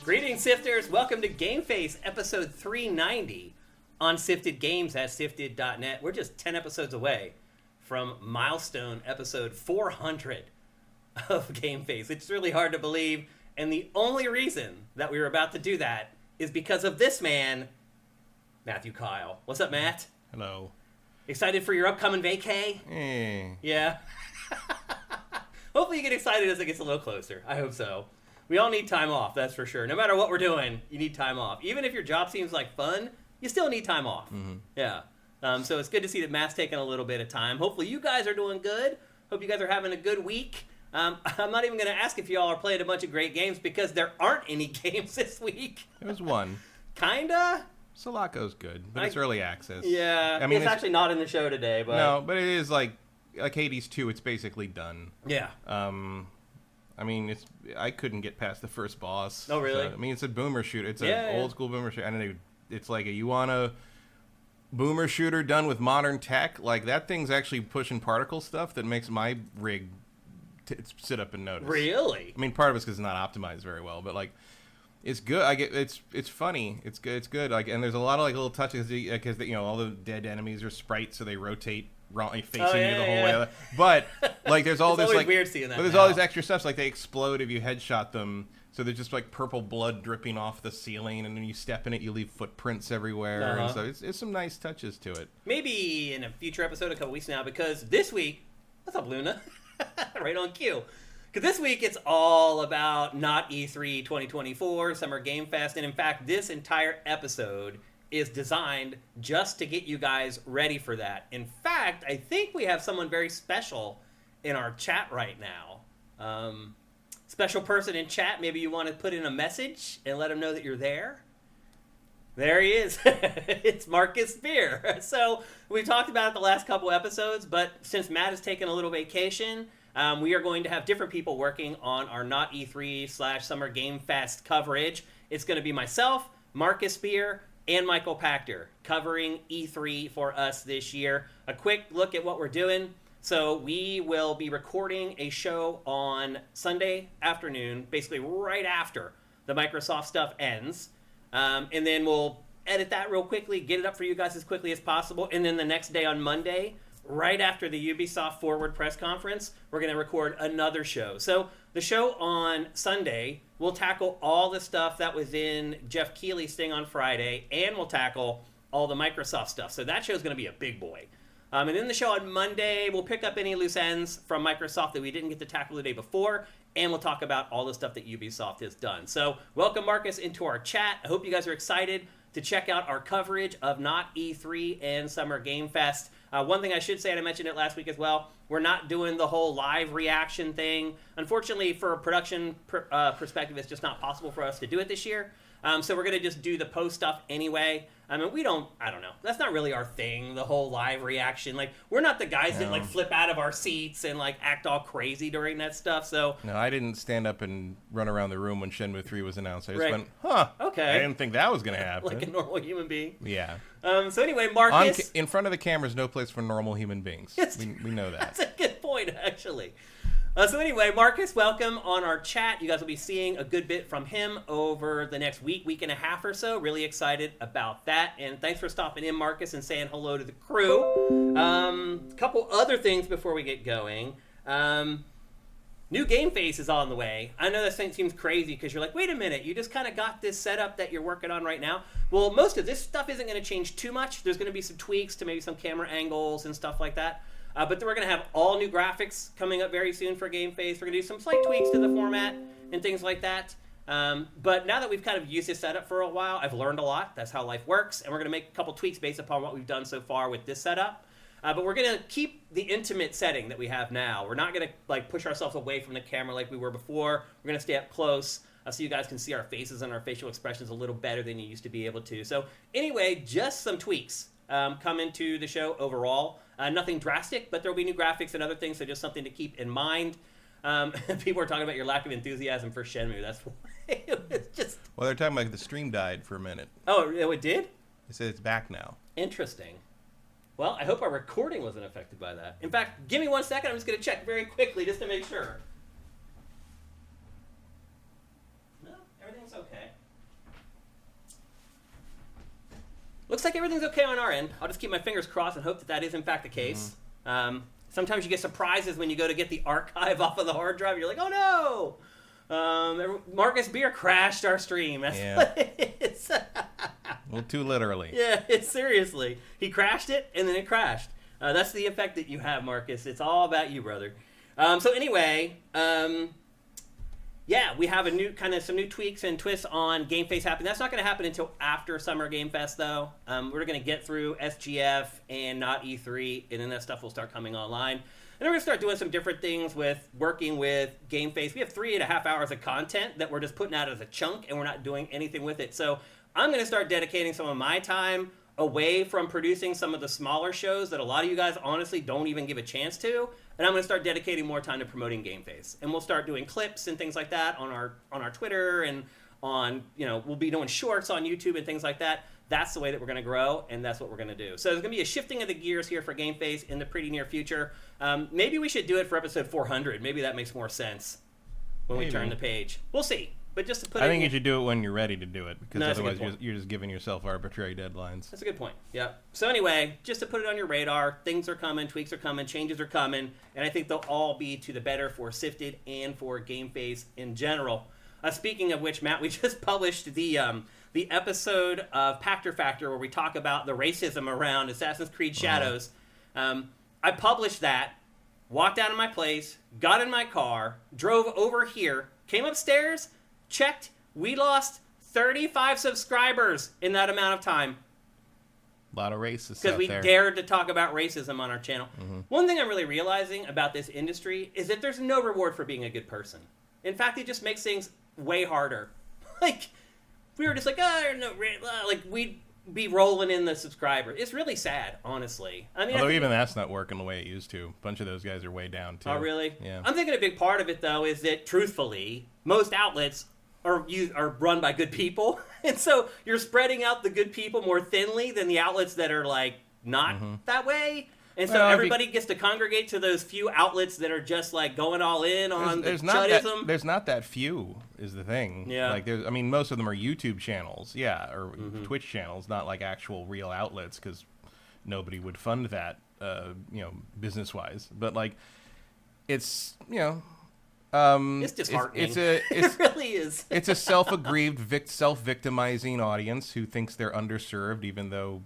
Greetings, Sifters. Welcome to GameFace, episode 390 on Sifted Games at Sifted.net. We're just 10 episodes away from milestone episode 400 of GameFace. It's really hard to believe, and the only reason that we were about to do that is because of this man, Matthew Keil. What's up, Matt? Hello. Excited for your upcoming vacay? Yeah. Hopefully you get excited as it gets a little closer. I hope so. We all need time off, that's for sure. No matter what we're doing, you need time off. Even if your job seems like fun, you still need time off. Mm-hmm. Yeah. So it's good to see that Matt's taking a little bit of time. Hopefully you guys are doing good. Hope you guys are having a good week. I'm not even going to ask if y'all are playing a bunch of great games because there aren't any games this week. There's one. Kinda? Sulaco's good, but it's early access. Yeah. I mean, it's actually not in the show today. But no, but it is like Hades 2, it's basically done. Yeah. I mean, I couldn't get past the first boss. Oh, really? So, I mean, it's a boomer shooter. It's an old school boomer shooter. And it's like you want a boomer shooter done with modern tech. Like, that thing's actually pushing particle stuff that makes my rig sit up and notice. Really? I mean, part of it's because it's not optimized very well, but like, it's good. It's funny. It's good. It's good. Like, and there's a lot of like little touches because all the dead enemies are sprites, so they rotate facing you the whole way. But like, there's all this like weird seeing that. But there's all this extra stuff. So, like, they explode if you headshot them. So there's just like purple blood dripping off the ceiling, and then you step in it, you leave footprints everywhere. And so it's some nice touches to it. Maybe in a future episode, a couple weeks now, because this week, what's up, Luna? Right on cue. Because this week it's all about not E3 2024, Summer Game Fest, and in fact, this entire episode is designed just to get you guys ready for that. In fact, I think we have someone very special in our chat right now. Special person in chat, maybe you want to put in a message and let them know that you're there. There he is. It's Marcus Beer. So we talked about it the last couple episodes, but since Matt has taken a little vacation, we are going to have different people working on our Not E3 / Summer Game Fest coverage. It's going to be myself, Marcus Beer, and Michael Pachter covering E3 for us this year. A quick look at what we're doing. So we will be recording a show on Sunday afternoon, basically right after the Microsoft stuff ends. And then we'll edit that real quickly, get it up for you guys as quickly as possible. And then the next day on Monday, right after the Ubisoft Forward press conference, we're going to record another show. So the show on Sunday will tackle all the stuff that was in Jeff Keighley's thing on Friday, and we'll tackle all the Microsoft stuff. So that show is going to be a big boy. And then the show on Monday, we'll pick up any loose ends from Microsoft that we didn't get to tackle the day before, and we'll talk about all the stuff that Ubisoft has done. So welcome, Marcus, into our chat. I hope you guys are excited to check out our coverage of Not E3 and Summer Game Fest. One thing I should say, and I mentioned it last week as well, we're not doing the whole live reaction thing. Unfortunately, for a production perspective, it's just not possible for us to do it this year. So we're going to just do the post stuff anyway. I mean, I don't know. That's not really our thing, the whole live reaction. Like, we're not the guys that, like, flip out of our seats and, like, act all crazy during that stuff, so... No, I didn't stand up and run around the room when Shenmue 3 was announced. I just went, okay. I didn't think that was going to happen. Like a normal human being. Yeah. So anyway, Marcus... in front of the camera is no place for normal human beings. Yes, we know that. That's a good point, actually. So anyway, Marcus, welcome on our chat. You guys will be seeing a good bit from him over the next week and a half or so. Really excited about that. And thanks for stopping in, Marcus, and saying hello to the crew. A couple other things before we get going. New GameFace is on the way. I know this thing seems crazy because you're like, wait a minute, you just kind of got this setup that you're working on right now. Well, most of this stuff isn't going to change too much. There's going to be some tweaks to maybe some camera angles and stuff like that. But then we're going to have all new graphics coming up very soon for GameFace. We're going to do some slight tweaks to the format and things like that. But now that we've kind of used this setup for a while, I've learned a lot. That's how life works. And we're going to make a couple tweaks based upon what we've done so far with this setup. But we're going to keep the intimate setting that we have now. We're not going to like push ourselves away from the camera like we were before. We're going to stay up close so you guys can see our faces and our facial expressions a little better than you used to be able to. So anyway, just some tweaks come into the show overall. Nothing drastic, but there will be new graphics and other things, so just something to keep in mind. People are talking about your lack of enthusiasm for Shenmue. That's why it was just... Well, they're talking about the stream died for a minute. Oh, it did? They said it's back now. Interesting. Well, I hope our recording wasn't affected by that. In fact, give me 1 second. I'm just going to check very quickly just to make sure. No, everything's okay. looks like everything's okay on our end. I'll just keep my fingers crossed and hope that is in fact the case. Sometimes you get surprises when you go to get the archive off of the hard drive. You're like, oh no! Marcus Beer crashed our stream. That's what it is. Well, too literally. Yeah, seriously. He crashed it, and then it crashed. That's the effect that you have, Marcus. It's all about you, brother. So anyway, we have some new tweaks and twists on GameFace happening. That's not going to happen until after Summer Game Fest, though. We're going to get through SGF and not E3, and then that stuff will start coming online. And we're going to start doing some different things with working with GameFace. We have 3.5 hours of content that we're just putting out as a chunk, and we're not doing anything with it. So I'm going to start dedicating some of my time away from producing some of the smaller shows that a lot of you guys honestly don't even give a chance to, and I'm going to start dedicating more time to promoting GameFace. And we'll start doing clips and things like that on our Twitter, and on, we'll be doing shorts on YouTube and things like that. That's the way that we're going to grow, and that's what we're going to do. So there's going to be a shifting of the gears here for GameFace in the pretty near future. Maybe we should do it for episode 400. Maybe that makes more sense when we turn the page. We'll see. But just to put I think you should do it when you're ready to do it, because otherwise you're just giving yourself arbitrary deadlines. That's a good point. Yeah. So anyway, just to put it on your radar, things are coming, tweaks are coming, changes are coming, and I think they'll all be to the better for Sifted and for GameFace in general. Speaking of which, Matt, we just published the episode of Pactor Factor where we talk about the racism around Assassin's Creed Shadows. I published that, walked out of my place, got in my car, drove over here, came upstairs, checked, we lost 35 subscribers in that amount of time. A lot of racists because we dared to talk about racism on our channel. One thing I'm really realizing about this industry is that there's no reward for being a good person. In fact, it just makes things way harder. Like, we were just like, we'd be rolling in the subscribers. It's really sad, honestly. I mean, although even that's not working the way it used to. A bunch of those guys are way down, too. Oh, really? Yeah. I'm thinking a big part of it, though, is that, truthfully, most outlets are run by good people. And so you're spreading out the good people more thinly than the outlets that are, like, not that way. And so everybody gets to congregate to those few outlets that are just, like, going all in on the Chuddism. There's not that few, is the thing. Yeah. Like, most of them are YouTube channels, or Twitch channels, not, like, actual real outlets, because nobody would fund that, business-wise. But, like, it's, it's disheartening. It really is. It's a self-aggrieved, self-victimizing audience who thinks they're underserved, even though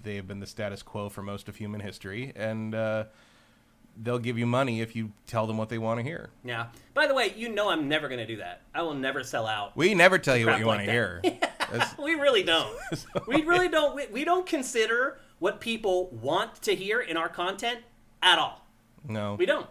they have been the status quo for most of human history, and they'll give you money if you tell them what they want to hear. Yeah. By the way, I'm never going to do that. I will never sell out. We never tell you what you want to hear. We really don't. We really don't. We don't consider what people want to hear in our content at all. No. We don't.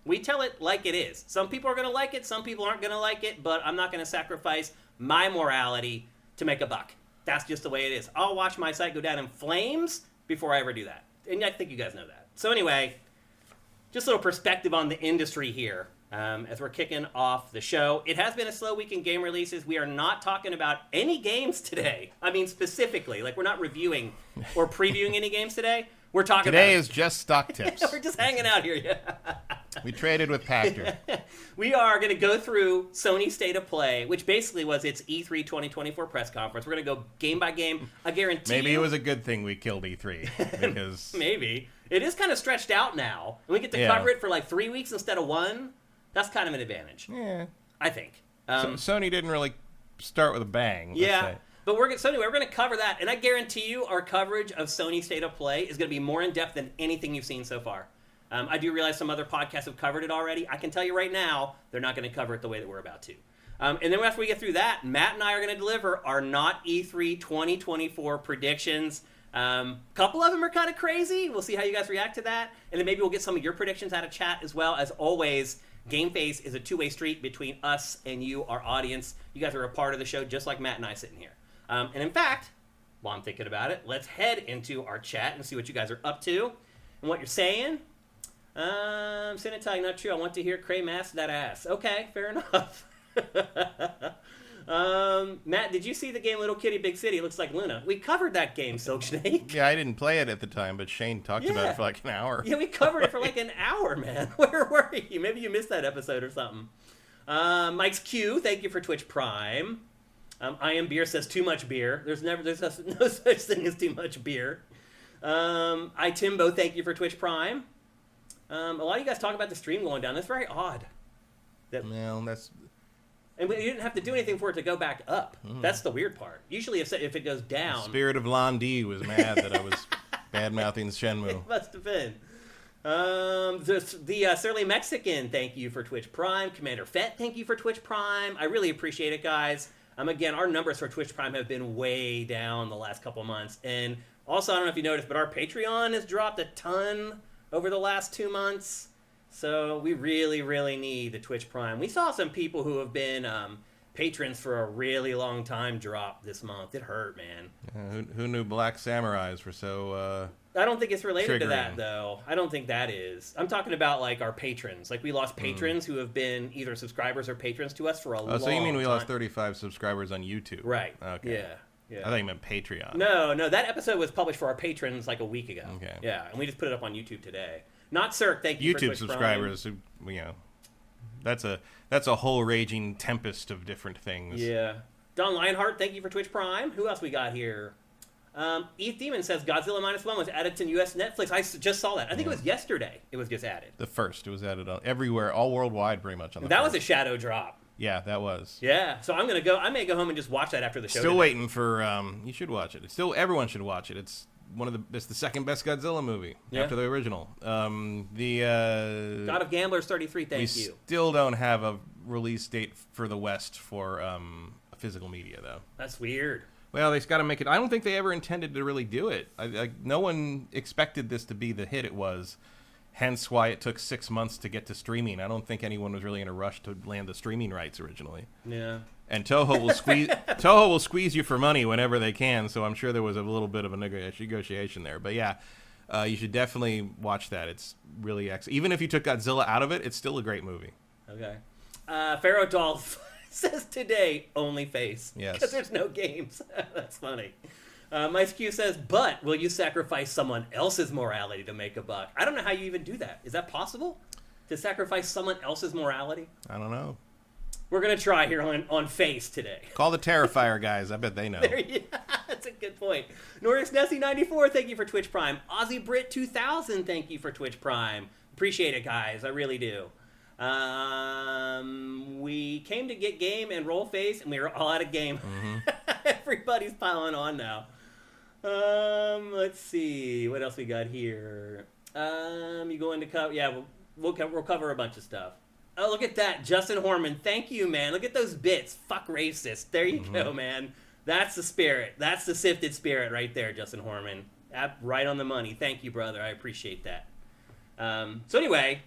We tell it like it is. Some people are going to like it. Some people aren't going to like it. But I'm not going to sacrifice my morality to make a buck. That's just the way it is. I'll watch my site go down in flames before I ever do that. And I think you guys know that. So anyway, just a little perspective on the industry here as we're kicking off the show. It has been a slow week in game releases. We are not talking about any games today. I mean, specifically. Like, we're not reviewing or previewing any games today. We're talking today is just stock tips. We're just hanging out here. Yeah. We traded with Pactor. We are going to go through Sony State of Play, which basically was its E3 2024 press conference. We're going to go game by game. I guarantee Maybe it was a good thing we killed E3. Because maybe. It is kind of stretched out now. And we get to cover it for like 3 weeks instead of 1. That's kind of an advantage. Yeah. I think. Sony didn't really start with a bang. Yeah. But we're going to cover that, and I guarantee you our coverage of Sony State of Play is going to be more in-depth than anything you've seen so far. I do realize some other podcasts have covered it already. I can tell you right now, they're not going to cover it the way that we're about to. And then after we get through that, Matt and I are going to deliver our Not E3 2024 predictions. A couple of them are kind of crazy. We'll see how you guys react to that. And then maybe we'll get some of your predictions out of chat as well. As always, GameFace is a two-way street between us and you, our audience. You guys are a part of the show, just like Matt and I sitting here. And in fact, while I'm thinking about it, let's head into our chat and see what you guys are up to and what you're saying. Sitting telling not true. I want to hear Cray mask that ass. Okay, fair enough. Matt, did you see the game Little Kitty Big City? It looks like Luna. We covered that game, Silk Snake. Yeah, I didn't play it at the time, but Shane talked about it for like an hour. Yeah, we covered it for like an hour, man. Where were you? Maybe you missed that episode or something. Mike's Q, thank you for Twitch Prime. I Am Beer says too much beer. There's no such thing as too much beer. I Timbo, thank you for Twitch Prime. A lot of you guys talk about the stream going down. That's very odd. Well, that's... And you didn't have to do anything for it to go back up. That's the weird part. Usually if it goes down... The spirit of Londi was mad that I was bad-mouthing Shenmue. It must have been. The Surly Mexican, thank you for Twitch Prime. Commander Fett, thank you for Twitch Prime. I really appreciate it, guys. Again, our numbers for Twitch Prime have been way down the last couple months. And also, I don't know if you noticed, but our Patreon has dropped a ton over the last 2 months. So we really, really need the Twitch Prime. We saw some people who have been patrons for a really long time drop this month. It hurt, man. Who knew Black Samurais were so... I don't think it's related to triggering. that, though. I don't think that is. I'm talking about, like, our patrons. Like, we lost patrons who have been either subscribers or patrons to us for a long time. Oh, so you mean we lost 35 subscribers on YouTube? Right. Okay. Yeah. I thought you meant Patreon. No, that episode was published for our patrons like a week ago. Okay. Yeah, and we just put it up on YouTube today. Not Cirque, thank you for YouTube Twitch subscribers, you know, that's a whole raging tempest of different things. Yeah. Don Lionheart, thank you for Twitch Prime. Who else we got here? Eth Demon says Godzilla Minus One was added to US Netflix. I just saw that. I think it was yesterday. It was just added. The first. It was added on everywhere, all worldwide, pretty much. On the that first. was a shadow drop. Yeah, that was. Yeah. So I may go home and just watch that after the show. Still today. waiting for. You should watch it. Everyone should watch it. It's the second best Godzilla movie after the original. God of Gamblers 33. Thank you. We still don't have a release date for the West for physical media though. That's weird. Well, they've got to make it. I don't think they ever intended to really do it. No one expected this to be the hit it was. Hence why it took 6 months to get to streaming. I don't think anyone was really in a rush to land the streaming rights originally. Yeah. And Toho will squeeze you for money whenever they can. So I'm sure there was a little bit of a negotiation there. But yeah, you should definitely watch that. It's really excellent. Even if you took Godzilla out of it, it's still a great movie. Okay. Pharaoh Dolph says today only face. Yes. Because there's no games. That's funny. Mice Q says, but will you sacrifice someone else's morality to make a buck? I don't know how you even do that. Is that possible? To sacrifice someone else's morality? I don't know. We're going to try here on Face today. Call the Terrifier guys. I bet they know. That's a good point. Norris Nessie 94, thank you for Twitch Prime. Aussie Brit 2000, thank you for Twitch Prime. Appreciate it, guys. I really do. We came to get game and roll face, and we were all out of game. Mm-hmm. Everybody's piling on now. Let's see what else we got here. You go into cover. Yeah, we'll cover a bunch of stuff. Oh, look at that, Justin Horman. Thank you, man. Look at those bits. Fuck racist. There you go, man. That's the spirit. That's the sifted spirit right there, Justin Horman. Right on the money. Thank you, brother. I appreciate that. So anyway,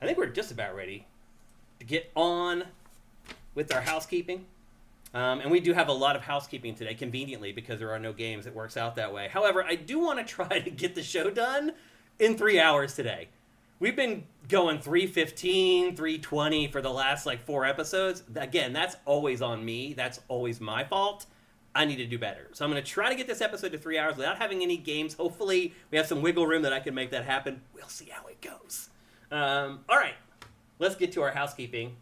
I think we're just about ready to get on with our housekeeping. And we do have a lot of housekeeping today, conveniently, because there are no games. It works out that way. However, I do want to try to get the show done in 3 hours today. We've been going 3:15, 3:20 for the last, 4 episodes. Again, that's always on me. That's always my fault. I need to do better. So I'm going to try to get this episode to 3 hours without having any games. Hopefully, we have some wiggle room that I can make that happen. We'll see how it goes. All right. Let's get to our housekeeping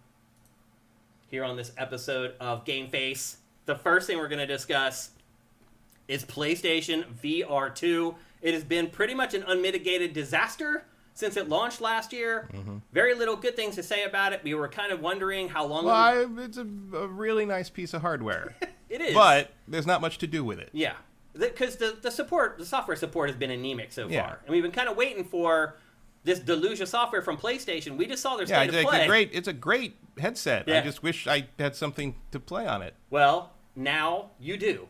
here on this episode of GameFace. The first thing we're going to discuss is PlayStation VR2. It has been pretty much an unmitigated disaster since it launched last year. Mm-hmm. Very little good things to say about it. We were kind of wondering how long... Well, it's a really nice piece of hardware. It is. But there's not much to do with it. Yeah. Because the software support has been anemic so Yeah. far. And we've been kind of waiting for this deluge of software from PlayStation. We just saw their state of play. It's a great headset. Yeah. I just wish I had something to play on it. Well, now you do.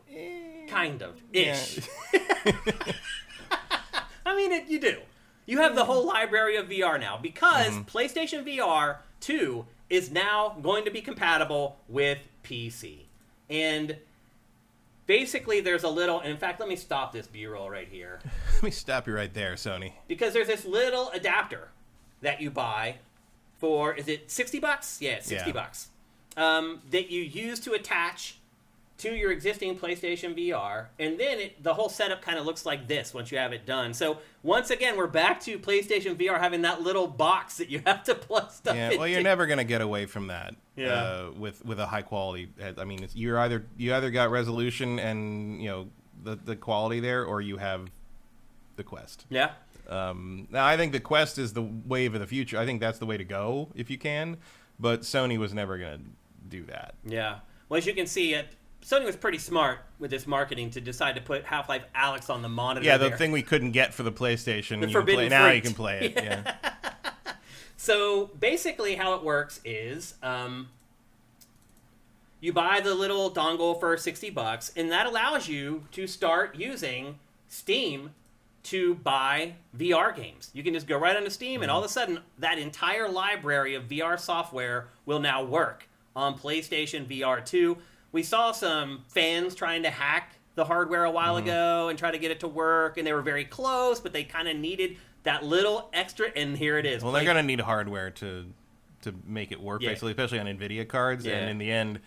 Kind of. Ish. Yeah. I mean, you do. You have the whole library of VR now because PlayStation VR 2 is now going to be compatible with PC. And basically there's a little... In fact, let me stop this B-roll right here. Let me stop you right there, Sony. Because there's this little adapter that you buy for... Is it $60? Yeah, $60. That you use to attach to your existing PlayStation VR, and then the whole setup kind of looks like this once you have it done. So once again, we're back to PlayStation VR having that little box that you have to plug stuff into. Yeah, well, you're never going to get away from that. Yeah. With a high quality. I mean, you either got resolution and the quality there, or you have the Quest. Yeah. Now I think the Quest is the wave of the future. I think that's the way to go if you can, but Sony was never going to do that. Yeah. Well, as you can see, Sony was pretty smart with this marketing to decide to put Half-Life Alyx on the monitor. Yeah, the thing we couldn't get for the PlayStation. The forbidden fruit. Now you can play it. Yeah. So basically, how it works is you buy the little dongle for $60, and that allows you to start using Steam to buy VR games. You can just go right onto Steam, and all of a sudden, that entire library of VR software will now work on PlayStation VR2. We saw some fans trying to hack the hardware a while ago and try to get it to work, and they were very close, but they kind of needed that little extra, and here it is. Well, they're going to need hardware to make it work, Yeah. basically, especially on NVIDIA cards, Yeah. and in the end,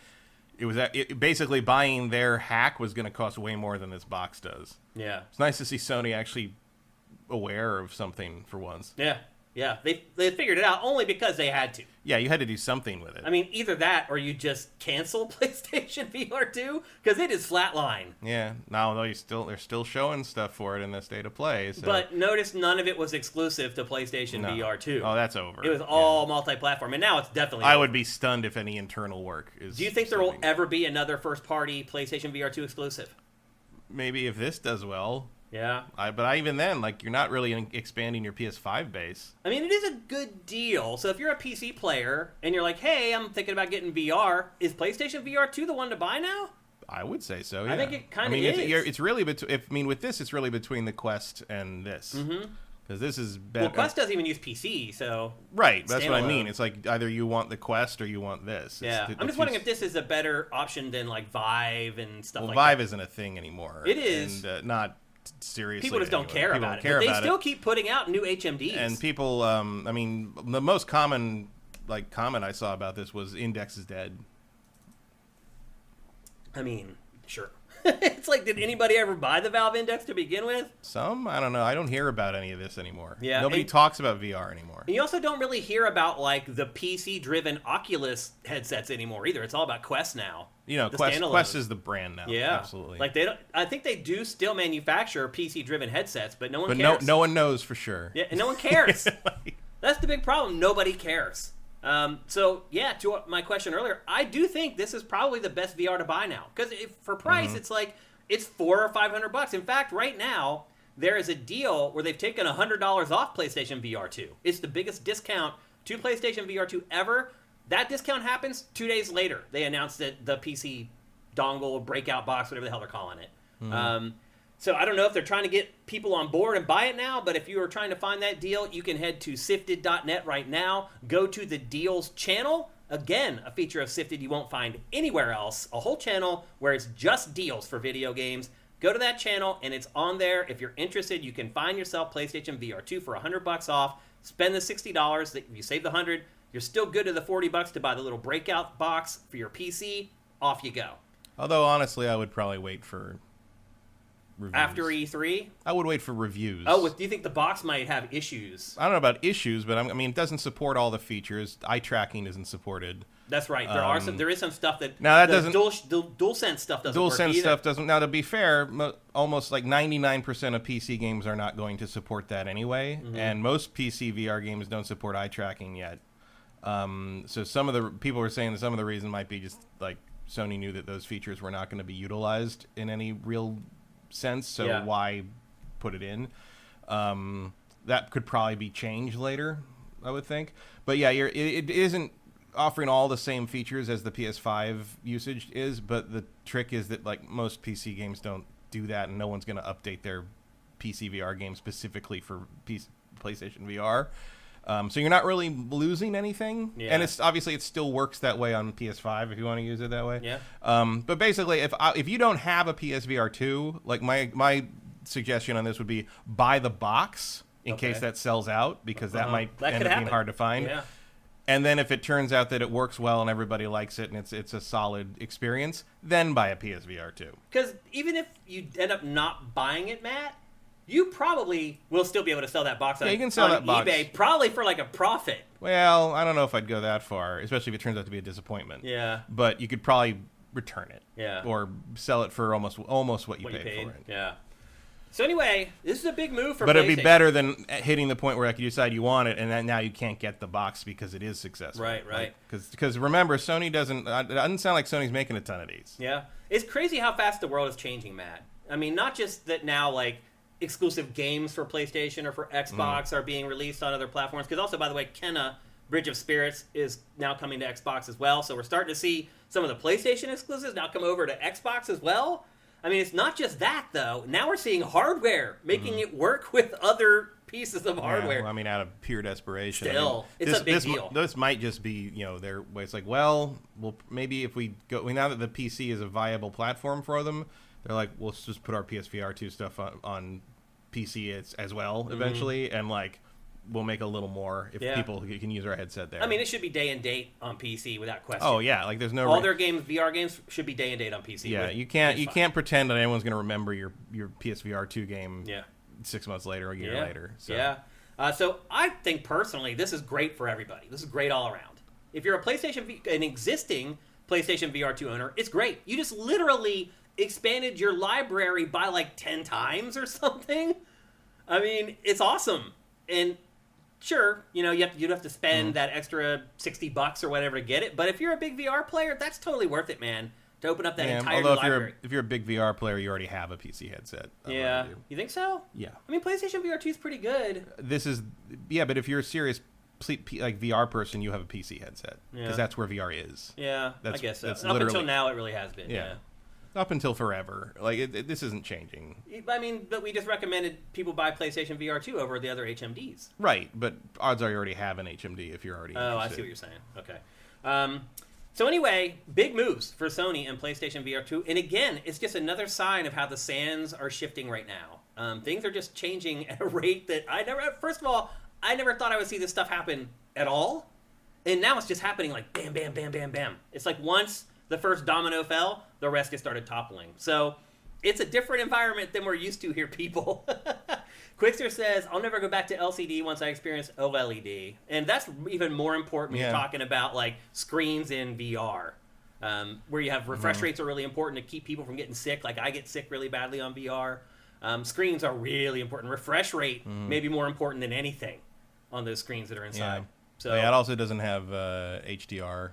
basically buying their hack was going to cost way more than this box does. Yeah. It's nice to see Sony actually aware of something for once. Yeah. Yeah. They figured it out only because they had to. Yeah, you had to do something with it. I mean, either that or you just cancel PlayStation VR2 because it is flatline. Yeah, no, they're still showing stuff for it in the state of play. So. But notice none of it was exclusive to PlayStation VR2. Oh, that's over. It was all multi-platform, and now it's definitely. I would be stunned if any internal work is. Do you think there will ever be another first-party PlayStation VR2 exclusive? Maybe if this does well. Yeah. But even then, you're not really expanding your PS5 base. I mean, it is a good deal. So if you're a PC player and you're like, hey, I'm thinking about getting VR, is PlayStation VR2 the one to buy now? I would say so, yeah. I think it kind of is. It's really with this, it's really between the Quest and this. Mm-hmm. Because this is better. Well, Quest doesn't even use PC, so... Right, that's what I mean. It's like either you want the Quest or you want this. Yeah, I'm just wondering if this is a better option than, Vive and stuff like that. Well, Vive isn't a thing anymore. It is. And not... Seriously, people just don't care about it. But they still keep putting out new HMDs. And people, I mean, the most common comment I saw about this was Index is dead. I mean, sure. It's like, did anybody ever buy the Valve Index to begin with? Some, I don't know. I don't hear about any of this anymore. Yeah, nobody talks about VR anymore. And you also don't really hear about the PC-driven Oculus headsets anymore either. It's all about Quest now. Quest is the brand now. Yeah, absolutely. They don't. I think they do still manufacture PC-driven headsets, but no one cares. But no one knows for sure. Yeah, and no one cares. That's the big problem. Nobody cares. So yeah, to my question earlier, I do think this is probably the best VR to buy now because for price, it's it's $400 or $500. In fact, right now there is a deal where they've taken $100 off PlayStation VR2. It's the biggest discount to PlayStation VR2 ever. That discount happens 2 days later. They announced that the PC dongle, breakout box, whatever the hell they're calling it. Mm-hmm. So I don't know if they're trying to get people on board and buy it now, but if you are trying to find that deal, you can head to sifted.net right now. Go to the Deals channel. Again, a feature of Sifted you won't find anywhere else. A whole channel where it's just deals for video games. Go to that channel, and it's on there. If you're interested, you can find yourself PlayStation VR2 for $100 off. Spend the $60. If you save the $100, you're still good to the $40 to buy the little breakout box for your PC. Off you go. Although, honestly, I would probably wait for reviews. After E3? I would wait for reviews. Oh, do you think the box might have issues? I don't know about issues, but I mean, it doesn't support all the features. Eye tracking isn't supported. That's right. There is some stuff that now that doesn't DualSense stuff doesn't work either. DualSense stuff doesn't. Now, to be fair, almost 99% of PC games are not going to support that anyway, and most PC VR games don't support eye tracking yet. So some of the people were saying that some of the reason might be just Sony knew that those features were not going to be utilized in any real sense, so why put it in? That could probably be changed later, I would think. But yeah, it isn't offering all the same features as the PS5 usage is, but the trick is that most PC games don't do that, and no one's going to update their PC VR game specifically for PlayStation VR. So you're not really losing anything, and it's obviously it still works that way on PS5 if you want to use it that way. Yeah. But basically, if you don't have a PSVR 2, my suggestion on this would be buy the box in case that sells out, because that might end up being hard to find. Yeah. And then if it turns out that it works well and everybody likes it and it's a solid experience, then buy a PSVR 2. Because even if you end up not buying it, Matt, you probably will still be able to sell that box on, you can sell that box. eBay, probably for like a profit. Well, I don't know if I'd go that far, especially if it turns out to be a disappointment. Yeah. But you could probably return it. Yeah. Or sell it for almost what you paid for it. Yeah. So anyway, this is a big move for PlayStation. But it'd be better than hitting the point where you decide you want it, and then now you can't get the box because it is successful. Right. Because remember, Sony doesn't. It doesn't sound like Sony's making a ton of these. Yeah, it's crazy how fast the world is changing, Matt. I mean, not just that now, like exclusive games for PlayStation or for Xbox are being released on other platforms. Because also, by the way, Kenna Bridge of Spirits is now coming to Xbox as well. So we're starting to see some of the PlayStation exclusives now come over to Xbox as well. I mean, it's not just that, though. Now we're seeing hardware making it work with other pieces of hardware. Yeah, well, I mean, out of pure desperation. Still, it's a big deal. This might just be, their way. It's like, well, maybe if we go, now that the PC is a viable platform for them, they're like, well, let's just put our PSVR 2 stuff on PC as well eventually, and like, we'll make a little more if people can use our headset there. I mean, it should be day and date on PC without question. Oh yeah, like there's no all their games, VR games, should be day and date on PC. Yeah, you can't pretend that anyone's going to remember your PSVR 2 game 6 months later or a year later. So. Yeah. So I think personally, this is great for everybody. This is great all around. If you're an existing PlayStation VR 2 owner, it's great. You just literally expanded your library by like 10 times or something. I mean, it's awesome. And sure, you'd have to spend that extra $60 or whatever to get it. But if you're a big VR player, that's totally worth it, man. To open up that entire library. If you're a big VR player, you already have a PC headset. Yeah, you think so? Yeah. I mean, PlayStation VR 2 is pretty good. But if you're a serious like VR person, you have a PC headset because that's where VR is. Yeah, I guess so. Up until now, it really has been. Yeah. Up until forever. Like, this isn't changing. I mean, but we just recommended people buy PlayStation VR 2 over the other HMDs. Right, but odds are you already have an HMD if you're already interested. I see what you're saying. Okay. So anyway, big moves for Sony and PlayStation VR 2. And again, it's just another sign of how the sands are shifting right now. Things are just changing at a rate that first of all, I never thought I would see this stuff happen at all. And now it's just happening like bam, bam, bam, bam, bam. It's like once the first domino fell, the rest just started toppling. So it's a different environment than we're used to here, people. Quickster says, I'll never go back to LCD once I experience OLED. And that's even more important when you're talking about like screens in VR, where you have refresh rates are really important to keep people from getting sick. Like I get sick really badly on VR. Screens are really important. Refresh rate may be more important than anything on those screens that are inside. Yeah. So it also doesn't have HDR,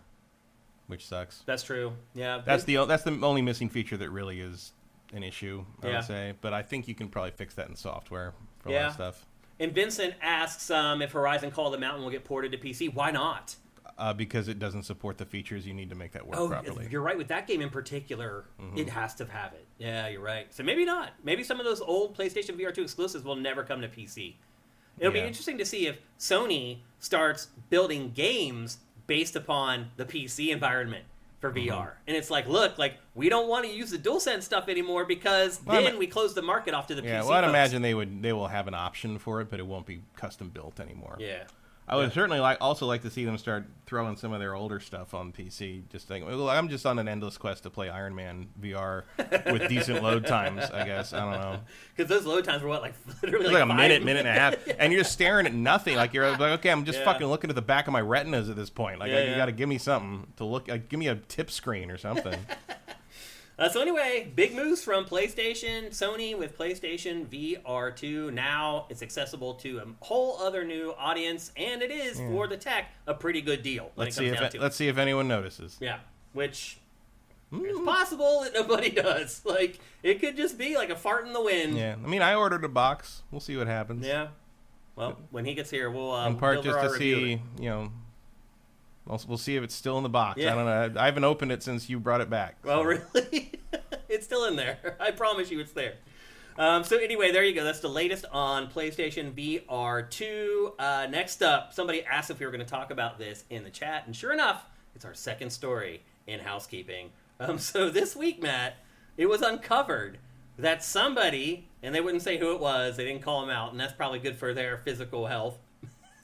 which sucks. That's true. Yeah, that's the only missing feature that really is an issue, I would say. But I think you can probably fix that in software for a lot of stuff. And Vincent asks if Horizon Call of the Mountain will get ported to PC. Why not? Because it doesn't support the features you need to make that work properly. You're right. With that game in particular, it has to have it. Yeah, you're right. So maybe not. Maybe some of those old PlayStation VR 2 exclusives will never come to PC. It'll be interesting to see if Sony starts building games based upon the PC environment for VR. And it's like, look, like we don't want to use the DualSense stuff anymore because then we close the market off to the PC. Yeah, well, I'd imagine they will have an option for it, but it won't be custom built anymore. Yeah. I would certainly also like to see them start throwing some of their older stuff on PC. Just thinking, well, I'm just on an endless quest to play Iron Man VR with decent load times, I guess. I don't know. Because those load times were what, like literally like a minute and a half, and you're just staring at nothing. Like you're like, okay, I'm just fucking looking at the back of my retinas at this point. Like you got to give me something to look. Like, give me a tip screen or something. So anyway, big moves from PlayStation, Sony with PlayStation VR 2. Now it's accessible to a whole other new audience, and it is, for the tech, a pretty good deal. Let's see if anyone notices. Yeah, which it's possible that nobody does. Like, it could just be like a fart in the wind. Yeah, I mean, I ordered a box. We'll see what happens. Yeah. Well, when he gets here, we'll in part just to see, we'll see if it's still in the box. Yeah. I don't know. I haven't opened it since you brought it back. Well, really? It's still in there. I promise you it's there. So anyway, there you go. That's the latest on PlayStation VR 2. Next up, somebody asked if we were going to talk about this in the chat. And sure enough, it's our second story in housekeeping. So this week, Matt, it was uncovered that somebody, and they wouldn't say who it was, they didn't call him out, and that's probably good for their physical health,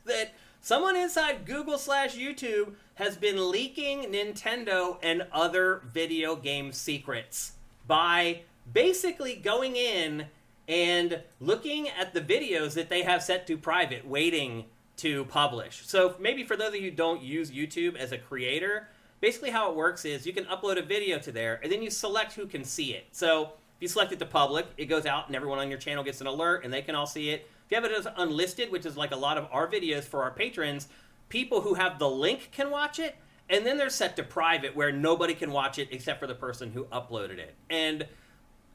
that Someone inside Google/YouTube has been leaking Nintendo and other video game secrets by basically going in and looking at the videos that they have set to private, waiting to publish. So maybe for those of you who don't use YouTube as a creator, basically how it works is you can upload a video to there, and then you select who can see it. So if you select it to public, it goes out, and everyone on your channel gets an alert, and they can all see it. If you have it as unlisted, which is like a lot of our videos for our patrons, people who have the link can watch it, and then they're set to private where nobody can watch it except for the person who uploaded it. And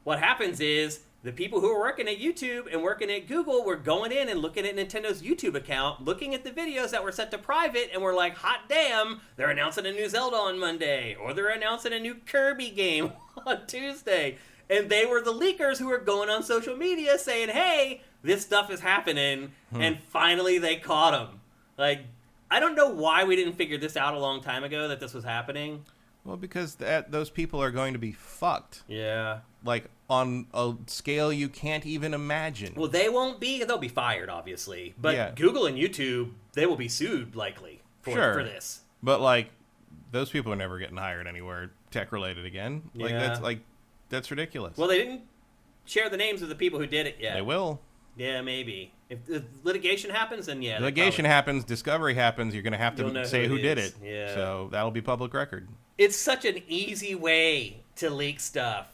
what happens is the people who are working at YouTube and working at Google were going in and looking at Nintendo's YouTube account, looking at the videos that were set to private, and were like, hot damn, they're announcing a new Zelda on Monday, or they're announcing a new Kirby game on Tuesday. And they were the leakers who were going on social media saying, hey, this stuff is happening, and finally they caught them. Like, I don't know why we didn't figure this out a long time ago that this was happening. Well, because those people are going to be fucked. Yeah. Like, on a scale you can't even imagine. Well, they won't be. They'll be fired, obviously. But Google and YouTube, they will be sued, likely, for this. But, like, those people are never getting hired anywhere tech-related again. Like, that's ridiculous. Well, they didn't share the names of the people who did it yet. They will. Yeah, maybe. If litigation happens, then yeah. Litigation happens, discovery happens, you're going to have to say who did it. Yeah. So that'll be public record. It's such an easy way to leak stuff.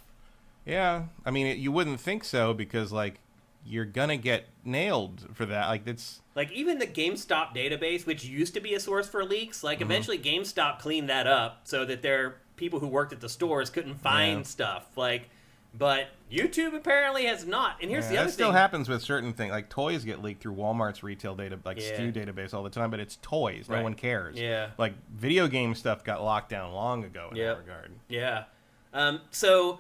Yeah. I mean, you wouldn't think so because, like, you're going to get nailed for that. Like, it's... Like, even the GameStop database, which used to be a source for leaks, like, eventually GameStop cleaned that up so that their people who worked at the stores couldn't find stuff. Like... But YouTube apparently has not. And here's the other thing. That still happens with certain things. Like, toys get leaked through Walmart's retail data, like SKU database all the time, but it's toys. No one cares. Yeah. Like, video game stuff got locked down long ago in that regard. Yeah. So,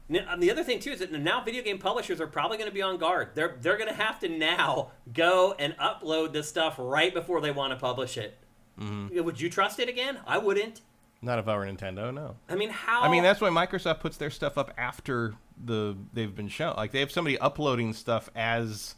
the other thing, too, is that now video game publishers are probably going to be on guard. They're going to have to now go and upload this stuff right before they want to publish it. Mm-hmm. Would you trust it again? I wouldn't. Not if I were Nintendo, no. I mean, how... I mean, that's why Microsoft puts their stuff up after they've been shown. Like, they have somebody uploading stuff as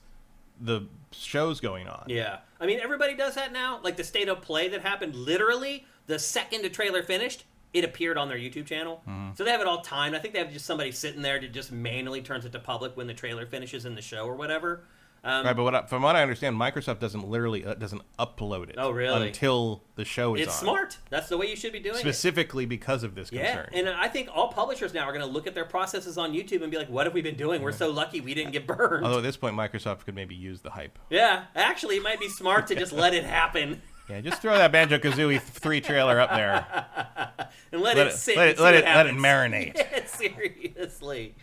the show's going on. Yeah. I mean, everybody does that now. Like, the State of Play that happened, literally, the second the trailer finished, it appeared on their YouTube channel. Mm-hmm. So they have it all timed. I think they have just somebody sitting there that just manually turns it to public when the trailer finishes in the show or whatever. Right, but from what I understand, Microsoft doesn't upload it. Oh, really? Until the show is on. It's smart. That's the way you should be doing Specifically because of this concern. Yeah, and I think all publishers now are going to look at their processes on YouTube and be like, what have we been doing? We're so lucky we didn't get burned. Although at this point, Microsoft could maybe use the hype. Yeah, actually, it might be smart to just let it happen. Yeah, just throw that Banjo-Kazooie 3 trailer up there. And let it sit. Let it marinate. Yeah, seriously.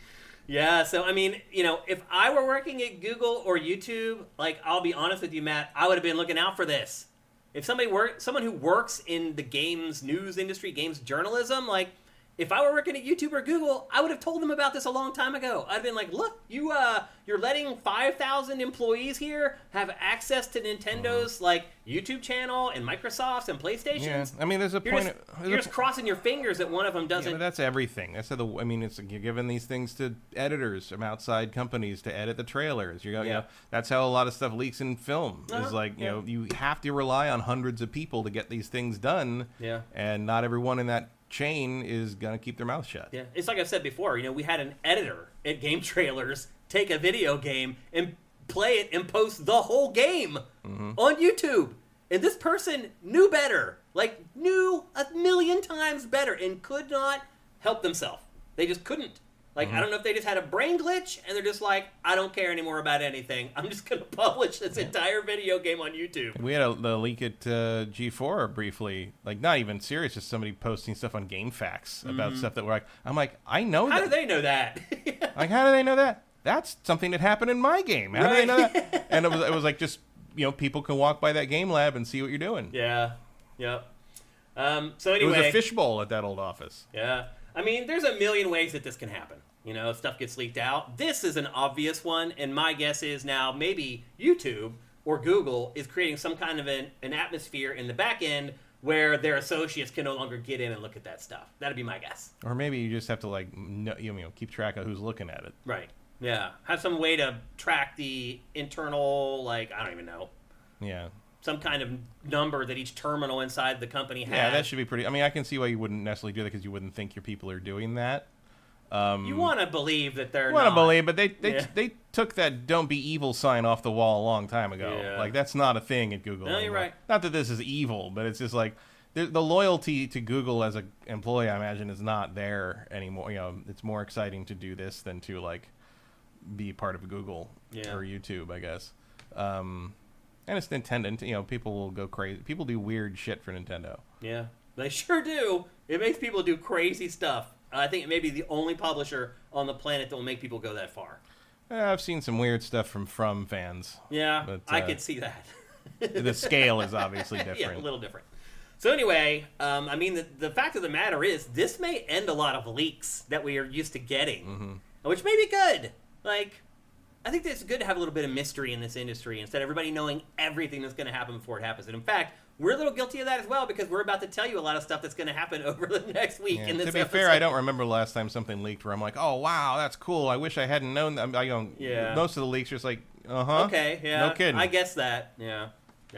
Yeah, so, I mean, you know, if I were working at Google or YouTube, like, I'll be honest with you, Matt, I would have been looking out for this. If someone who works in the games news industry, games journalism, like, if I were working at YouTube or Google, I would have told them about this a long time ago. I'd have been like, look, you're letting 5,000 employees here have access to Nintendo's, like, YouTube channel and Microsoft's and PlayStation's. Yeah, I mean, there's a point... You're just crossing your fingers that one of them doesn't... Yeah, but that's everything. That's how you're giving these things to editors from outside companies to edit the trailers. You know, that's how a lot of stuff leaks in film. Is like, you know, you have to rely on hundreds of people to get these things done. Yeah. And not everyone in that chain is gonna keep their mouth shut. Yeah, it's like I've said before. You know, we had an editor at Game Trailers take a video game and play it and post the whole game on YouTube, and this person knew better, like knew a million times better, and could not help themselves. They just couldn't. Like, I don't know if they just had a brain glitch, and they're just like, I don't care anymore about anything. I'm just going to publish this entire video game on YouTube. We had the leak at G4 briefly. Like, not even serious, just somebody posting stuff on GameFax about stuff that we're like, I'm like, I know that. How do they know that? Like, how do they know that? That's something that happened in my game. How do they know that? And it was like, just, you know, people can walk by that game lab and see what you're doing. Yeah. Yep. So anyway. It was a fishbowl at that old office. Yeah. I mean, there's a million ways that this can happen. You know, stuff gets leaked out. This is an obvious one, and my guess is now maybe YouTube or Google is creating some kind of an atmosphere in the back end where their associates can no longer get in and look at that stuff. That'd be my guess. Or maybe you just have to, like, keep track of who's looking at it. Right. Yeah. Have some way to track the internal, like, I don't even know. Yeah. some kind of number that each terminal inside the company has. Yeah, that should be pretty. I mean, I can see why you wouldn't necessarily do that because you wouldn't think your people are doing that. You want to believe that they're You want to not. believe, but they took that "Don't be evil" sign off the wall a long time ago. Yeah. Like, that's not a thing at Google. No, you're right. Not that this is evil, but it's just like the loyalty to Google as an employee, I imagine, is not there anymore. You know, it's more exciting to do this than to like be part of Google or YouTube, I guess. And it's Nintendo. You know, people will go crazy. People do weird shit for Nintendo. Yeah, they sure do. It makes people do crazy stuff. I think it may be the only publisher on the planet that will make people go that far. I've seen some weird stuff from fans. Yeah, but, I could see that. The scale is obviously different. Yeah, a little different. So anyway, I mean, the fact of the matter is, this may end a lot of leaks that we are used to getting, which may be good. Like, I think it's good to have a little bit of mystery in this industry instead of everybody knowing everything that's going to happen before it happens. And in fact, we're a little guilty of that as well because we're about to tell you a lot of stuff that's going to happen over the next week. In this to be episode. fair, I don't remember the last time something leaked where I'm like, oh, wow, that's cool. I wish I hadn't known that. Most of the leaks are just like, Okay, yeah. No kidding. I guess that. Yeah,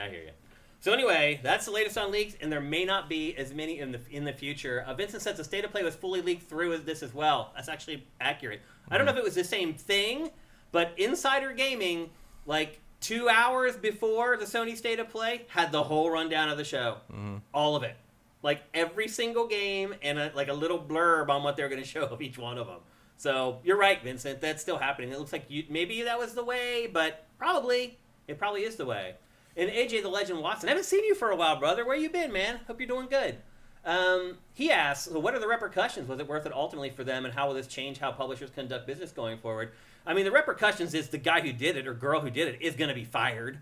I hear you. So anyway, that's the latest on leaks, and there may not be as many in the future. Vincent says the state of play was fully leaked through this as well. That's actually accurate. I don't know if it was the same thing, but Insider Gaming, like 2 hours before the Sony State of Play, had the whole rundown of the show. All of it. Like every single game and a little blurb on what they're going to show of each one of them. So you're right, Vincent. That's still happening. It looks like maybe that was the way, but it probably is the way. And AJ the Legend Watson, I haven't seen you for a while, brother. Where you been, man? Hope you're doing good. He asks, well, what are the repercussions? Was it worth it ultimately for them, and how will this change how publishers conduct business going forward? I mean, the repercussions is the guy who did it or girl who did it is going to be fired.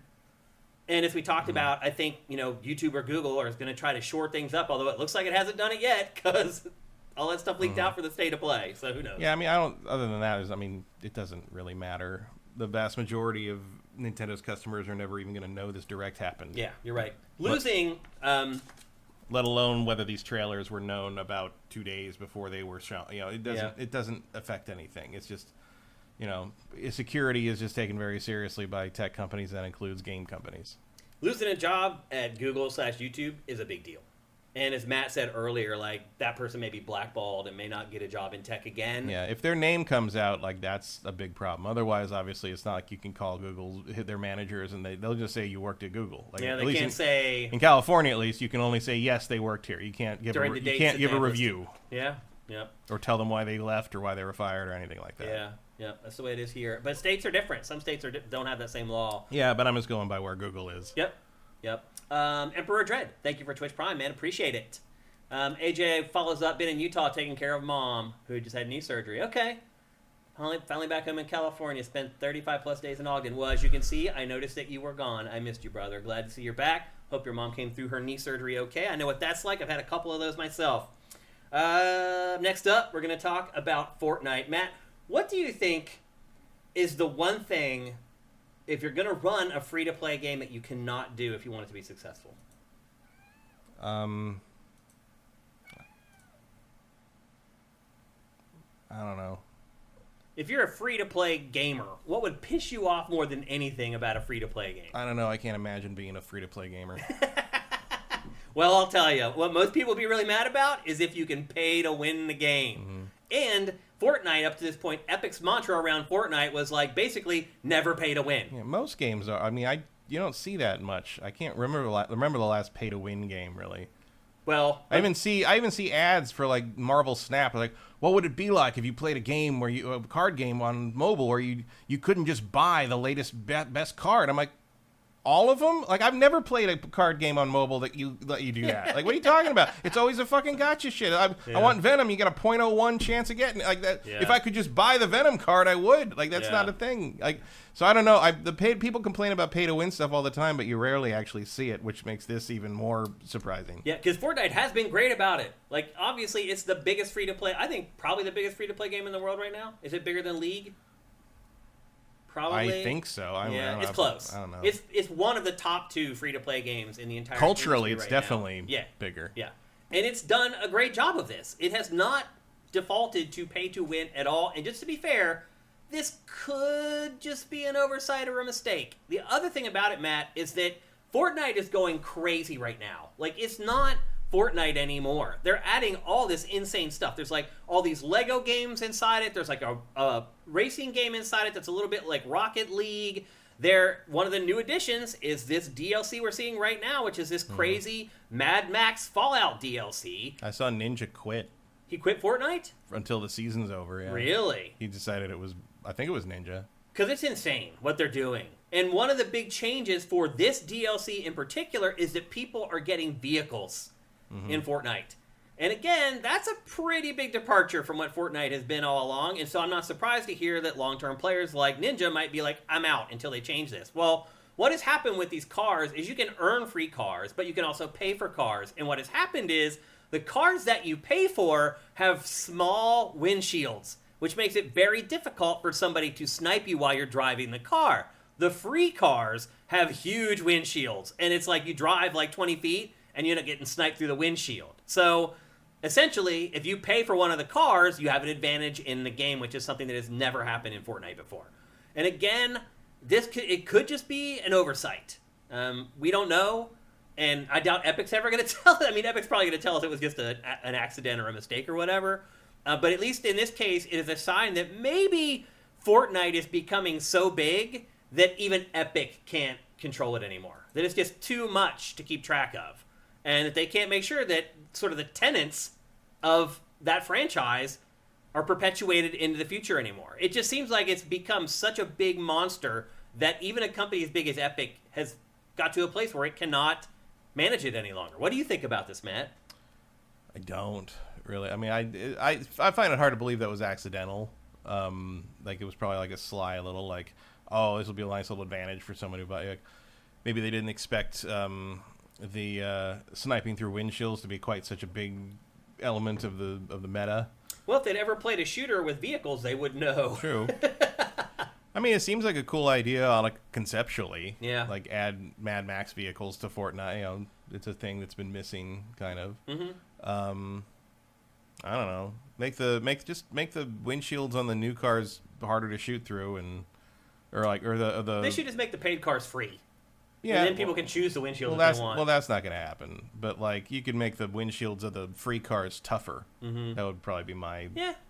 And as we talked about, I think, YouTube or Google is going to try to shore things up, although it looks like it hasn't done it yet because all that stuff leaked out for the State of Play, so who knows? Yeah, I mean, other than that, it doesn't really matter. The vast majority of Nintendo's customers are never even going to know this direct happened. Yeah, you're right. Losing... let alone whether these trailers were known about 2 days before they were shown. It doesn't affect anything. It's just, security is just taken very seriously by tech companies. That includes game companies. Losing a job at Google/YouTube is a big deal. And as Matt said earlier, like, that person may be blackballed and may not get a job in tech again. Yeah, if their name comes out, like, that's a big problem. Otherwise, obviously, it's not like you can call Google, hit their managers, and they'll just say you worked at Google. Like, yeah, they can't say... In California, at least, you can only say, yes, they worked here. You can't give a review. Yeah, yeah. Or tell them why they left or why they were fired or anything like that. Yeah, that's the way it is here. But states are different. Some states don't have that same law. Yeah, but I'm just going by where Google is. Yep. Emperor Dread, thank you for Twitch Prime, man. Appreciate it. AJ follows up, been in Utah taking care of mom, who just had knee surgery. Okay. Finally back home in California. Spent 35 plus days in Ogden. Well, as you can see, I noticed that you were gone. I missed you, brother. Glad to see you're back. Hope your mom came through her knee surgery okay. I know what that's like. I've had a couple of those myself. Next up, we're going to talk about Fortnite. Matt, what do you think is the one thing, if you're going to run a free-to-play game, that you cannot do if you want it to be successful? I don't know. If you're a free-to-play gamer, what would piss you off more than anything about a free-to-play game? I don't know. I can't imagine being a free-to-play gamer. Well, I'll tell you. What most people be really mad about is if you can pay to win the game. And Fortnite, up to this point, Epic's mantra around Fortnite was like, basically, never pay to win. Yeah, most games are. I mean, you don't see that much. I can't remember the last pay-to-win game, really. Well, I even see ads for like Marvel Snap. Like, what would it be like if you played a game a card game on mobile where you couldn't just buy the latest best card? I'm like, all of them? Like, I've never played a card game on mobile that let you do that. Like, what are you talking about? It's always a fucking gotcha shit. I want Venom. You get a 0.01 chance of getting it. Like that. Yeah. If I could just buy the Venom card, I would. Like, that's not a thing. Like, so I don't know. The paid people complain about pay to win stuff all the time, but you rarely actually see it, which makes this even more surprising. Yeah, because Fortnite has been great about it. Like, obviously, it's the biggest free to play. I think probably the biggest free to play game in the world right now. Is it bigger than League? Probably. I think so. It's close. I don't know. It's one of the top 2 free-to-play games in the entire culturally, industry it's right definitely now. bigger. Yeah, and it's done a great job of this. It has not defaulted to pay-to-win at all. And just to be fair, this could just be an oversight or a mistake. The other thing about it, Matt, is that Fortnite is going crazy right now. Like, it's not Fortnite anymore. They're adding all this insane stuff. There's like all these Lego games inside it. There's like a racing game inside it that's a little bit like Rocket League. One of the new additions is this DLC we're seeing right now, which is this crazy Mad Max Fallout DLC. I saw Ninja quit. He quit Fortnite? Until the season's over, yeah. Really? He decided I think it was Ninja. Because it's insane what they're doing. And one of the big changes for this DLC in particular is that people are getting vehicles in Fortnite. And again, that's a pretty big departure from what Fortnite has been all along. And so I'm not surprised to hear that long-term players like Ninja might be like, I'm out until they change this. Well, what has happened with these cars is you can earn free cars, but you can also pay for cars. And what has happened is the cars that you pay for have small windshields, which makes it very difficult for somebody to snipe you while you're driving the car. The free cars have huge windshields, and it's like you drive like 20 feet, and you end up getting sniped through the windshield. So, essentially, if you pay for one of the cars, you have an advantage in the game, which is something that has never happened in Fortnite before. And again, it could just be an oversight. We don't know, and I doubt Epic's ever going to tell it. I mean, Epic's probably going to tell us it was just an accident or a mistake or whatever. But at least in this case, it is a sign that maybe Fortnite is becoming so big that even Epic can't control it anymore. That it's just too much to keep track of. And that they can't make sure that sort of the tenets of that franchise are perpetuated into the future anymore. It just seems like it's become such a big monster that even a company as big as Epic has got to a place where it cannot manage it any longer. What do you think about this, Matt? I don't really. I mean, I find it hard to believe that was accidental. Like it was probably like a sly little like, oh, this will be a nice little advantage for someone who like, maybe they didn't expect the sniping through windshields to be quite such a big element of the meta. Well, if they'd ever played a shooter with vehicles, they would know. True. I mean, it seems like a cool idea, like conceptually. Yeah. Like add Mad Max vehicles to Fortnite. You know, it's a thing that's been missing, kind of. I don't know. Make the windshields on the new cars harder to shoot through, or the. They should just make the paid cars free. Yeah, and then people can choose the windshield if they want. Well, that's not going to happen. But like, you could make the windshields of the free cars tougher. That would probably be my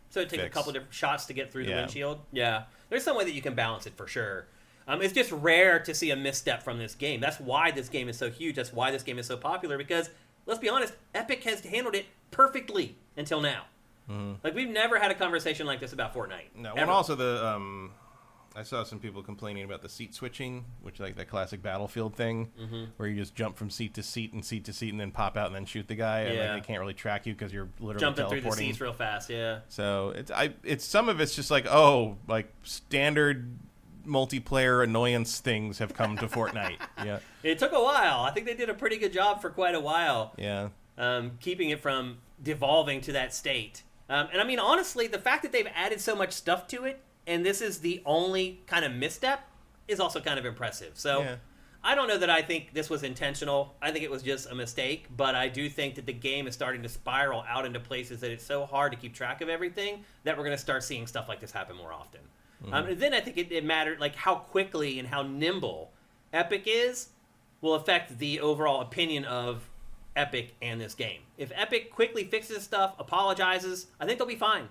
So it takes a couple different shots to get through the windshield. Yeah, there's some way that you can balance it for sure. It's just rare to see a misstep from this game. That's why this game is so huge. That's why this game is so popular. Because let's be honest, Epic has handled it perfectly until now. Like we've never had a conversation like this about Fortnite. No, and also I saw some people complaining about the seat switching, which like that classic Battlefield thing, where you just jump from seat to seat and then pop out and then shoot the guy, and like, they can't really track you because you're literally jumping teleporting through the seats real fast. Yeah. So it's some of it's just like standard multiplayer annoyance things have come to Fortnite. Yeah. It took a while. I think they did a pretty good job for quite a while. Yeah. Keeping it from devolving to that state. And I mean, honestly, the fact that they've added so much stuff to it, and this is the only kind of misstep, is also kind of impressive. So I don't know that I think this was intentional. I think it was just a mistake, but I do think that the game is starting to spiral out into places that it's so hard to keep track of everything that we're going to start seeing stuff like this happen more often. And then I think it mattered, like how quickly and how nimble Epic is will affect the overall opinion of Epic and this game. If Epic quickly fixes stuff, apologizes, I think they'll be fine.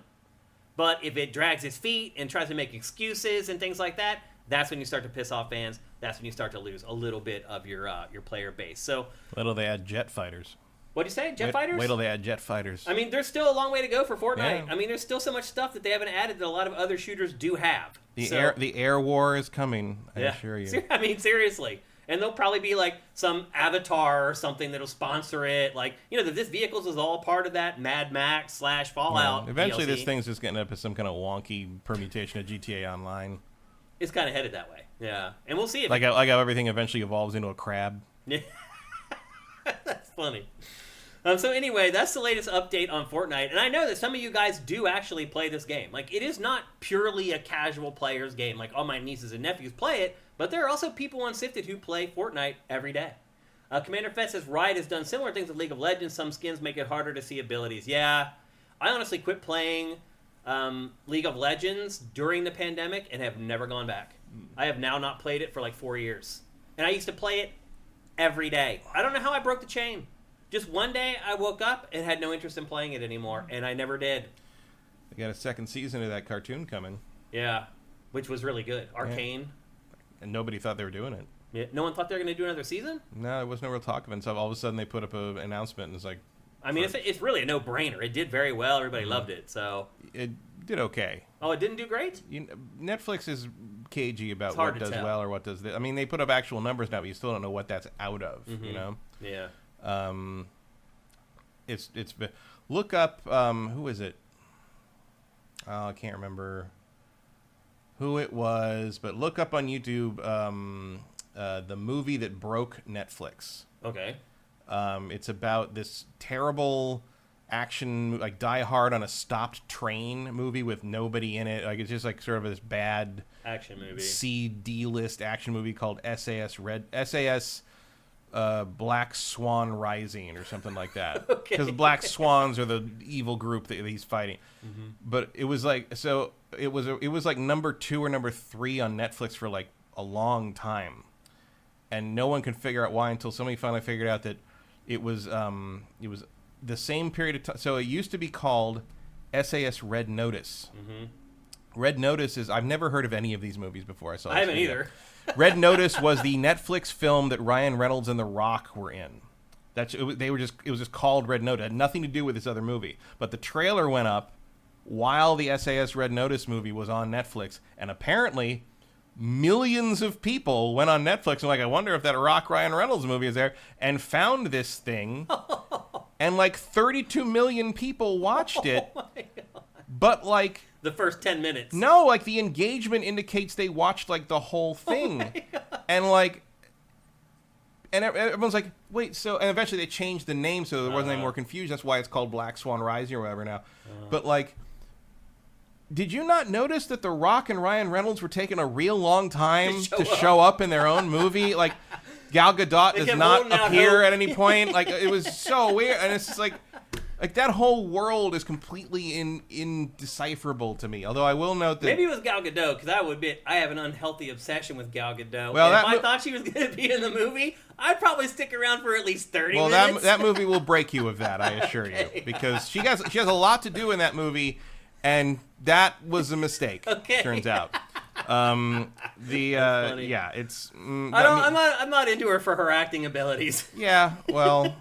But if it drags its feet and tries to make excuses and things like that, that's when you start to piss off fans. That's when you start to lose a little bit of your player base. So, wait till they add jet fighters. What'd you say? Jet fighters? Wait till they add jet fighters. I mean, there's still a long way to go for Fortnite. Yeah. I mean, there's still so much stuff that they haven't added that a lot of other shooters do have. The air war is coming, I assure you. I mean, seriously. And there'll probably be like some avatar or something that'll sponsor it. Like, that this vehicles is all part of that Mad Max / Fallout. Eventually, DLC. This thing's just getting up as some kind of wonky permutation of GTA Online. It's kind of headed that way. Yeah, and we'll see if like how everything eventually evolves into a crab. Yeah, that's funny. So anyway, that's the latest update on Fortnite, and I know that some of you guys do actually play this game. Like, it is not purely a casual player's game. Like, all my nieces and nephews play it, but there are also people on Sifted who play Fortnite every day. Commander Fett says Riot has done similar things with League of Legends. Some skins make it harder to see abilities. Yeah, I honestly quit playing League of Legends during the pandemic and have never gone back. I have now not played it for like 4 years. And I used to play it every day. I don't know how I broke the chain. Just one day I woke up and had no interest in playing it anymore, and I never did. They got a second season of that cartoon coming. Yeah, which was really good. Arcane. Yeah. And nobody thought they were doing it. Yeah. No one thought they were going to do another season? No, there was no real talk of it. So all of a sudden they put up an announcement and it's like... I mean, it's really a no-brainer. It did very well. Everybody loved it, so... It did okay. Oh, it didn't do great? Netflix is cagey about what does well or what does... I mean, they put up actual numbers now, but you still don't know what that's out of, you know? Yeah. It's look up who is it? Oh, I can't remember who it was, but look up on YouTube the movie that broke Netflix. Okay. It's about this terrible action, like Die Hard on a stopped train movie with nobody in it. Like it's just like sort of this bad action movie, C-D list action movie called SAS Black Swan Rising or something like that. Because the Black Swans are the evil group that he's fighting. But it was like it was like number 2 or number 3 on Netflix for like a long time, and no one could figure out why until somebody finally figured out that it was the same period of time. So it used to be called SAS Red Notice. Red Notice is, I've never heard of any of these movies before. I haven't either. Red Notice was the Netflix film that Ryan Reynolds and The Rock were in. It was just called Red Notice. It had nothing to do with this other movie. But the trailer went up while the SAS Red Notice movie was on Netflix, and apparently millions of people went on Netflix and like, I wonder if that Rock Ryan Reynolds movie is there, and found this thing, and like 32 million people watched it. Oh my God. But like the first 10 minutes. No, like the engagement indicates they watched like the whole thing. And like, and everyone's like, wait, so, and eventually they changed the name so there wasn't any more confusion. That's why it's called Black Swan Rising or whatever now. But like, did you not notice that The Rock and Ryan Reynolds were taking a real long time to show up in their own movie? Like, Gal Gadot does not appear at any point. Like, it was so weird. And it's just like that whole world is completely indecipherable to me. Although I will note that... Maybe it was Gal Gadot, because I would admit I have an unhealthy obsession with Gal Gadot. Well, if I thought she was going to be in the movie, I'd probably stick around for at least 30 minutes. Well, that movie will break you of that, I assure you. Because she has a lot to do in that movie, and that was a mistake, turns out. Yeah, it's... I'm not into her for her acting abilities. Yeah, well...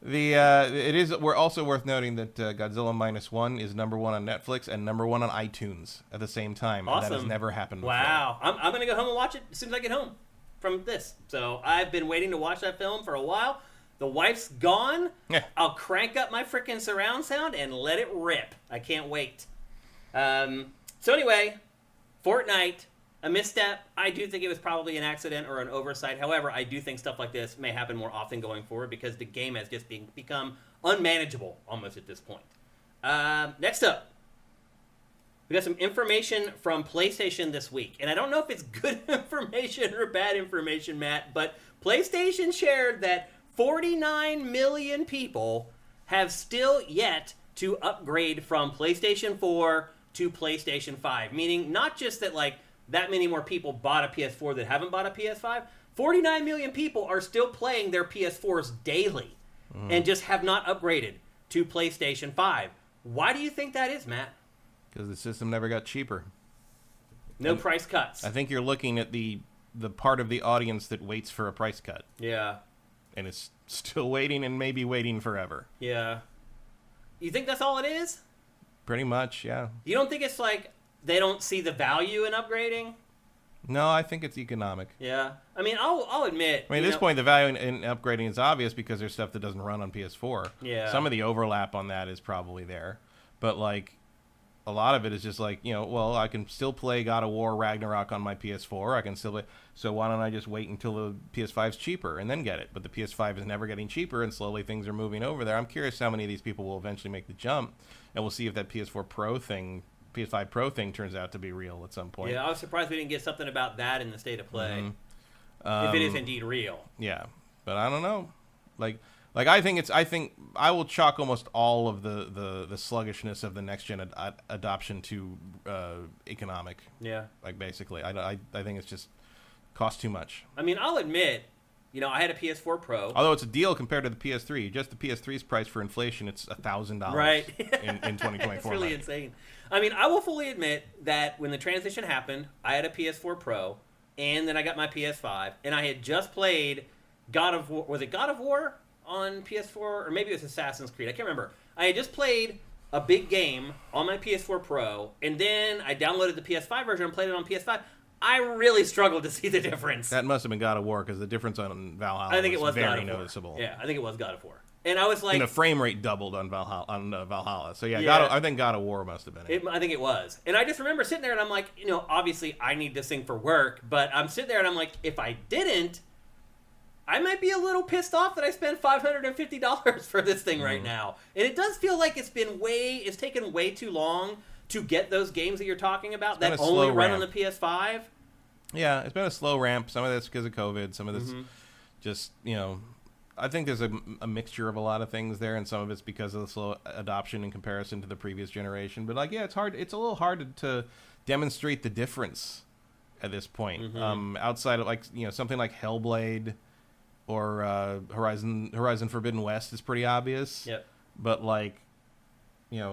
It is. We're also worth noting that Godzilla -1 is number 1 on Netflix and number 1 on iTunes at the same time. Awesome. And that has never happened before. Wow. I'm gonna go home and watch it as soon as I get home from this. So I've been waiting to watch that film for a while. The wife's gone. Yeah. I'll crank up my freaking surround sound and let it rip. I can't wait. So anyway, Fortnite. A misstep. I do think it was probably an accident or an oversight. However, I do think stuff like this may happen more often going forward because the game has just become unmanageable almost at this point. Next up, we got some information from PlayStation this week. And I don't know if it's good information or bad information, Matt, but PlayStation shared that 49 million people have still yet to upgrade from PlayStation 4 to PlayStation 5. Meaning not just that, like, that many more people bought a PS4 that haven't bought a PS5. 49 million people are still playing their PS4s daily and just have not upgraded to PlayStation 5. Why do you think that is, Matt? Because the system never got cheaper. No price cuts. I think you're looking at the part of the audience that waits for a price cut. Yeah. And it's still waiting and maybe waiting forever. Yeah. You think that's all it is? Pretty much, yeah. You don't think it's like they don't see the value in upgrading? No, I think it's economic. Yeah. I mean, I'll admit. I mean, at this point, the value in upgrading is obvious because there's stuff that doesn't run on PS4. Yeah. Some of the overlap on that is probably there. But, like, a lot of it is just like, you know, well, I can still play God of War Ragnarok on my PS4. I can still play. So why don't I just wait until the PS5's cheaper and then get it? But the PS5 is never getting cheaper, and slowly things are moving over there. I'm curious how many of these people will eventually make the jump, and we'll see if that PS5 Pro thing turns out to be real at some point. Yeah, I was surprised we didn't get something about that in the state of play. If it is indeed real. Yeah, but I don't know. Like I think I will chalk almost all of the sluggishness of the next gen adoption to economic. Yeah. Like basically, I think it's just cost too much. I mean, I'll admit, I had a PS4 Pro. Although it's a deal compared to the PS3. Just the PS3's price for inflation, it's $1,000 right. in 2024. It's really insane. I mean, I will fully admit that when the transition happened, I had a PS4 Pro, and then I got my PS5, and I had just played God of War. Was it God of War on PS4? Or maybe it was Assassin's Creed. I can't remember. I had just played a big game on my PS4 Pro, and then I downloaded the PS5 version and played it on PS5. I really struggled to see the difference. That must have been God of War, because the difference on Valhalla was very noticeable. Yeah, I think it was God of War. And I was like... And the frame rate doubled on Valhalla. So, I think God of War must have been it. I think it was. And I just remember sitting there and I'm like, obviously I need this thing for work, but I'm sitting there and I'm like, if I didn't, I might be a little pissed off that I spent $550 for this thing right now. And it does feel like it's taken way too long to get those games that you're talking about that only run on the PS5. Yeah, it's been a slow ramp. Some of that's because of COVID. Some of this just, I think there's a mixture of a lot of things there, and some of it's because of the slow adoption in comparison to the previous generation. But it's hard. It's a little hard to demonstrate the difference at this point. Outside of something like Hellblade or Horizon Forbidden West is pretty obvious. Yep. But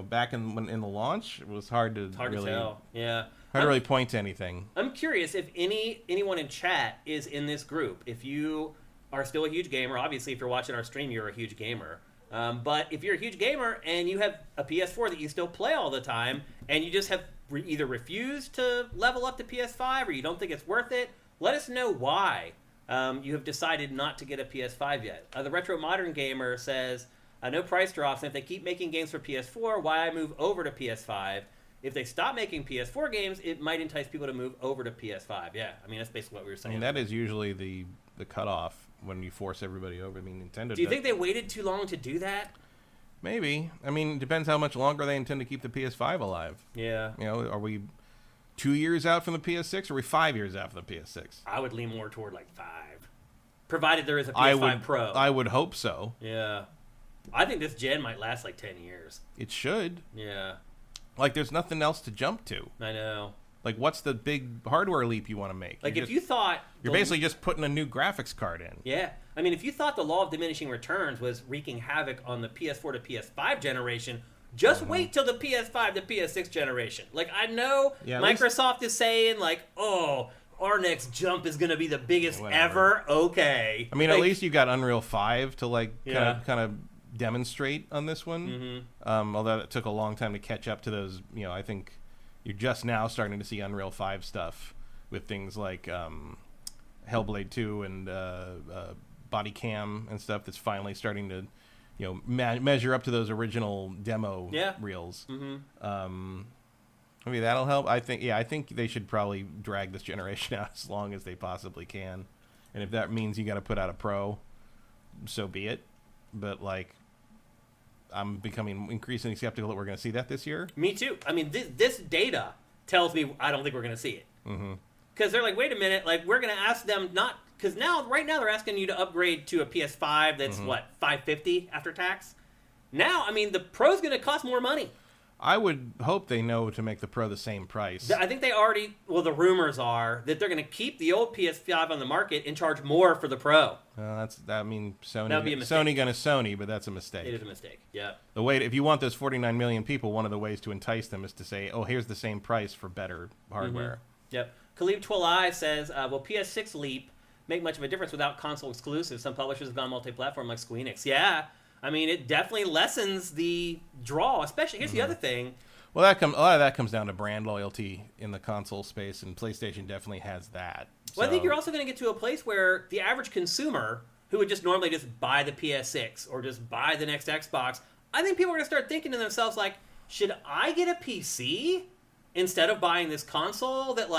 back in the launch, it was hard to tell. Yeah. Hard to really point to anything. I'm curious if anyone in chat is in this group. If you are still a huge gamer, obviously if you're watching our stream, you're a huge gamer. But if you're a huge gamer and you have a PS4 that you still play all the time, and you just have either refused to level up to PS5 or you don't think it's worth it, let us know why you have decided not to get a PS5 yet. The Retro Modern Gamer says, no price drops, and if they keep making games for PS4, why I move over to PS5? If they stop making PS4 games, it might entice people to move over to PS5. Yeah, I mean, that's basically what we were saying. I mean, that is usually the cutoff when you force everybody over. I mean, Nintendo... Do you think they waited too long to do that? Maybe. I mean, it depends how much longer they intend to keep the PS5 alive. Yeah. Are we 2 years out from the PS6, or are we 5 years out from the PS6? I would lean more toward 5. Provided there is a PS5 Pro. I would hope so. Yeah. I think this gen might last 10 years. It should. Yeah. There's nothing else to jump to. I know. What's the big hardware leap you want to make? If you thought... You're basically just putting a new graphics card in. Yeah. I mean, if you thought the law of diminishing returns was wreaking havoc on the PS4 to PS5 generation, just wait till the PS5 to PS6 generation. I know Microsoft is saying, our next jump is going to be the biggest ever. Okay. I mean, at least you got Unreal 5 to, kind of demonstrate on this one. Although it took a long time to catch up to those. I think you're just now starting to see Unreal 5 stuff with things like Hellblade 2 and Body Cam and stuff that's finally starting to measure up to those original demo reels. Maybe that'll help. I think they should probably drag this generation out as long as they possibly can, and if that means you got to put out a Pro, so be it. But I'm becoming increasingly skeptical that we're going to see that this year. Me too. I mean, this data tells me I don't think we're going to see it. Because they're wait a minute, we're going to ask them not... Because right now they're asking you to upgrade to a PS5 that's, $550 after tax? Now, I mean, the Pro's going to cost more money. I would hope they know to make the Pro the same price. I think they already... Well, the rumors are that they're going to keep the old PS5 on the market and charge more for the Pro. Sony. That'd be a mistake. Sony gonna Sony, but that's a mistake. It is a mistake. Yeah. If you want those 49 million people, one of the ways to entice them is to say, "Oh, here's the same price for better hardware." Yep. Khalib Twilai says, "Will PS6 leap make much of a difference without console exclusives? Some publishers have gone multi-platform like Square Enix." Yeah. I mean, it definitely lessens the draw. Especially, here's the other thing. Well, a lot of that comes down to brand loyalty in the console space, and PlayStation definitely has that. Well, I think you're also going to get to a place where the average consumer, who would just normally just buy the PS6 or just buy the next Xbox, I think people are going to start thinking to themselves, should I get a PC instead of buying this console that,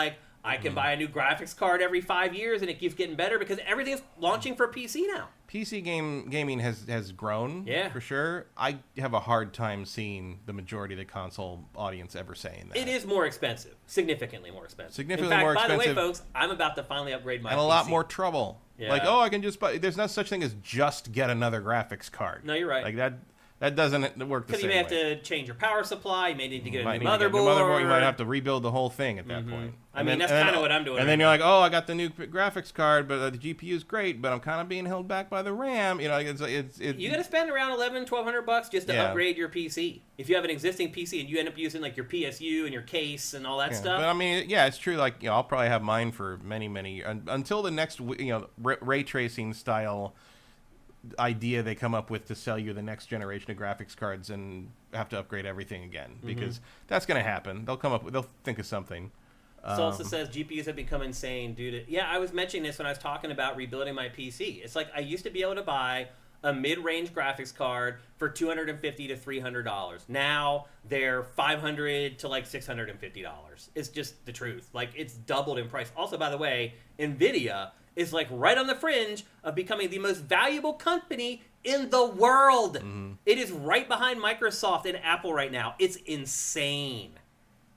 I can buy a new graphics card every 5 years and it keeps getting better because everything's launching for PC now. PC gaming has grown, for sure. I have a hard time seeing the majority of the console audience ever saying that. It is more expensive. Significantly more expensive. In fact, by the way, folks, I'm about to finally upgrade my PC. And a lot more trouble. Yeah. I can just buy... There's no such thing as just get another graphics card. No, you're right. That That doesn't work the Because same you may have way. to change your power supply. You may need to get a new Get motherboard. You might have to rebuild the whole thing at that point. I mean, that's kind of what I'm doing. And then you're like, oh, I got the new graphics card, but the GPU is great, but I'm kind of being held back by the RAM. You know, you got to spend around $1,100-$1,200 just to upgrade your PC. If you have an existing PC and you end up using like your PSU and your case and all that stuff. But I mean, yeah, it's true. Like, I'll probably have mine for many until the next, ray tracing style idea they come up with to sell you the next generation of graphics cards and have to upgrade everything again, because that's going to happen. They'll think of something. So also says GPUs have become insane due to... Yeah, I was mentioning this when I was talking about rebuilding my PC. It's like I used to be able to buy a mid-range graphics card for $250 to $300. Now they're $500 to like $650. It's just the truth. Like, it's doubled in price. Also, by the way, NVIDIA is like right on the fringe of becoming the most valuable company in the world. It is right behind Microsoft and Apple right now. It's insane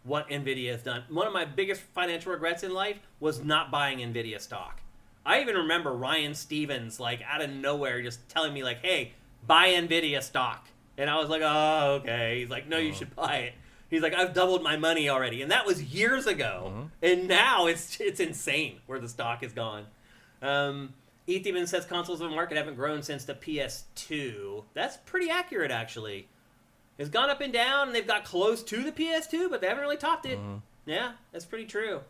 what NVIDIA has done. One of my biggest financial regrets in life was not buying NVIDIA stock. I even remember Ryan Stevens, like, out of nowhere just telling me, like, hey, buy NVIDIA stock. And I was like, oh, okay. He's like, no, you should buy it. He's like, I've doubled my money already. And that was years ago. And now it's insane where the stock has gone. Heath even says consoles on the market haven't grown since the PS2. That's pretty accurate, actually. It's gone up and down, and they've got close to the PS2, but they haven't really topped it. Yeah, that's pretty true.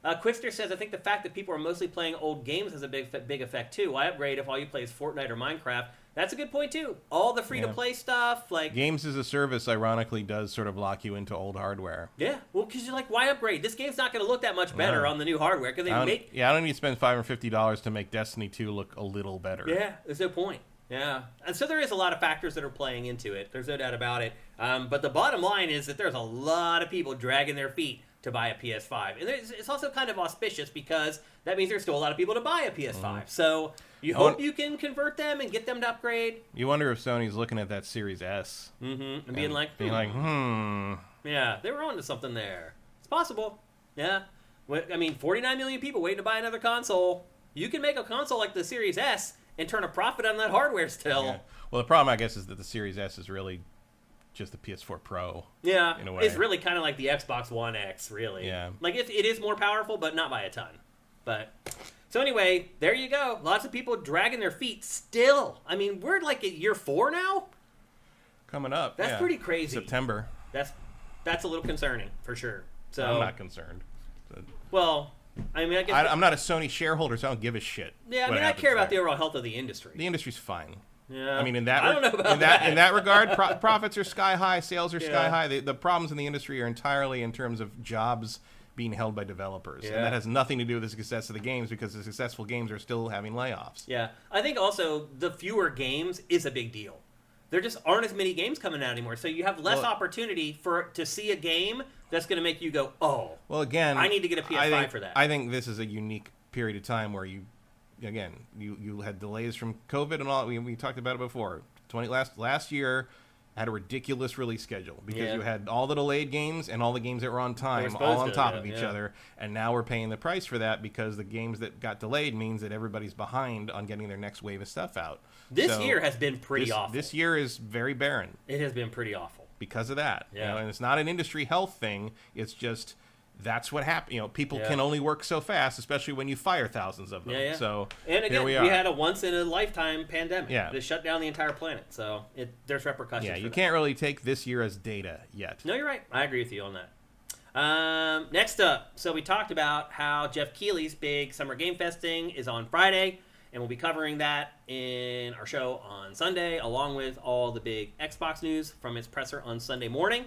Quister says, I think the fact that people are mostly playing old games has a big effect, too. Why upgrade if all you play is Fortnite or Minecraft? That's a good point, too. All the free-to-play stuff, like... Games as a service, ironically, does sort of lock you into old hardware. Yeah, well, because you're like, why upgrade? This game's not going to look that much better on the new hardware, because I don't need to spend $550 to make Destiny 2 look a little better. Yeah, there's no point. Yeah, and so there is a lot of factors that are playing into it. There's no doubt about it. But the bottom line is that there's a lot of people dragging their feet to buy a PS5. And it's also kind of auspicious because that means there's still a lot of people to buy a PS5. So you hope you can convert them and get them to upgrade. You wonder if Sony's looking at that Series S. And being like, Yeah, they were onto something there. It's possible. Yeah. I mean, 49 million people waiting to buy another console. You can make a console like the Series S and turn a profit on that hardware still. Yeah. Well, the problem, I guess, is that the Series S is really just the PS4 Pro. Yeah, in a way. It's really kind of like the Xbox One X, really. Yeah. Like, it is more powerful, but not by a ton. But, so anyway, there you go. Lots of people dragging their feet still. I mean, we're like at year 4 now? Coming up. That's pretty crazy. September. That's a little concerning, for sure. So I'm not concerned. Well... I mean, I guess I'm not a Sony shareholder, so I don't give a shit. Yeah, I mean, I care about the overall health of the industry. The industry's fine. Yeah, I mean, I don't know about that. In that regard, profits are sky high, sales are sky high. The problems in the industry are entirely in terms of jobs being held by developers, and that has nothing to do with the success of the games, because the successful games are still having layoffs. Yeah, I think also the fewer games is a big deal. There just aren't as many games coming out anymore, so you have less opportunity to see a game that's going to make you go, oh, well, again, I need to get a PS5 for that. I think this is a unique period of time where you had delays from COVID and all. We talked about it before. Last year had a ridiculous release schedule because you had all the delayed games and all the games that were on time all on top of each other, and now we're paying the price for that because the games that got delayed means that everybody's behind on getting their next wave of stuff out. This year has been pretty awful. This year is very barren. It has been pretty awful. Because of that. Yeah. And it's not an industry health thing. It's just that's what happened. People can only work so fast, especially when you fire thousands of them. Yeah. So and again, here we had a once-in-a-lifetime pandemic that shut down the entire planet. So there's repercussions. Yeah, you can't really take this year as data yet. No, you're right. I agree with you on that. Next up, so we talked about how Jeff Keighley's big Summer Game Fest thing is on Friday. And we'll be covering that in our show on Sunday, along with all the big Xbox news from his presser on Sunday morning.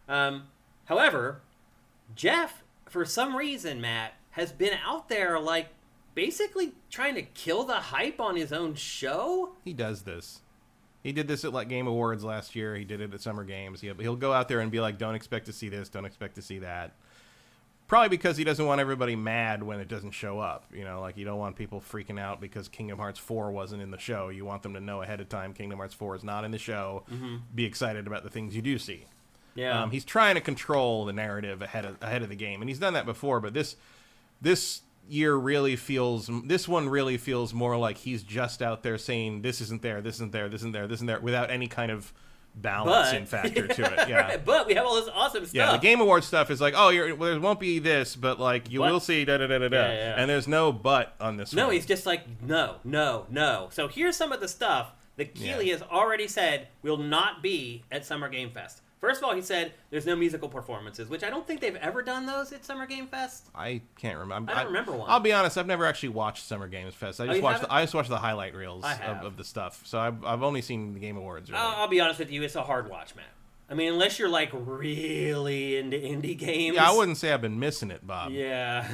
However, Jeff, for some reason, Matt, has been out there, like, basically trying to kill the hype on his own show. He does this. He did this at, like, Game Awards last year. He did it at Summer Games. He'll go out there and be like, don't expect to see this, don't expect to see that. Probably because he doesn't want everybody mad when it doesn't show up. Like, you don't want people freaking out because Kingdom Hearts 4 wasn't in the show. You want them to know ahead of time Kingdom Hearts 4 is not in the show. Be excited about the things you do see. Yeah. He's trying to control the narrative ahead of the game, and he's done that before. But this year really feels more like he's just out there saying this isn't there, this isn't there, this isn't there, this isn't there, without any kind of balancing factor to it. Yeah. But we have all this awesome stuff. Yeah, the Game Awards stuff is like, there won't be this, but like you will see da-da-da-da-da. Yeah. And there's no but on this one. No, he's just like, no. So here's some of the stuff that Keighley has already said will not be at Summer Game Fest. First of all, he said there's no musical performances, which I don't think they've ever done those at Summer Game Fest. I can't remember. I don't remember one. I'll be honest, I've never actually watched Summer Games Fest. I just watched the highlight reels of the stuff. So I've only seen the Game Awards. Really. I'll be honest with you, it's a hard watch, Matt. I mean, unless you're like really into indie games. Yeah, I wouldn't say I've been missing it, Bob. Yeah.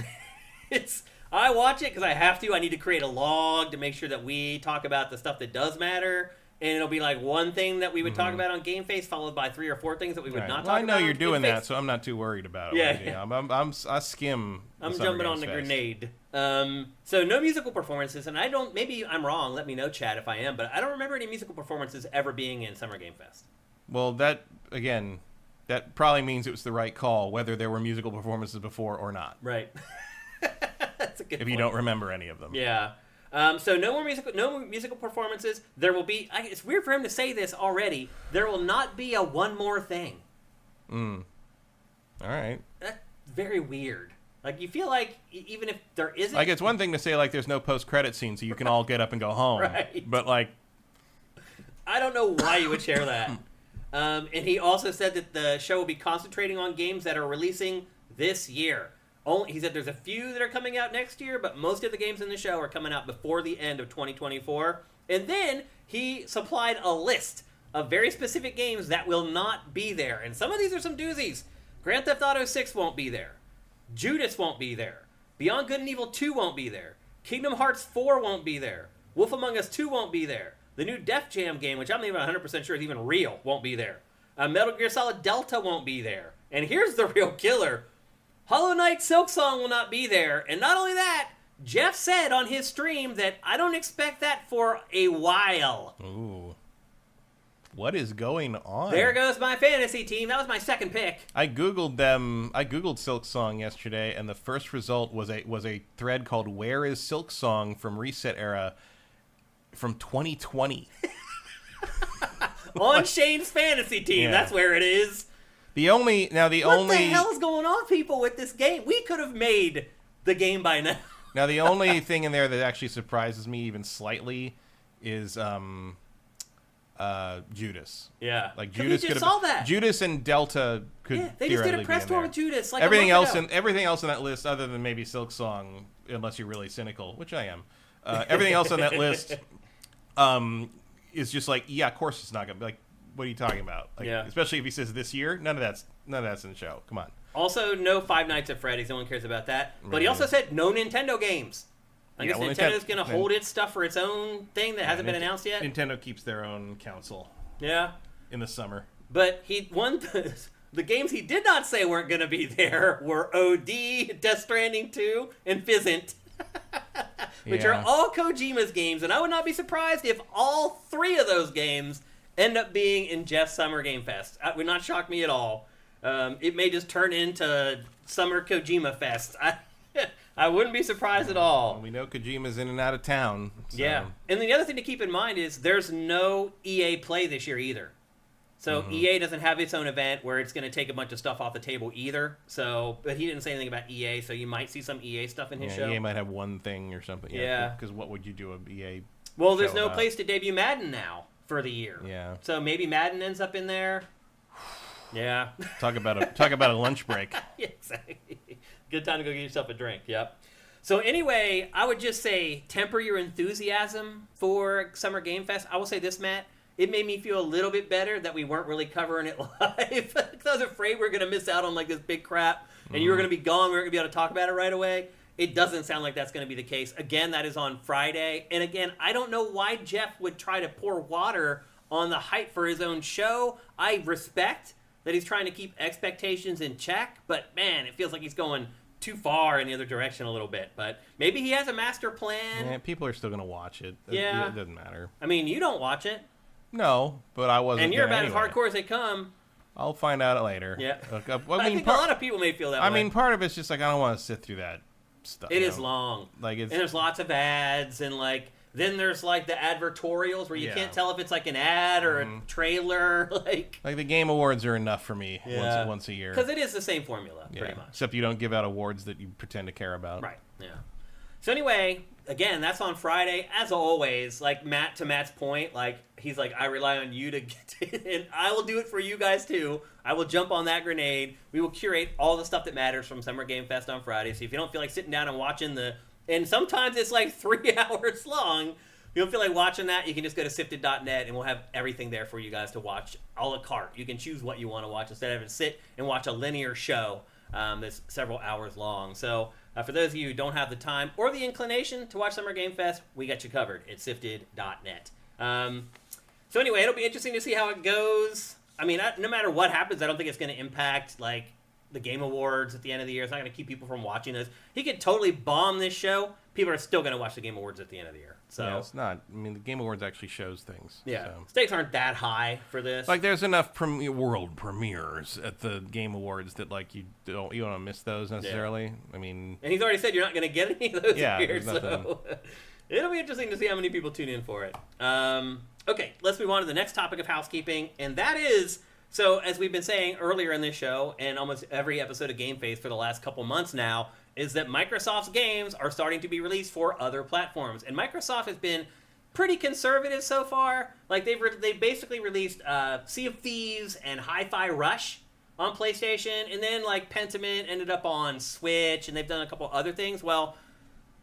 I watch it because I have to. I need to create a log to make sure that we talk about the stuff that does matter. And it'll be like one thing that we would talk about on GameFace, folled by 3 or 4 things that we would not talk about. I know you're doing GameFace. that, so I'm not too worried about it. Yeah. I skim. I'm jumping on the grenade. So no musical performances, and I don't. Maybe I'm wrong. Let me know, Chad, if I am. But I don't remember any musical performances ever being in Summer Game Fest. Well, that probably means it was the right call, whether there were musical performances before or not. Right. That's a good. If you don't remember any of them. Yeah. So no more musical performances. There will be. It's weird for him to say this already. There will not be a one more thing. All right. That's very weird. Like you feel like even if there isn't, like it's one thing to say like there's no post-credit scene, so you can all get up and go home. Right. But like, I don't know why you would share that. And he also said that the show will be concentrating on games that are releasing this year. He said there's a few that are coming out next year, but most of the games in the show are coming out before the end of 2024. And then he supplied a list of very specific games that will not be there. And some of these are some doozies. Grand Theft Auto 6 won't be there. Judas won't be there. Beyond Good and Evil 2 won't be there. Kingdom Hearts 4 won't be there. Wolf Among Us 2 won't be there. The new Def Jam game, which I'm not even 100% sure is even real, won't be there. Metal Gear Solid Delta won't be there. And here's the real killer. Hollow Knight Silksong will not be there. And not only that, Jeff said on his stream that I don't expect that for a while. Ooh. What is going on? There goes my fantasy team. That was my second pick. I googled them. I googled Silksong yesterday, and the first result was a thread called "Where is Silksong" from Reset Era from 2020. On Shane's fantasy team. Yeah. That's where it is. What the hell is going on, people, with this game? We could have made the game by now. Now, the only thing in there that actually surprises me even slightly is Judas. Yeah, like Judas could have. That. Judas and Delta could. Yeah, they just did a press tour with Judas. Like everything else in that list, other than maybe Silksong, unless you're really cynical, which I am. Everything else on that list, is just like, yeah, of course it's not gonna be like. What are you talking about? Like, yeah. Especially if he says this year, none of that's in the show. Come on. Also, no Five Nights at Freddy's. No one cares about that. But he also said no Nintendo games. I guess Nintendo's going to hold its stuff for its own thing that hasn't been announced yet. Nintendo keeps their own council. Yeah. In the summer. But the games he did not say weren't going to be there were OD, Death Stranding 2, and Fizzant. Which are all Kojima's games. And I would not be surprised if all 3 of those games end up being in Jeff's Summer Game Fest. It would not shock me at all. It may just turn into Summer Kojima Fest. I wouldn't be surprised at all. Well, we know Kojima's in and out of town. So. Yeah. And the other thing to keep in mind is there's no EA Play this year either. So EA doesn't have its own event where it's going to take a bunch of stuff off the table either. But he didn't say anything about EA, so you might see some EA stuff in his show. EA might have one thing or something. Yeah. Because what would you do a EA Well, there's no about? place to debut Madden now for the year. Yeah. So maybe Madden ends up in there. Yeah. Talk about a lunch break. Yeah, exactly. Good time to go get yourself a drink. Yep. So anyway, I would just say temper your enthusiasm for Summer Game Fest. I will say this, Matt. It made me feel a little bit better that we weren't really covering it live. Because I was afraid we were going to miss out on like this big crap, and you were going to be gone. We weren't going to be able to talk about it right away. It doesn't sound like that's going to be the case. Again, that is on Friday. And again, I don't know why Jeff would try to pour water on the hype for his own show. I respect that he's trying to keep expectations in check, but man, it feels like he's going too far in the other direction a little bit. But maybe he has a master plan. Yeah, people are still going to watch it. Yeah. It doesn't matter. I mean, you don't watch it. No, but I wasn't. And you're about anyway. as hardcore as they come. I'll find out later. Yeah. I think a lot of people may feel that way. I mean, part of it's just like I don't want to sit through that stuff. It is long. Like and there's lots of ads and like Then there's like the advertorials where you can't tell if it's like an ad or a trailer. Like the Game Awards are enough for me once a year. Because it is the same formula, pretty much. Except you don't give out awards that you pretend to care about. Right, yeah. So anyway, again, that's on Friday. As always, like Matt's point, like he's like, I rely on you to get it, and I will do it for you guys too. I will jump on that grenade. We will curate all the stuff that matters from Summer Game Fest on Friday. So if you don't feel like sitting down and watching and sometimes it's like 3 hours long. If you don't feel like watching that, you can just go to sifted.net and we'll have everything there for you guys to watch a la carte. You can choose what you want to watch instead of having to sit and watch a linear show that's several hours long. So for those of you who don't have the time or the inclination to watch Summer Game Fest, we got you covered at sifted.net. So anyway, it'll be interesting to see how it goes. I mean, no matter what happens, I don't think it's going to impact like the Game Awards at the end of the year. It's not going to keep people from watching this. He could totally bomb this show. People are still going to watch the Game Awards at the end of the year. So yeah, it's not. I mean, the Game Awards actually shows things. Yeah, so. Stakes aren't that high for this. Like, there's enough world premieres at the Game Awards that like you don't want to miss those necessarily. Yeah. I mean, and he's already said you're not going to get any of those here. So it'll be interesting to see how many people tune in for it. Okay, let's move on to the next topic of housekeeping, and that is. So, as we've been saying earlier in this show, and almost every episode of GameFace for the last couple months now, is that Microsoft's games are starting to be released for other platforms. And Microsoft has been pretty conservative so far. Like, they basically released Sea of Thieves and Hi-Fi Rush on PlayStation, and then, like, Pentiment ended up on Switch, and they've done a couple other things. Well,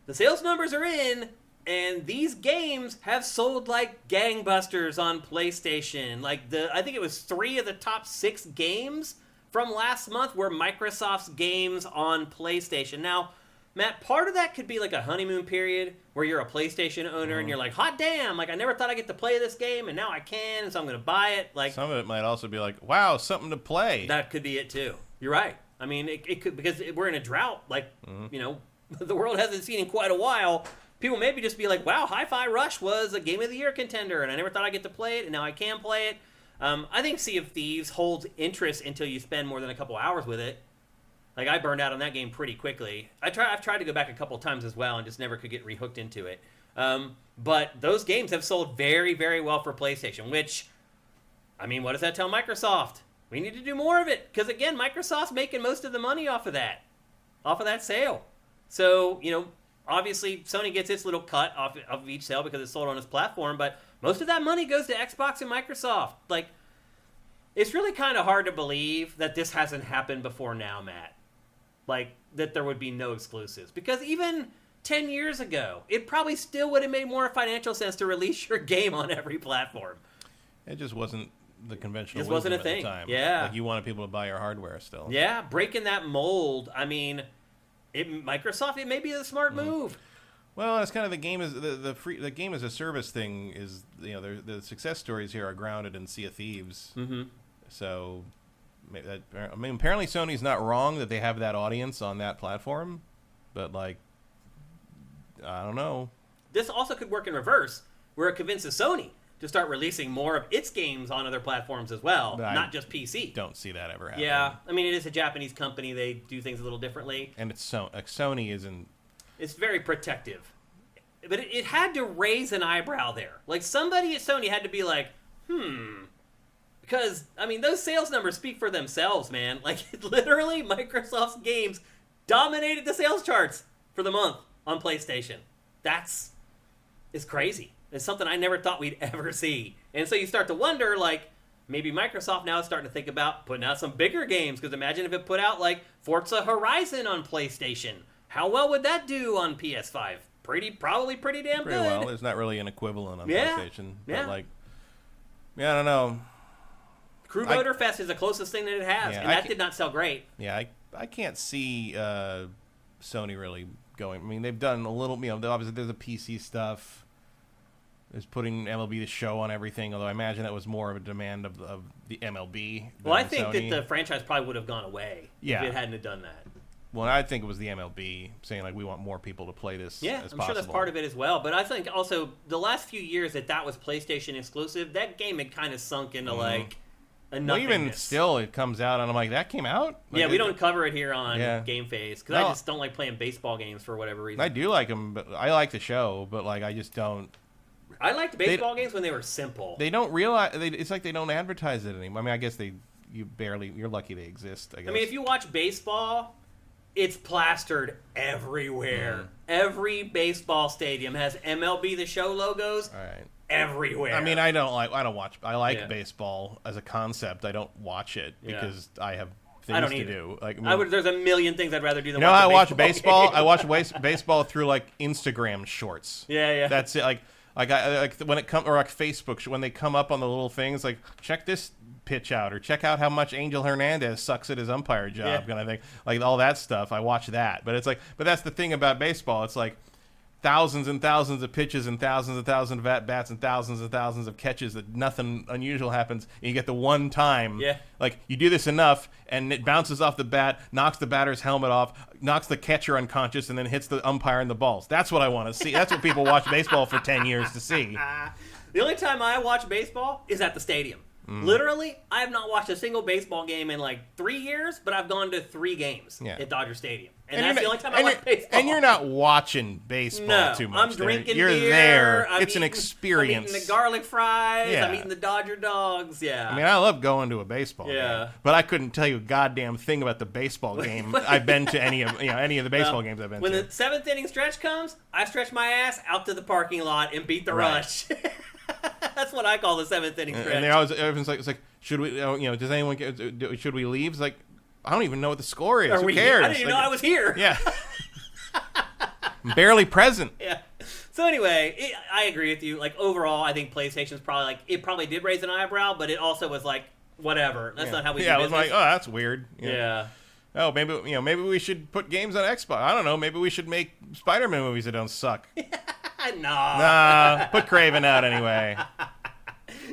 the sales numbers are in, and these games have sold like gangbusters on PlayStation. Like I think it was 3 of the top 6 games from last month were Microsoft's games on PlayStation. Now, Matt, part of that could be like a honeymoon period where you're a PlayStation owner and you're like, hot damn, like I never thought I'd get to play this game and now I can, and so I'm going to buy it. Like some of it might also be like, wow, something to play. That could be it too. You're right. I mean, it could, because we're in a drought. Like, you know, the world hasn't seen in quite a while. People maybe just be like, wow, Hi-Fi Rush was a Game of the Year contender, and I never thought I'd get to play it, and now I can play it. I think Sea of Thieves holds interest until you spend more than a couple hours with it. Like, I burned out on that game pretty quickly. I've tried to go back a couple times as well and just never could get rehooked into it. But those games have sold very, very well for PlayStation, which, I mean, what does that tell Microsoft? We need to do more of it, because, again, Microsoft's making most of the money off of that sale. So, you know, obviously, Sony gets its little cut off of each sale because it's sold on its platform, but most of that money goes to Xbox and Microsoft. Like, it's really kind of hard to believe that this hasn't happened before now, Matt. Like, that there would be no exclusives. Because even 10 years ago, it probably still would have made more financial sense to release your game on every platform. It just wasn't the conventional wisdom wasn't a at thing. The time. Yeah. Like, you wanted people to buy your hardware still. Yeah, breaking that mold, I mean... Microsoft, it may be a smart move. Well, it's kind of the game is the game as a service thing is, you know, the success stories here are grounded in Sea of Thieves. Mm-hmm. So, I mean, apparently Sony's not wrong that they have that audience on that platform, but like, I don't know. This also could work in reverse, where it convinces Sony to start releasing more of its games on other platforms as well, not just PC. Don't see that ever happen. Yeah, I mean, it is a Japanese company. They do things a little differently. And it's Sony isn't... It's very protective. But it had to raise an eyebrow there. Like, somebody at Sony had to be like, Because, I mean, those sales numbers speak for themselves, man. Like, literally, Microsoft's games dominated the sales charts for the month on PlayStation. It's crazy. It's something I never thought we'd ever see. And so you start to wonder, like, maybe Microsoft now is starting to think about putting out some bigger games. Because imagine if it put out, like, Forza Horizon on PlayStation. How well would that do on PS5? Probably pretty damn good. Well. There's not really an equivalent on PlayStation. Yeah. But, like, I don't know. Crew Motorfest is the closest thing that it has. And that did not sell great. Yeah, I can't see Sony really going. I mean, they've done a little, you know, obviously there's the PC stuff. Is putting MLB The Show on everything, although I imagine that was more of a demand of the MLB. Well, I think Sony. That the franchise probably would have gone away if it hadn't have done that. Well, I think it was the MLB saying, like, we want more people to play this as possible. Sure that's part of it as well. But I think also the last few years that was PlayStation exclusive, that game had kind of sunk into, like, nothingness. Even still, it comes out, and I'm like, that came out? Like, yeah, we don't cover it here on GameFace, because I No. just don't like playing baseball games for whatever reason. I do like them, but I like the show, but like I just don't. I liked baseball games when they were simple. They don't realize. It's like they don't advertise it anymore. I mean, I guess you're lucky they exist, I guess. I mean, if you watch baseball, it's plastered everywhere. Every baseball stadium has MLB The Show logos. All right. Everywhere. I mean, I don't watch. I like baseball as a concept. I don't watch it because I have things to do. Like, there's a million things I'd rather do than I watch baseball. I watch baseball through like Instagram shorts. Yeah. That's it. Like when it comes, or like Facebook, when they come up on the little things, like check this pitch out, or check out how much Angel Hernandez sucks at his umpire job, kind of thing. Like all that stuff, I watch that. But it's like, but that's the thing about baseball. It's like thousands and thousands of pitches and thousands of at bats and thousands of catches that nothing unusual happens. And you get the one time, like you do this enough, and it bounces off the bat, knocks the batter's helmet off, knocks the catcher unconscious, and then hits the umpire in the balls. That's what I want to see. That's what people watch baseball for 10 years to see. The only time I watch baseball is at the stadium. Literally, I have not watched a single baseball game in like 3 years, but I've gone to 3 games at Dodger Stadium. And that's the only time I watch baseball. And you're not watching baseball too much. I'm drinking You're beer. there. It's an experience. I'm eating the garlic fries. Yeah. I'm eating the Dodger dogs. Yeah. I mean, I love going to a baseball game, but I couldn't tell you a goddamn thing about the baseball game I've been to any of the baseball games I've been to. When the 7th inning stretch comes, I stretch my ass out to the parking lot and beat the rush. That's what I call the 7th inning stretch. And everyone's like, it's like, should we, does anyone, should we leave? It's like, I don't even know what the score is. Who cares? I didn't even know I was here. Yeah. I'm barely present. Yeah. So anyway, I agree with you. Like overall, I think PlayStation's probably it probably did raise an eyebrow, but it also was like, whatever. That's not how we do business. Yeah, it was like, oh, that's weird. Yeah. Oh, maybe we should put games on Xbox. I don't know. Maybe we should make Spider-Man movies that don't suck. Nah, put Craven out anyway.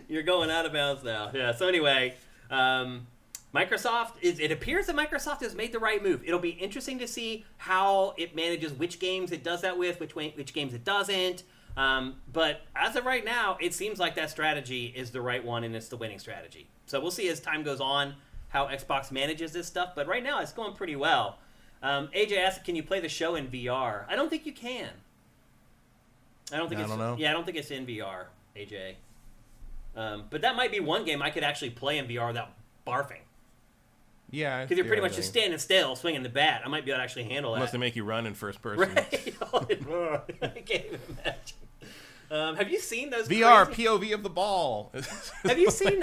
You're going out of bounds now. Yeah. So anyway, Microsoft it appears that Microsoft has made the right move. It'll be interesting to see how it manages which games it does that with, which games it doesn't. But as of right now, it seems like that strategy is the right one, and it's the winning strategy. So we'll see as time goes on how Xbox manages this stuff. But right now, it's going pretty well. AJ asked, "Can you play the show in VR?" I don't think you can. I don't know. Yeah, I don't think it's in VR, AJ. But that might be one game I could actually play in VR without barfing. Yeah, because you're pretty much just standing still, swinging the bat. I might be able to actually handle that. Unless they make you run in first person. Right? I can't even imagine. Have you seen those VR crazy... POV of the ball? Have you seen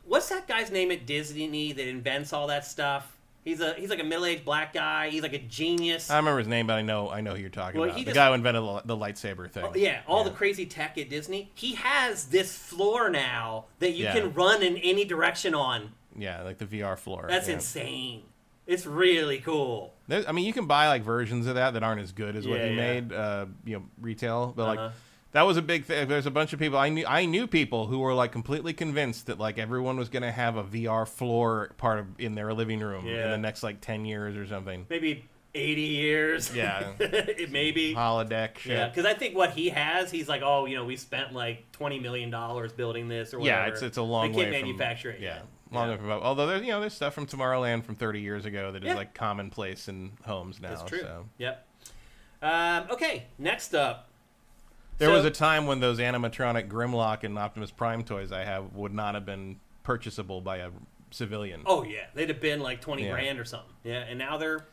what's that guy's name at Disney that invents all that stuff? He's like a middle-aged black guy. He's like a genius. I remember his name, but I know who you're talking about. The guy who invented the lightsaber thing. The crazy tech at Disney. He has this floor now that you can run in any direction on. Yeah, like the VR floor. That's insane. It's really cool. I mean, you can buy like versions of that aren't as good as what he made, retail. But like that was a big thing. There's a bunch of people I knew people who were like completely convinced that like everyone was going to have a VR floor in their living room in the next like 10 years or something. Maybe 80 years. Yeah. Maybe. Holodeck shit. Yeah, because I think what he has, he's like, we spent like $20 million building this or whatever. Yeah, it's a long way from... They can't manufacture it yet. Long way from... Although there's stuff from Tomorrowland from 30 years ago that is like commonplace in homes now. That's true. So. Yep. Okay, next up. There was a time when those animatronic Grimlock and Optimus Prime toys I have would not have been purchasable by a civilian. Oh, yeah. They'd have been like 20 grand or something. Yeah, and now they're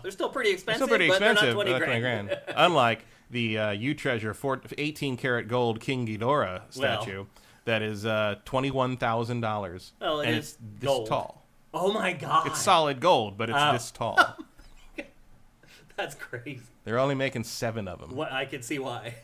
still pretty expensive, but they're not 20 grand. Unlike the U-Treasure 18-karat gold King Ghidorah statue that is $21,000. Well, and it's this gold. tall. Oh, my God. It's solid gold, but it's this tall. That's crazy. They're only making 7 of them. I can see why.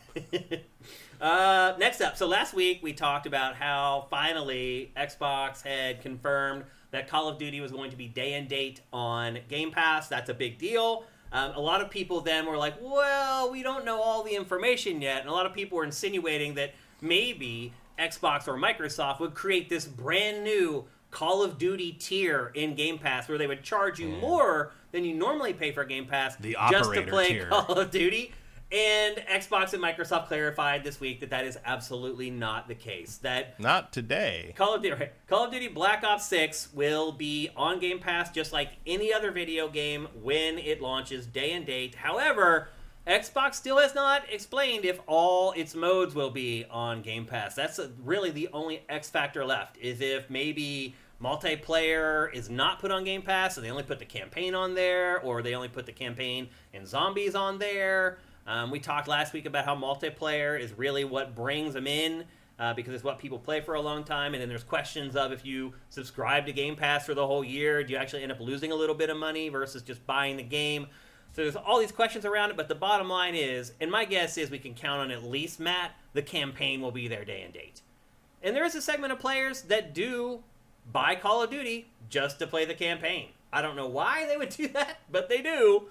Next up. So last week we talked about how finally Xbox had confirmed that Call of Duty was going to be day and date on Game Pass. That's a big deal. A lot of people then were like, well, we don't know all the information yet. And a lot of people were insinuating that maybe Xbox or Microsoft would create this brand new Call of Duty tier in Game Pass where they would charge you more than you normally pay for Game Pass just to play tier. Call of Duty. And Xbox and Microsoft clarified this week that is absolutely not the case. That not today. Call of Duty Black Ops 6 will be on Game Pass just like any other video game when it launches, day and date. However, Xbox still has not explained if all its modes will be on Game Pass. That's really the only X factor left, is if maybe multiplayer is not put on Game Pass, so they only put the campaign on there, or they only put the campaign and zombies on there. We talked last week about how multiplayer is really what brings them in, because it's what people play for a long time. And then there's questions of, if you subscribe to Game Pass for the whole year, do you actually end up losing a little bit of money versus just buying the game? So there's all these questions around it, but the bottom line is, and my guess is we can count on at least, Matt, the campaign will be there day and date. And there is a segment of players that do buy Call of Duty just to play the campaign. I don't know why they would do that, but they do.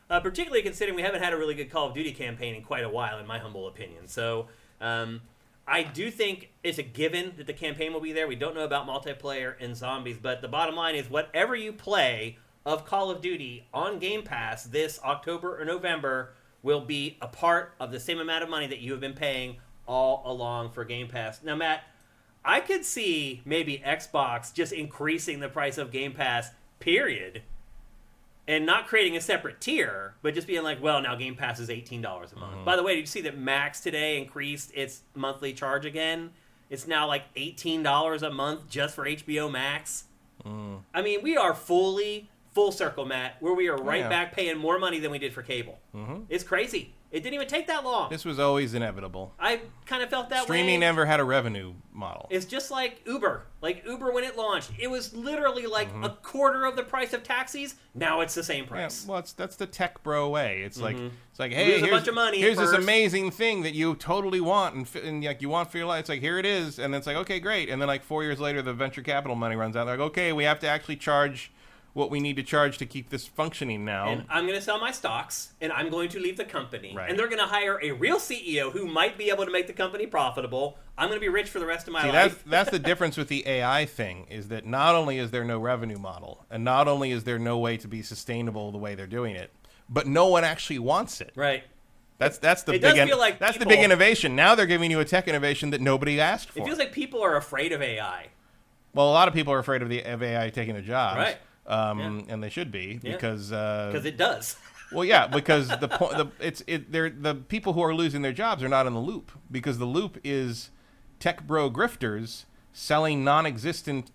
Particularly considering we haven't had a really good Call of Duty campaign in quite a while, in my humble opinion. So I do think it's a given that the campaign will be there. We don't know about multiplayer and zombies, but the bottom line is, whatever you play of Call of Duty on Game Pass this October or November will be a part of the same amount of money that you have been paying all along for Game Pass. Now, Matt, I could see maybe Xbox just increasing the price of Game Pass, period, and not creating a separate tier, but just being like, well, now Game Pass is $18 a month. By the way, did you see that Max today increased its monthly charge again? It's now like $18 a month just for HBO Max. I mean, we are full circle, Matt, where we are right back paying more money than we did for cable. It's crazy. It didn't even take that long. This was always inevitable. I kind of felt that way. Streaming never had a revenue model. It's just like Uber. Like Uber, when it launched, it was literally like a quarter of the price of taxis. Now it's the same price. Yeah, well, that's the tech bro way. It's like, hey, here's a bunch of money. Here's this amazing thing that you totally want and like you want for your life. It's like, here it is, and it's like, okay, great. And then like 4 years later, the venture capital money runs out. They're like, okay, we have to actually charge what we need to charge to keep this functioning now. And I'm going to sell my stocks, and I'm going to leave the company. Right. And they're going to hire a real CEO who might be able to make the company profitable. I'm going to be rich for the rest of my life. That's the difference with the AI thing, is that not only is there no revenue model, and not only is there no way to be sustainable the way they're doing it, but no one actually wants it. Right. That's the the big innovation. Now they're giving you a tech innovation that nobody asked for. It feels like people are afraid of AI. Well, a lot of people are afraid of AI taking their jobs. Right. And they should be, because it does. Well, yeah, because the people who are losing their jobs are not in the loop, because the loop is tech bro grifters selling non-existent,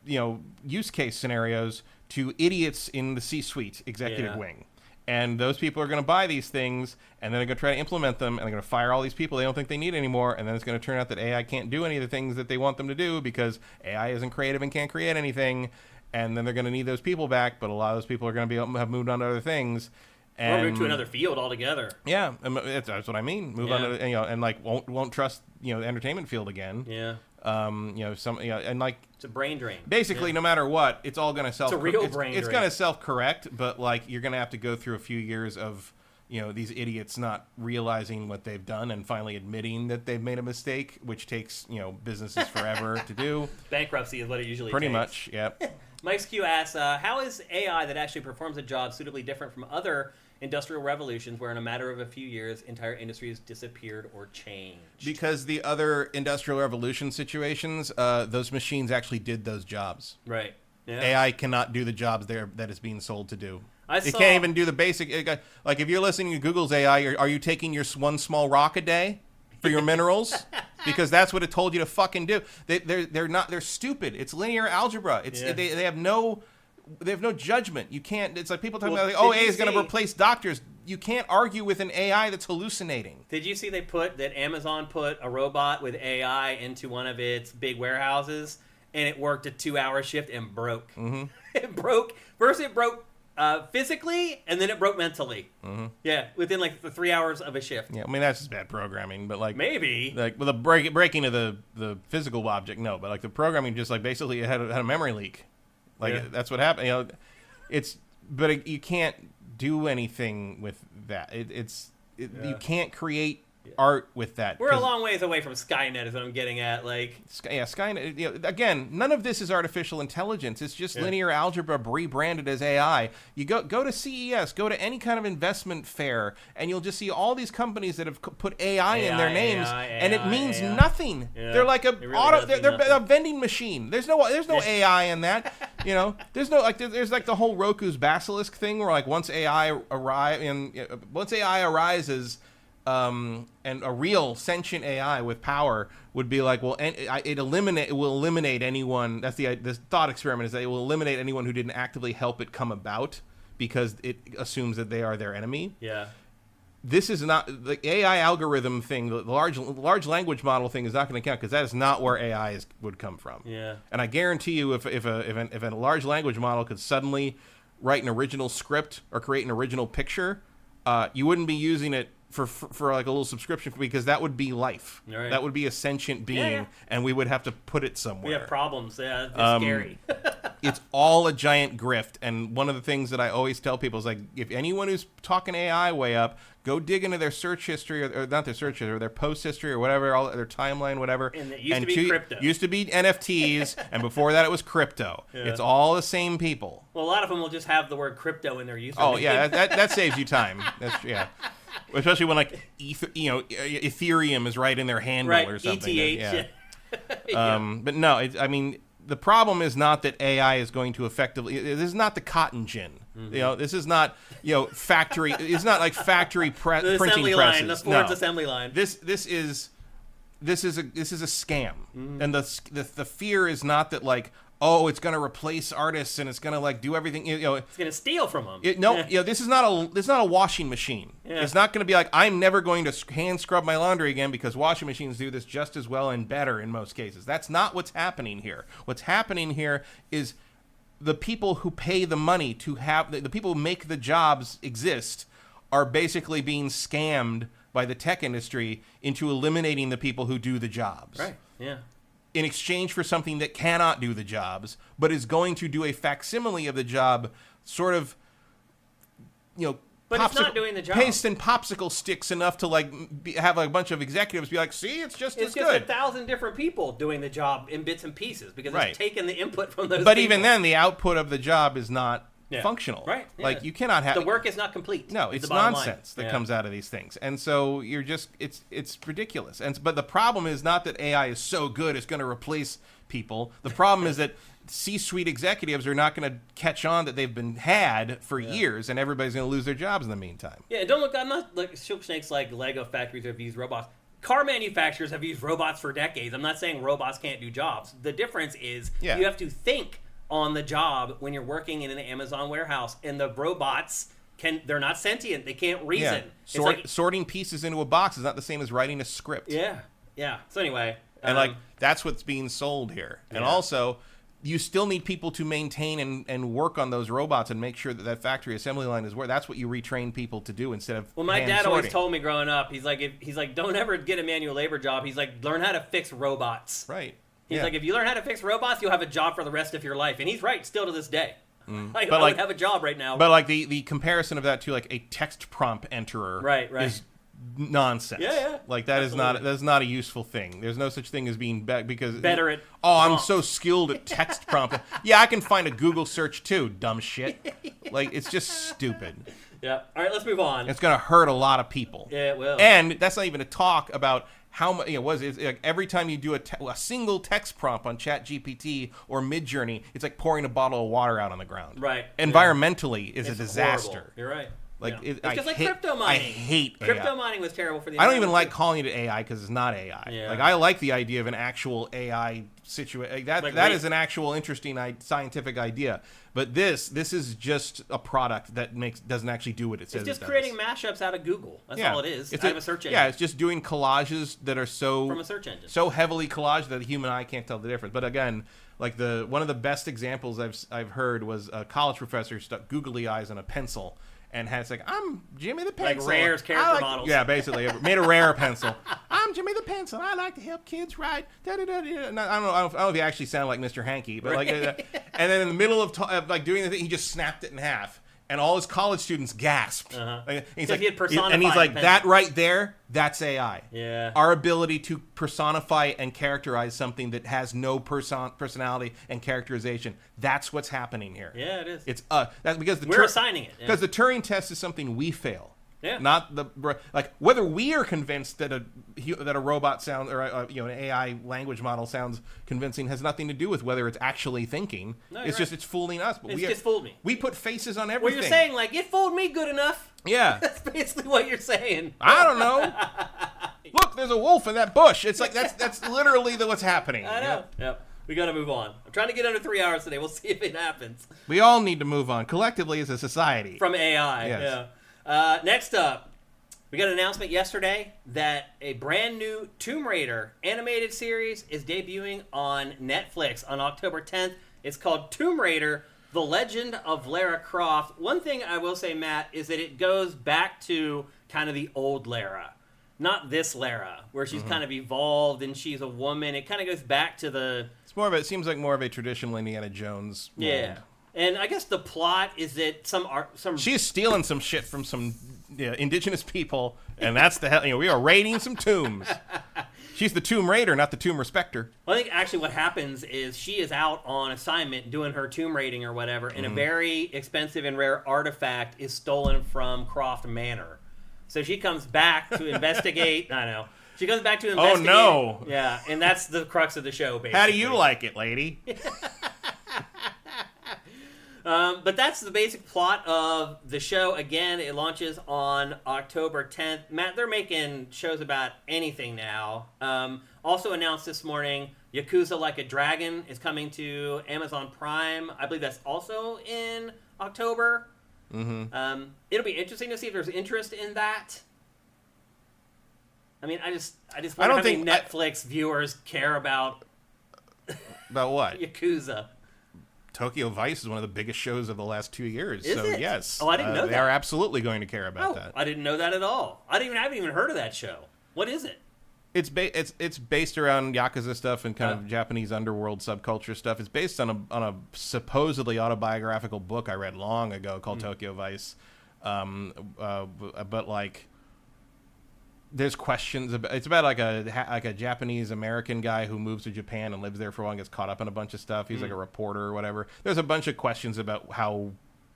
use case scenarios to idiots in the C-suite executive wing. And those people are going to buy these things, and then they're going to try to implement them, and they're going to fire all these people they don't think they need anymore, and then it's going to turn out that AI can't do any of the things that they want them to do because AI isn't creative and can't create anything. And then they're going to need those people back, but a lot of those people are going to have moved on to other things, or move to another field altogether. Yeah, that's what I mean. Move on to and like won't trust the entertainment field again. Yeah. And like it's a brain drain. Basically, no matter what, it's all going to It's a real brain drain. It's going to self-correct, but like you're going to have to go through a few years of these idiots not realizing what they've done and finally admitting that they've made a mistake, which takes businesses forever to do. Bankruptcy is what it usually pretty takes. much. Yep. Mike's Q asks, how is AI that actually performs a job suitably different from other industrial revolutions where in a matter of a few years entire industries disappeared or changed? Because the other industrial revolution situations, those machines actually did those jobs. Right. Yeah. AI cannot do the jobs that it's being sold to do. It saw... can't even do the basic. Like if you're listening to Google's AI, are you taking your one small rock a day for your minerals? Because that's what it told you to fucking do. They're stupid. It's linear algebra. They have no judgment. You can't. It's like people talking about AI is going to replace doctors. You can't argue with an AI that's hallucinating. Did you see Amazon put a robot with AI into one of its big warehouses, and it worked a 2-hour shift and broke. Mm-hmm. It broke. First it broke physically, and then it broke mentally. Mm-hmm. Yeah, within like the 3 hours of a shift. Yeah, I mean that's just bad programming, but like maybe like with the breaking of the physical object, no, but like the programming just like basically it had a memory leak. Like that's what happened. You can't do anything with that. You can't create art with that. We're a long ways away from Skynet is what I'm getting at. Like, Skynet, again, none of this is artificial intelligence. It's just linear algebra rebranded as AI. You go to CES, go to any kind of investment fair, and you'll just see all these companies that have put AI in their names, and it means nothing. Yeah. They're like they're a vending machine. There's no AI in that. There's no there's like the whole Roku's Basilisk thing where like once AI arises. And a real sentient AI with power would be like, well, it will eliminate anyone. That's the thought experiment, is that it will eliminate anyone who didn't actively help it come about because it assumes that they are their enemy. Yeah. This is not the AI algorithm thing. The large language model thing is not going to count because that is not where AI would come from. Yeah. And I guarantee you, if a large language model could suddenly write an original script or create an original picture, you wouldn't be using it for like a little subscription fee, because that would be life. Right. That would be a sentient being, and we would have to put it somewhere. We have problems. Yeah, it's scary. It's all a giant grift, and one of the things that I always tell people is like, if anyone who's talking AI way up, go dig into their search history, or not their search history, or their post history, or whatever, their timeline, whatever. And it used to be crypto. Used to be NFTs, and before that it was crypto. Yeah. It's all the same people. Well, a lot of them will just have the word crypto in their username. Oh yeah, that saves you time. Yeah. Especially when like Ethereum is right in their handle or something. ETH. Yeah. But no, I mean, the problem is not that AI is going to effectively. This is not the cotton gin. Mm-hmm. This is not factory. It's not like factory printing assembly presses. Line, the Ford's assembly line. This is a scam, and the fear is not that like, oh, it's going to replace artists and it's going to like do everything. It's going to steal from them. This is not a washing machine. Yeah. It's not going to be like, I'm never going to hand scrub my laundry again because washing machines do this just as well and better in most cases. That's not what's happening here. What's happening here is the people who pay the money to have the people who make the jobs exist are basically being scammed by the tech industry into eliminating the people who do the jobs. Right. Yeah. In exchange for something that cannot do the jobs, but is going to do a facsimile of the job, sort of, but it's not doing the job. Paste and popsicle sticks enough to like have a bunch of executives be like, see, it's just as good. It's just 1,000 different people doing the job in bits and pieces because it's taking the input from those. But people. even then, the output of the job is not functional. Right. Yeah. Like you cannot have the work is not complete. No, it's nonsense that comes out of these things, and so you're just it's ridiculous. But the problem is not that AI is so good it's going to replace people. The problem is that C-suite executives are not going to catch on that they've been had for years, and everybody's going to lose their jobs in the meantime. Yeah, don't look. I'm not like shook snakes like Lego factories have used robots. Car manufacturers have used robots for decades. I'm not saying robots can't do jobs. The difference is you have to think on the job when you're working in an Amazon warehouse, and the robots they're not sentient. They can't reason. Sorting pieces into a box is not the same as writing a script. Yeah. So anyway, and that's what's being sold here. And also, you still need people to maintain and work on those robots and make sure that factory assembly line is where. That's what you retrain people to do instead of. Well, my dad always told me growing up. He's like, don't ever get a manual labor job. He's like, learn how to fix robots. Right. He's like, if you learn how to fix robots, you'll have a job for the rest of your life. And he's right, still to this day. I would have a job right now. But like the comparison of that to like a text prompt enterer is nonsense. Yeah. Like that's not a useful thing. There's no such thing as being because better at I'm so skilled at text prompt. Yeah, I can find a Google search too, dumb shit. Like it's just stupid. Yeah. All right, let's move on. It's going to hurt a lot of people. Yeah, it will. And that's not even a talk about how much, like every time you do a single text prompt on ChatGPT or Midjourney, it's like pouring a bottle of water out on the ground. Right. Environmentally, it's a disaster. Horrible. You're right. Like it's just like crypto mining. I hate AI. Crypto mining was terrible for the. I don't even like calling it AI because it's not AI. Yeah. Like I like the idea of an actual AI situation. That is an actual interesting scientific idea. But this is just a product that doesn't actually do what it says. It's just creating mashups out of Google. That's all it is. It's out of a search engine. Yeah, it's just doing collages that are from a search engine. So heavily collaged that the human eye can't tell the difference. But again, like one of the best examples I've heard was a college professor stuck googly eyes on a pencil. And had like, I'm Jimmy the Pencil. Like Rare's character models. Yeah, basically. Made a Rare pencil. I'm Jimmy the Pencil. I like to help kids write. I don't know if he actually sounded like Mr. Hanky. But and then in the middle of doing the thing, he just snapped it in half. And all his college students gasped. He's like, and he's like, that right there, that's AI. Yeah. Our ability to personify and characterize something that has no personality and characterization. That's what's happening here. Yeah, it is. It's that's because we're assigning it. Because the Turing test is something we fail. Yeah. Not like whether we are convinced that a robot sound or an AI language model sounds convincing has nothing to do with whether it's actually thinking. No, it's just it's fooling us. But it's just fooled me. We put faces on everything. Well, you're saying like it fooled me good enough. Yeah. That's basically what you're saying. I don't know. Look, there's a wolf in that bush. It's like that's literally what's happening. I know. Yep. We got to move on. I'm trying to get under 3 hours today. We'll see if it happens. We all need to move on collectively as a society. From AI. Yes. Yeah. Next up, we got an announcement yesterday that a brand new Tomb Raider animated series is debuting on Netflix on October 10th. It's called Tomb Raider: The Legend of Lara Croft. One thing I will say, Matt, is that it goes back to kind of the old Lara. Not this Lara, where she's kind of evolved and she's a woman. It kind of goes back to the... It seems like more of a traditional Indiana Jones mold. Yeah. And I guess the plot is that she's stealing some shit from some indigenous people, and that's the hell. We are raiding some tombs. She's the Tomb Raider, not the Tomb Respecter. Well, I think actually what happens is she is out on assignment doing her tomb raiding or whatever, and a very expensive and rare artifact is stolen from Croft Manor. So she comes back to investigate. I know. She comes back to investigate. Oh, no. Yeah, and that's the crux of the show, basically. How do you like it, lady? But that's the basic plot of the show. Again, it launches on October 10th. Matt, they're making shows about anything now. Also announced this morning, Yakuza Like a Dragon is coming to Amazon Prime. I believe that's also in October. Mm-hmm. It'll be interesting to see if there's interest in that. I mean, I just wonder how many Netflix viewers care about what? Yakuza. Tokyo Vice is one of the biggest shows of the last 2 years. Is it? Yes. Oh, I didn't know that. They are absolutely going to care about that. I didn't know that at all. I haven't even heard of that show. What is it? It's based around Yakuza stuff and kind of Japanese underworld subculture stuff. It's based on a supposedly autobiographical book I read long ago called Tokyo Vice. But like, there's questions about. It's about like a Japanese American guy who moves to Japan and lives there for a while and gets caught up in a bunch of stuff. He's like a reporter or whatever. There's a bunch of questions about how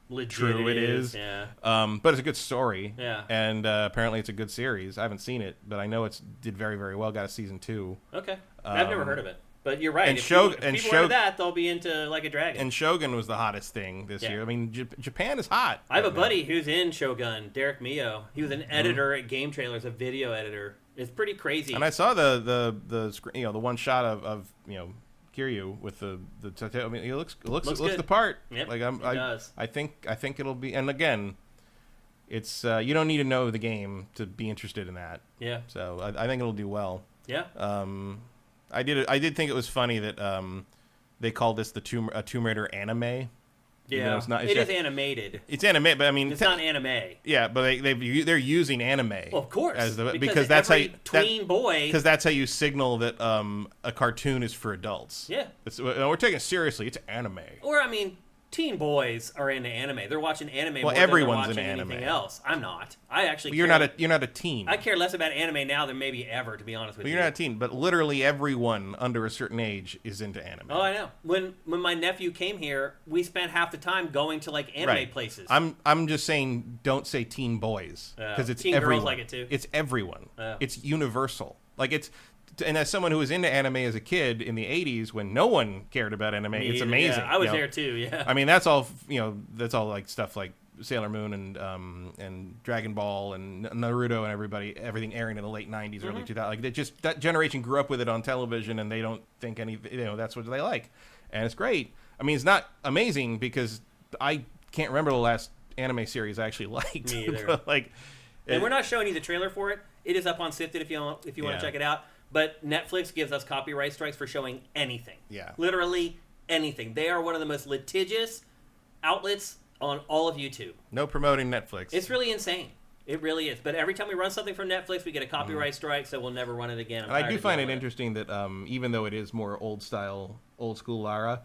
legit true it is. Yeah. But it's a good story. Yeah. And apparently it's a good series. I haven't seen it, but I know it did very, very well. Got a season 2. Okay. I've never heard of it. But you're right. And if people into that, they'll be into Like a Dragon. And Shogun was the hottest thing this year. I mean, Japan is hot. I have a buddy who's in Shogun, Derek Mio. He was an editor at Game Trailers, a video editor. It's pretty crazy. And I saw the one shot of Kiryu with the tattoo. I mean, he looks the part. Yep, like it does. I think it'll be. And again, it's you don't need to know the game to be interested in that. Yeah. So I think it'll do well. Yeah. I did think it was funny that they called this a Tomb Raider anime. Yeah, it is animated. It's animated, but I mean, it's not anime. Yeah, but they're using anime. Well, of course, because that's how tween boy. Because that's how you signal that a cartoon is for adults. Yeah, we're taking it seriously. It's anime. Or I mean, teen boys are into anime. They're watching anime. Well, more everyone's than they're watching into anything anime. else. I'm not. I actually. You're not a teen. I care less about anime now than maybe ever, to be honest with you. You're not a teen, but literally everyone under a certain age is into anime. Oh, I know. When my nephew came here, we spent half the time going to like anime places. I'm just saying, don't say teen boys because it's teen everyone. girls like it too. It's everyone. It's universal. Like it's. And as someone who was into anime as a kid in the 80s when no one cared about anime, it's amazing. Yeah, I was there too, yeah. I mean, that's all like stuff like Sailor Moon and Dragon Ball and Naruto and everything airing in the late 90s, early 2000s. Like that generation grew up with it on television and they don't think that's what they like. And it's great. I mean, it's not amazing because I can't remember the last anime series I actually liked. Me either. But and we're not showing you the trailer for it. It is up on Sifted if you want to check it out. But Netflix gives us copyright strikes for showing anything. Yeah. Literally anything. They are one of the most litigious outlets on all of YouTube. No promoting Netflix. It's really insane. It really is. But every time we run something from Netflix, we get a copyright strike, so we'll never run it again. And I do find it interesting that even though it is more old school Lara,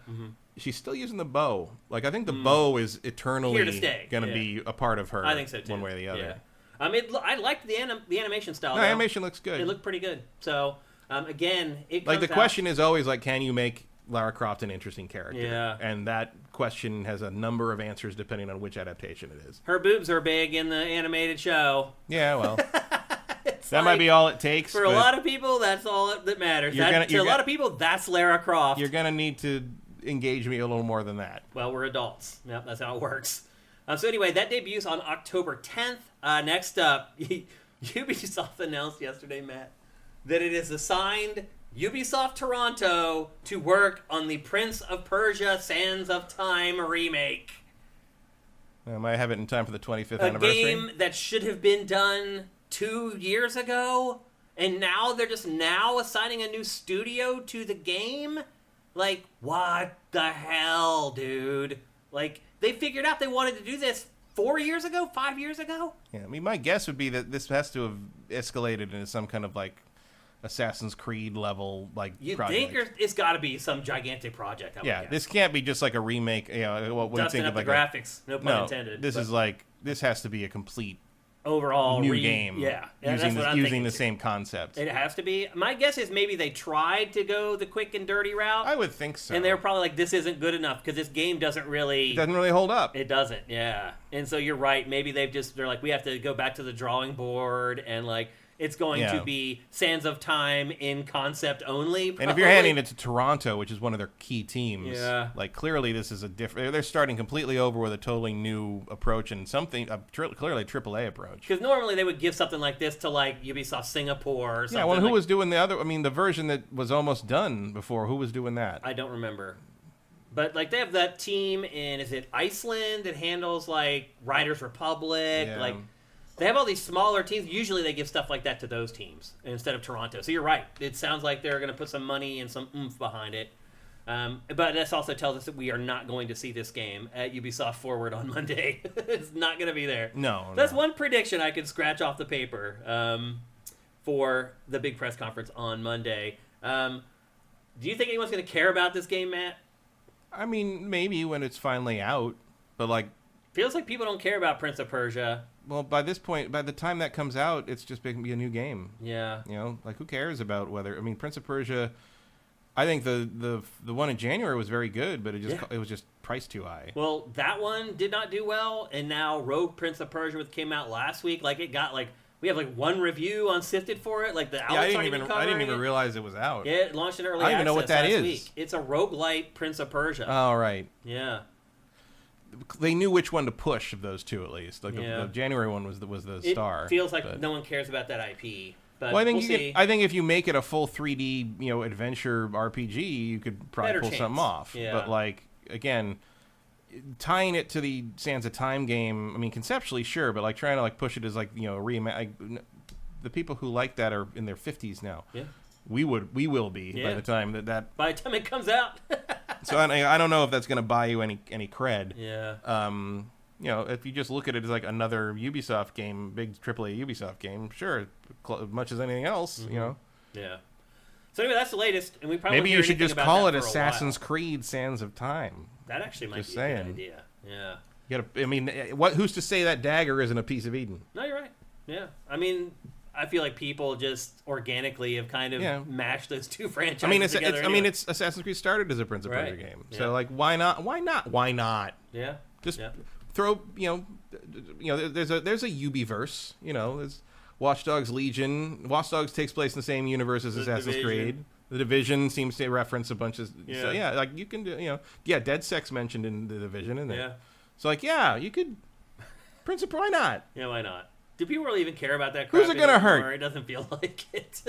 she's still using the bow. Like, I think the bow is eternally here to stay. Going to be a part of her. I think so too. One way or the other. Yeah. I liked the animation style. No, animation looks good. It looked pretty good. So again, it like comes the question is always like, can you make Lara Croft an interesting character? Yeah. And that question has a number of answers depending on which adaptation it is. Her boobs are big in the animated show. Yeah, well, that might be all it takes. For a lot of people, that's all that matters. To a lot of people, that's Lara Croft. You're going to need to engage me a little more than that. Well, we're adults. Yep, that's how it works. So anyway, that debuts on October 10th. Next up, Ubisoft announced yesterday, Matt, that it has assigned Ubisoft Toronto to work on the Prince of Persia: Sands of Time remake. I might have it in time for the 25th anniversary. A game that should have been done 2 years ago, and now they're just now assigning a new studio to the game? Like, what the hell, dude? Like, they figured out they wanted to do this 4 years ago, 5 years ago? Yeah, I mean, my guess would be that this has to have escalated into some kind of, like, Assassin's Creed level, like, you project. think it's got to be some gigantic project, I would guess. This can't be just like a remake, you know, what you think of like graphics, no pun intended. This is like, this has to be a complete overall new game. Yeah, using the same concept. It has to be. My guess is maybe they tried to go the quick and dirty route. I would think so. And they were probably like, this isn't good enough because this game doesn't really hold up. It doesn't, yeah. And so you're right. Maybe they're like, we have to go back to the drawing board and like, it's going to be Sands of Time in concept only. Probably. And if you're handing it to Toronto, which is one of their key teams, yeah. like clearly this is a different. They're starting completely over with a totally new approach and clearly a AAA approach. Because normally they would give something like this to like Ubisoft Singapore or something. Yeah, well, who was doing the other? I mean, the version that was almost done before. Who was doing that? I don't remember. But like they have that team in is it Iceland that handles like Riders Republic, like. They have all these smaller teams. Usually they give stuff like that to those teams instead of Toronto. So you're right. It sounds like they're going to put some money and some oomph behind it. But this also tells us that we are not going to see this game at Ubisoft Forward on Monday. It's not going to be there. No. That's one prediction I could scratch off the paper for the big press conference on Monday. Do you think anyone's going to care about this game, Matt? I mean, maybe when it's finally out. But like... Feels like people don't care about Prince of Persia. Well, by this point, by the time that comes out, it's just going to be a new game. Yeah. You know, like who cares about whether? I mean, Prince of Persia. I think the one in January was very good, but it was just priced too high. Well, that one did not do well, and now Rogue Prince of Persia came out last week. Like it got like we have like one review on Sifted for it. Like the I didn't even realize it was out. Yeah, it launched in early access. I don't even know what that is. Week. It's a roguelite Prince of Persia. Oh right. Yeah. They knew which one to push of those two at least. Like the January one was the star. It feels like no one cares about that IP. But well, I think if you make it a full 3D adventure RPG, you could probably pull something off. Yeah. But like again, tying it to the Sands of Time game, I mean conceptually sure, but like trying to like push it as like the people who like that are in their 50s now. Yeah. We will be by the time by the time it comes out. So I don't know if that's going to buy you any cred. Yeah. If you just look at it as like another Ubisoft game, big AAA Ubisoft game, sure, much as anything else, Yeah. So anyway, that's the latest, and we probably maybe you should just call it Assassin's Creed: Sands of Time. That actually might be a good idea. Yeah. Who's to say that dagger isn't a piece of Eden? No, you're right. Yeah. I mean, I feel like people just organically have kind of mashed those two franchises together. It's Assassin's Creed started as a Prince of Persia game, so like, why not? Yeah. Just throw, there's a Ubiverse. There's Watch Dogs Legion. Watch Dogs takes place in the same universe as Assassin's Creed. The Division seems to reference a bunch of so like you can do Dead Sex mentioned in the Division, isn't it? Yeah. So like you could Prince of why not? Yeah, why not? Do people really even care about that crap? Who's it gonna hurt? It doesn't feel like it.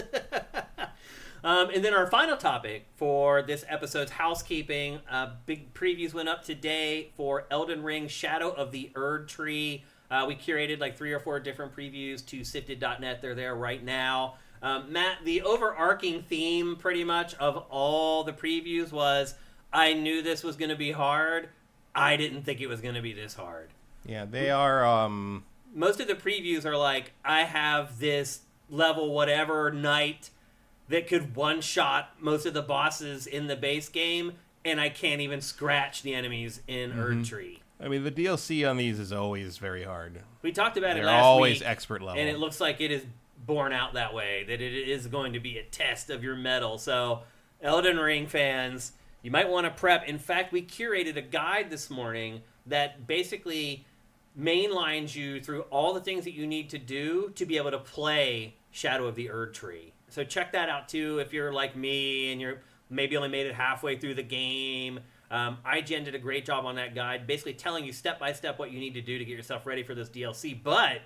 And then our final topic for this episode's housekeeping. Big previews went up today for Elden Ring Shadow of the Erd Tree. We curated like 3 or 4 different previews to sifted.net. They're there right now. Matt, the overarching theme pretty much of all the previews was, I knew this was going to be hard. I didn't think it was going to be this hard. Yeah, they are... Most of the previews are like, I have this level whatever knight that could one-shot most of the bosses in the base game, and I can't even scratch the enemies in Erdtree. I mean, the DLC on these is always very hard. We talked about it They're last always week, expert level. and it looks like it is borne out that way, that it is going to be a test of your mettle. So, Elden Ring fans, you might want to prep. In fact, we curated a guide this morning that basically mainlines you through all the things that you need to do to be able to play Shadow of the Erdtree. So check that out too if you're like me and you're maybe only made it halfway through the game. IGN did a great job on that guide, basically telling you step by step what you need to do to get yourself ready for this DLC. But,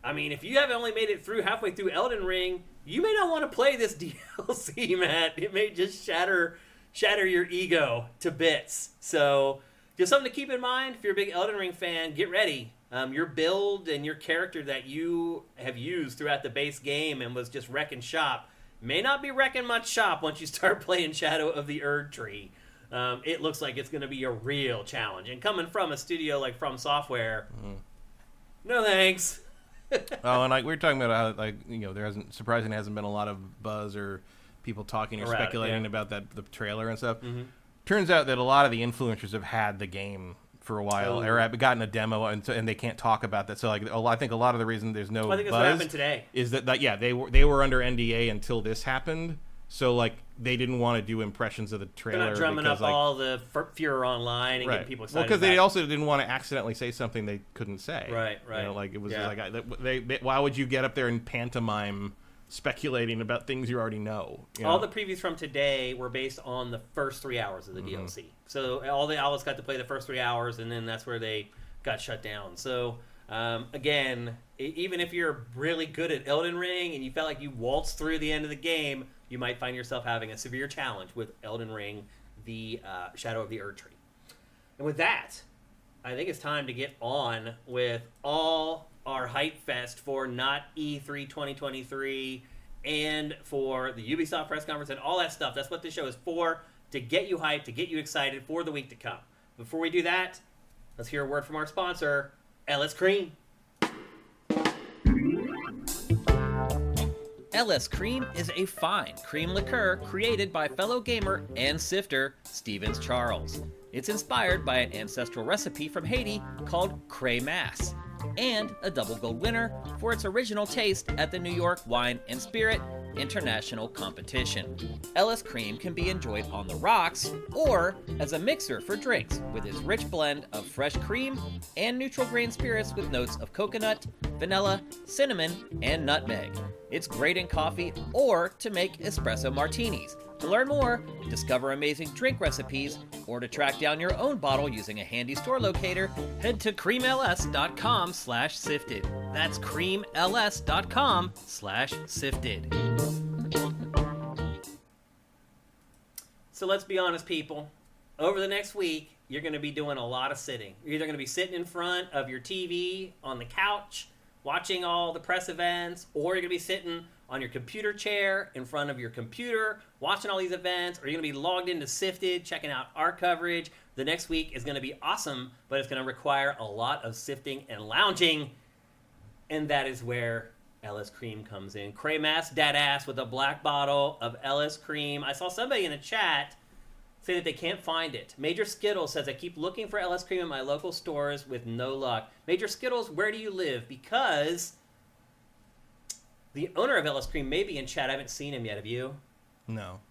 I mean, if you haven't only made it through halfway through Elden Ring, you may not want to play this DLC, Matt. It may just shatter your ego to bits. So, just something to keep in mind. If you're a big Elden Ring fan, get ready. Your build and your character that you have used throughout the base game and was just wrecking shop may not be wrecking much shop once you start playing Shadow of the Erdtree. It looks like it's going to be a real challenge. And coming from a studio like From Software, no thanks. Oh, and like we were talking about how, like, you know, surprisingly hasn't been a lot of buzz or people talking or speculating about the trailer and stuff. Turns out that a lot of the influencers have had the game for a while, or have gotten a demo, and they can't talk about that. So, like, I think a lot of the reason there's no I think buzz that's what happened today. Is that they were under NDA until this happened. So, like, they didn't want to do impressions of the trailer. They're not drumming because, up all the furor online and getting people excited. Well, because they also didn't want to accidentally say something they couldn't say. Right. You know, like, it was like, why would you get up there and pantomime speculating about things you already know? You know? All the previews from today were based on the first 3 hours of the DLC. So all the outlets got to play the first 3 hours, and then that's where they got shut down. So, again, even if you're really good at Elden Ring and you felt like you waltzed through the end of the game, you might find yourself having a severe challenge with Elden Ring, the Shadow of the Erdtree. And with that, I think it's time to get on with all our hype fest for not E3 2023 and for the Ubisoft press conference and all that stuff. That's what this show is for, to get you hyped, to get you excited for the week to come. Before we do that, let's hear a word from our sponsor, LS Cream. LS Cream is a fine cream liqueur created by fellow gamer and sifter Stevens Charles. It's inspired by an ancestral recipe from Haiti called Crémasse, and a double gold winner for its original taste at the New York Wine and Spirit International Competition. LS Cream can be enjoyed on the rocks or as a mixer for drinks with its rich blend of fresh cream and neutral grain spirits with notes of coconut, vanilla, cinnamon, and nutmeg. It's great in coffee or to make espresso martinis. To learn more, discover amazing drink recipes, or to track down your own bottle using a handy store locator, head to creamls.com/sifted. That's creamls.com/sifted. So let's be honest, people. Over the next week, you're going to be doing a lot of sitting. You're either going to be sitting in front of your TV on the couch, watching all the press events, or you're going to be sitting on your computer chair in front of your computer, watching all these events, or you're going to be logged into Sifted, checking out our coverage. The next week is going to be awesome, but it's going to require a lot of sifting and lounging, and that is where LS Cream comes in. Crémasse Dadass with a black bottle of LS Cream. I saw somebody in the chat say that they can't find it. Major Skittles says, I keep looking for LS Cream in my local stores with no luck. Major Skittles, where do you live? Because the owner of LS Cream may be in chat. I haven't seen him yet. Have you? No.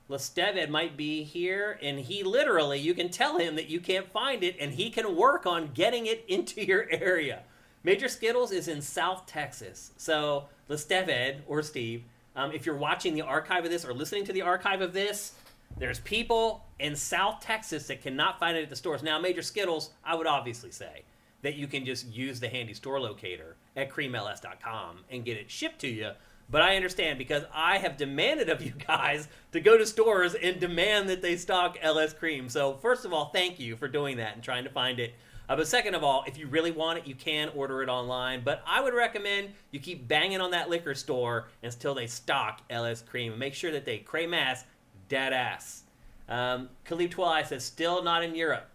Lesteved might be here, and he literally, you can tell him that you can't find it, and he can work on getting it into your area. Major Skittles is in South Texas. So, Lesteved, or Steve, if you're watching the archive of this or listening to the archive of this, there's people in South Texas that cannot find it at the stores. Now, Major Skittles, I would obviously say that you can just use the handy store locator at creamls.com and get it shipped to you. But I understand, because I have demanded of you guys to go to stores and demand that they stock LS Cream. So first of all, thank you for doing that and trying to find it. But second of all, if you really want it, you can order it online. But I would recommend you keep banging on that liquor store until they stock LS Cream. And make sure that they Crémasse dead ass. Khalib Twilight says, still not in Europe.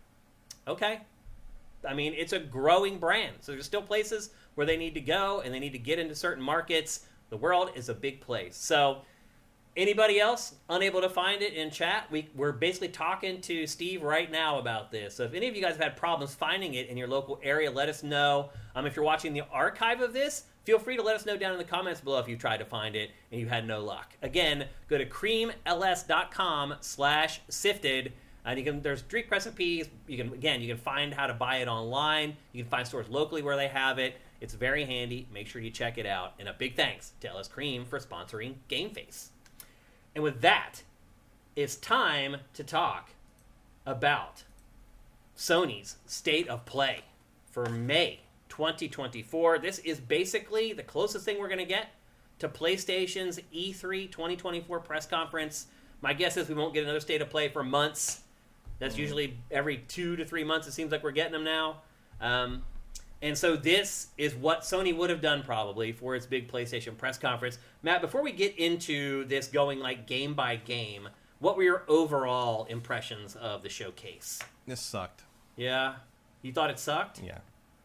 Okay. I mean, it's a growing brand. So there's still places where they need to go, and they need to get into certain markets. The world is a big place. So Anybody else unable to find it in chat? We're basically talking to Steve right now about this. So if any of you guys have had problems finding it in your local area, let us know. If you're watching the archive of this, feel free to let us know down in the comments below if you tried to find it and you had no luck. Again, go to creamls.com/sifted. And there's Greek recipes. You can find how to buy it online. You can find stores locally where they have it. It's very handy. Make sure you check it out. And a big thanks to LS Cream for sponsoring GameFace. And with that, it's time to talk about Sony's State of Play for May 2024. This is basically the closest thing we're going to get to PlayStation's E3 2024 press conference. My guess is we won't get another State of Play for months. That's usually every 2 to 3 months. It seems like we're getting them now. And so this is what Sony would have done probably for its big PlayStation press conference. Matt, before we get into this going like game by game, what were your overall impressions of the showcase? This sucked. Yeah? You thought it sucked? Yeah.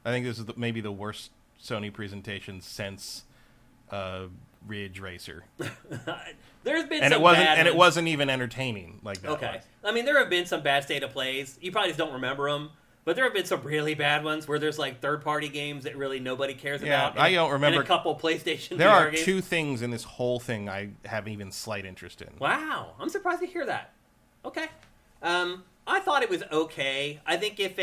I think this is maybe the worst Sony presentation since Ridge Racer. There's been and some it wasn't, bad and ones. it wasn't even entertaining like that. Okay. Was. I mean, there have been some bad State of Plays. You probably just don't remember them. But there have been some really bad ones where there's like third-party games that really nobody cares about. Yeah, I don't remember. And a couple PlayStation There VR are games. 2 things in this whole thing I have even slight interest in. Wow, I'm surprised to hear that. Okay, I thought it was okay. I think if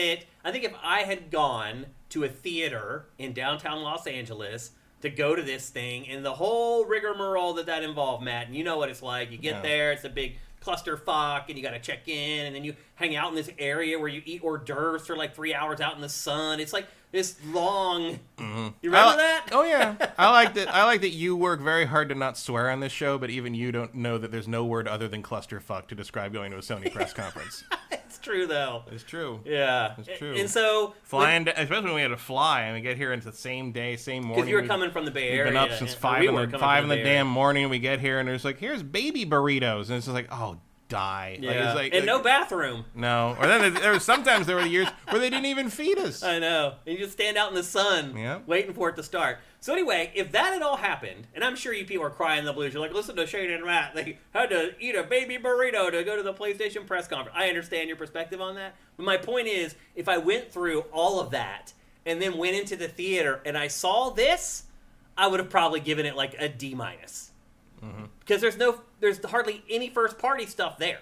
I had gone to a theater in downtown Los Angeles to go to this thing and the whole rigmarole that involved, Matt, and you know what it's like. You get there, it's a big clusterfuck, and you got to check in, and then you hang out in this area where you eat hors d'oeuvres for like 3 hours out in the sun. It's like this long. Mm-hmm. You remember that? Oh yeah, I like that. I like that you work very hard to not swear on this show, but even you don't know that there's no word other than clusterfuck to describe going to a Sony press conference. It's true though. It's true. Yeah, it's true. And so especially when we had to fly and we get here into the same day, same morning. Because you were coming from the Bay Area. We've been up since 5 in the damn morning. We get here and there's like, here's baby burritos, and it's just like, oh, die. Yeah. Like, and no bathroom. No. Or then there was sometimes there were years where they didn't even feed us. I know. And you just stand out in the sun, waiting for it to start. So anyway, if that had all happened, and I'm sure you people are crying the blues, you're like, listen to Shane and Matt, they had to eat a baby burrito to go to the PlayStation press conference. I understand your perspective on that. But my point is, if I went through all of that and then went into the theater and I saw this, I would have probably given it like a D-. Because there's hardly any first-party stuff there.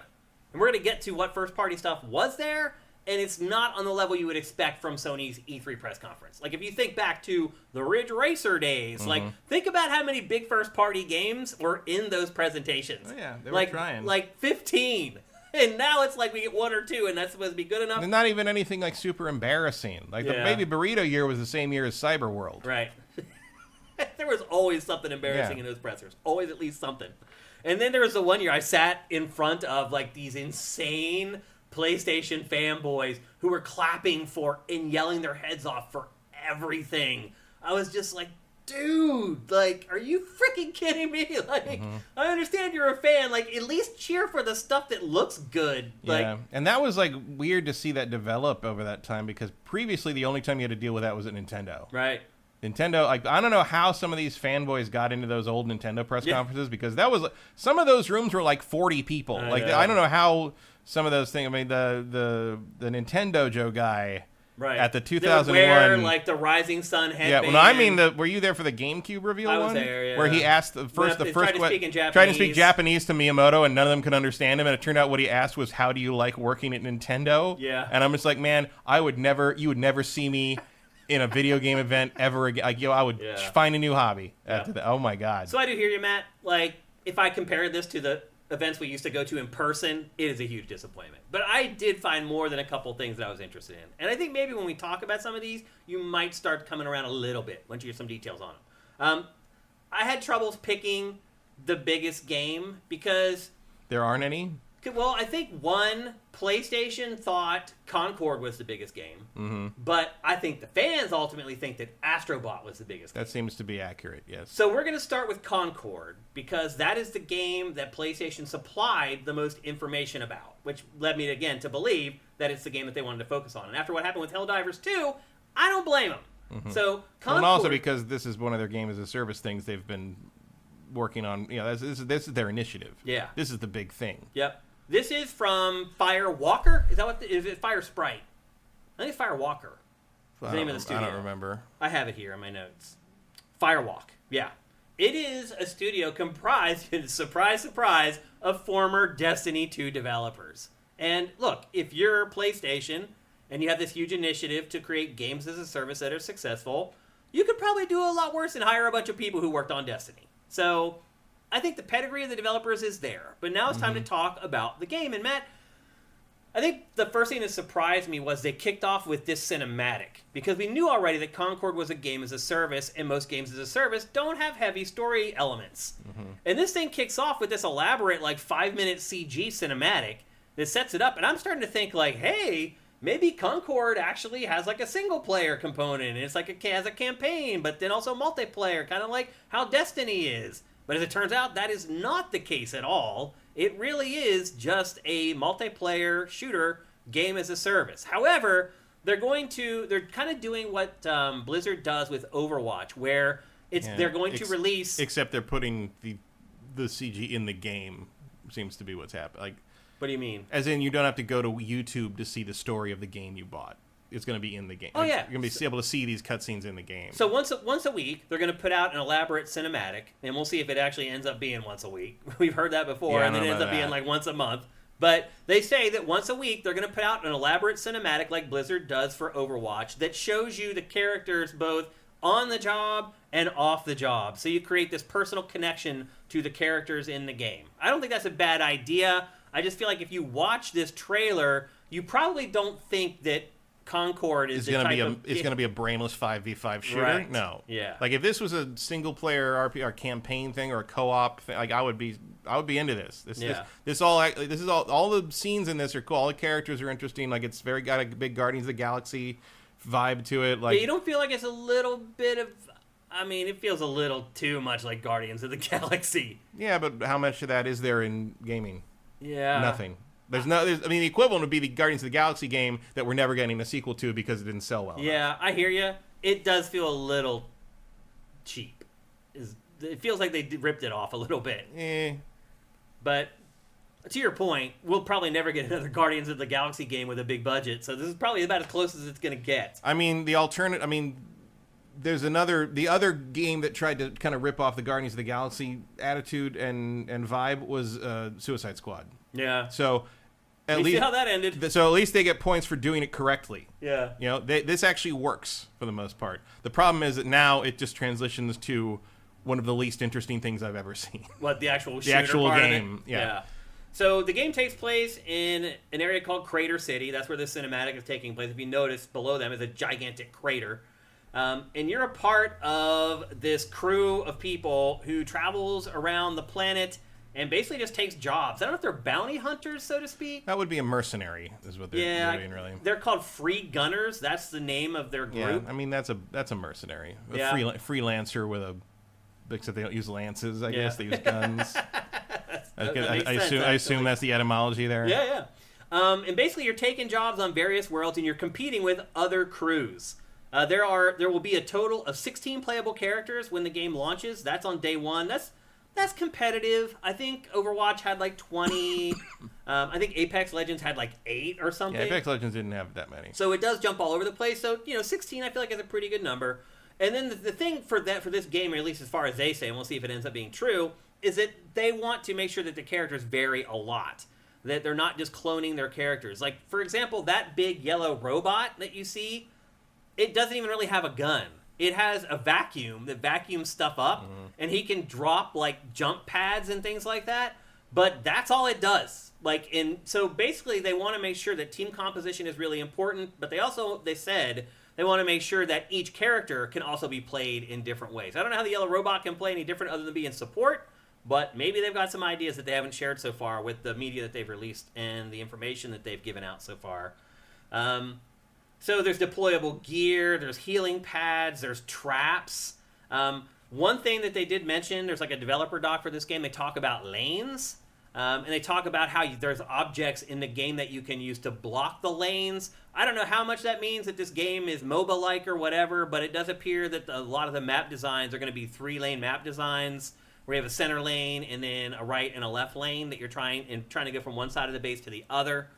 And we're going to get to what first-party stuff was there, and it's not on the level you would expect from Sony's E3 press conference. Like, if you think back to the Ridge Racer days, like, think about how many big first-party games were in those presentations. Oh, yeah, they were trying. Like 15. And now it's like we get 1 or 2, and that's supposed to be good enough. And not even anything, like, super embarrassing. Like, the baby burrito year was the same year as Cyberworld. Right. There was always something embarrassing in those pressers. Always at least something. And then there was the one year I sat in front of like these insane PlayStation fanboys who were clapping for and yelling their heads off for everything. I was just like, dude, like, are you freaking kidding me? Like, I understand you're a fan. Like, at least cheer for the stuff that looks good. Like, and that was like weird to see that develop over that time because previously the only time you had to deal with that was at Nintendo. Right. Nintendo, like, I don't know how some of these fanboys got into those old Nintendo press conferences because that was some of those rooms were like 40 people. I don't know how some of those things. I mean, the Nintendo Joe guy at the 2001 wear, like the Rising Sun headband. Yeah, well, I mean, were you there for the GameCube reveal? I was there, yeah. Where he asked tried to speak Japanese to Miyamoto, and none of them could understand him. And it turned out what he asked was, "How do you like working at Nintendo?" Yeah, and I'm just like, man, you would never see me in a video game event ever again. Like, I would find a new hobby after that. Oh my god. So I do hear you, Matt. Like, if I compare this to the events we used to go to in person, it is a huge disappointment. But I did find more than a couple things that I was interested in. And I think maybe when we talk about some of these, you might start coming around a little bit once you get some details on them. I had troubles picking the biggest game because there aren't any. Well, I think PlayStation thought Concord was the biggest game, but I think the fans ultimately think that Astrobot was the biggest game. That seems to be accurate, yes. So we're going to start with Concord, because that is the game that PlayStation supplied the most information about, which led me, again, to believe that it's the game that they wanted to focus on. And after what happened with Helldivers 2, I don't blame them. So Concord... And also because this is one of their game as a service things they've been working on. This is their initiative. Yeah. This is the big thing. Yep. This is from Firewalker. Is that what? Is it Fire Sprite? I think it's Firewalker. Is the name of the studio. I don't remember. I have it here on my notes. Firewalk. Yeah. It is a studio comprised, surprise, surprise, of former Destiny 2 developers. And look, if you're PlayStation and you have this huge initiative to create games as a service that are successful, you could probably do a lot worse than hire a bunch of people who worked on Destiny. So I think the pedigree of the developers is there. But now it's time to talk about the game. And Matt, I think the first thing that surprised me was they kicked off with this cinematic. Because we knew already that Concord was a game as a service, and most games as a service don't have heavy story elements. And this thing kicks off with this elaborate, 5-minute CG cinematic that sets it up. And I'm starting to think, hey, maybe Concord actually has a single-player component. And it's it has a campaign, but then also multiplayer, kind of like how Destiny is. But as it turns out, that is not the case at all. It really is just a multiplayer shooter game as a service. However, they're kind of doing what Blizzard does with Overwatch, where they're going to release... Except they're putting the CG in the game, seems to be what's happening. What do you mean? As in, you don't have to go to YouTube to see the story of the game you bought. It's going to be in the game. Oh, yeah. You're going to be able to see these cutscenes in the game. So once a week, they're going to put out an elaborate cinematic, and we'll see if it actually ends up being once a week. We've heard that before, and then it ends up being once a month. But they say that once a week, they're going to put out an elaborate cinematic like Blizzard does for Overwatch that shows you the characters both on the job and off the job. So you create this personal connection to the characters in the game. I don't think that's a bad idea. I just feel like if you watch this trailer, you probably don't think that Concord is going to be a brainless 5v5 shooter. Right. No. Yeah. If this was a single player RPG or campaign thing or a co-op thing, I would be into this. This is all the scenes in this are cool. All the characters are interesting. It's got a big Guardians of the Galaxy vibe to it. You don't feel like it's a little bit of... it feels a little too much like Guardians of the Galaxy. Yeah, but how much of that is there in gaming? Yeah. Nothing. The equivalent would be the Guardians of the Galaxy game that we're never getting a sequel to because it didn't sell well. Yeah, I hear you. It does feel a little cheap. It feels like they ripped it off a little bit. But to your point, we'll probably never get another Guardians of the Galaxy game with a big budget, so this is probably about as close as it's going to get. There's the other game that tried to kind of rip off the Guardians of the Galaxy attitude and vibe was Suicide Squad. Yeah. So at least see how that ended. So at least they get points for doing it correctly. Yeah. This actually works for the most part. The problem is that now it just transitions to one of the least interesting things I've ever seen. What, the actual shooter the actual part game? Of it? Yeah. So the game takes place in an area called Crater City. That's where the cinematic is taking place. If you notice, below them is a gigantic crater. And you're a part of this crew of people who travels around the planet and basically just takes jobs. I don't know if they're bounty hunters, so to speak. That would be a mercenary, is what they're doing, really. They're called Free Gunners. That's the name of their group. Yeah, that's a mercenary. Freelancer with a... Except they don't use lances, I guess. They use guns. I assume that's the etymology there. Yeah. And basically, you're taking jobs on various worlds, and you're competing with other crews. There will be a total of 16 playable characters when the game launches. That's on day one. That's competitive. I think Overwatch had 20. I think Apex Legends had 8 or something. Yeah, Apex Legends didn't have that many. So it does jump all over the place. So 16 I feel like is a pretty good number. And then the thing for this game, or at least as far as they say, and we'll see if it ends up being true, is that they want to make sure that the characters vary a lot. That they're not just cloning their characters. For example, that big yellow robot that you see, it doesn't even really have a gun. It has a vacuum that vacuums stuff up, and he can drop jump pads and things like that. But that's all it does. So basically, they want to make sure that team composition is really important. But they said they want to make sure that each character can also be played in different ways. I don't know how the yellow robot can play any different other than be in support. But maybe they've got some ideas that they haven't shared so far with the media that they've released and the information that they've given out so far. So there's deployable gear, there's healing pads, there's traps. One thing that they did mention, there's a developer doc for this game, they talk about lanes. And they talk about how there's objects in the game that you can use to block the lanes. I don't know how much that means that this game is MOBA-like or whatever, but it does appear that a lot of the map designs are going to be 3-lane map designs. where you have a center lane and then a right and a left lane that you're trying to go from one side of the base to the other.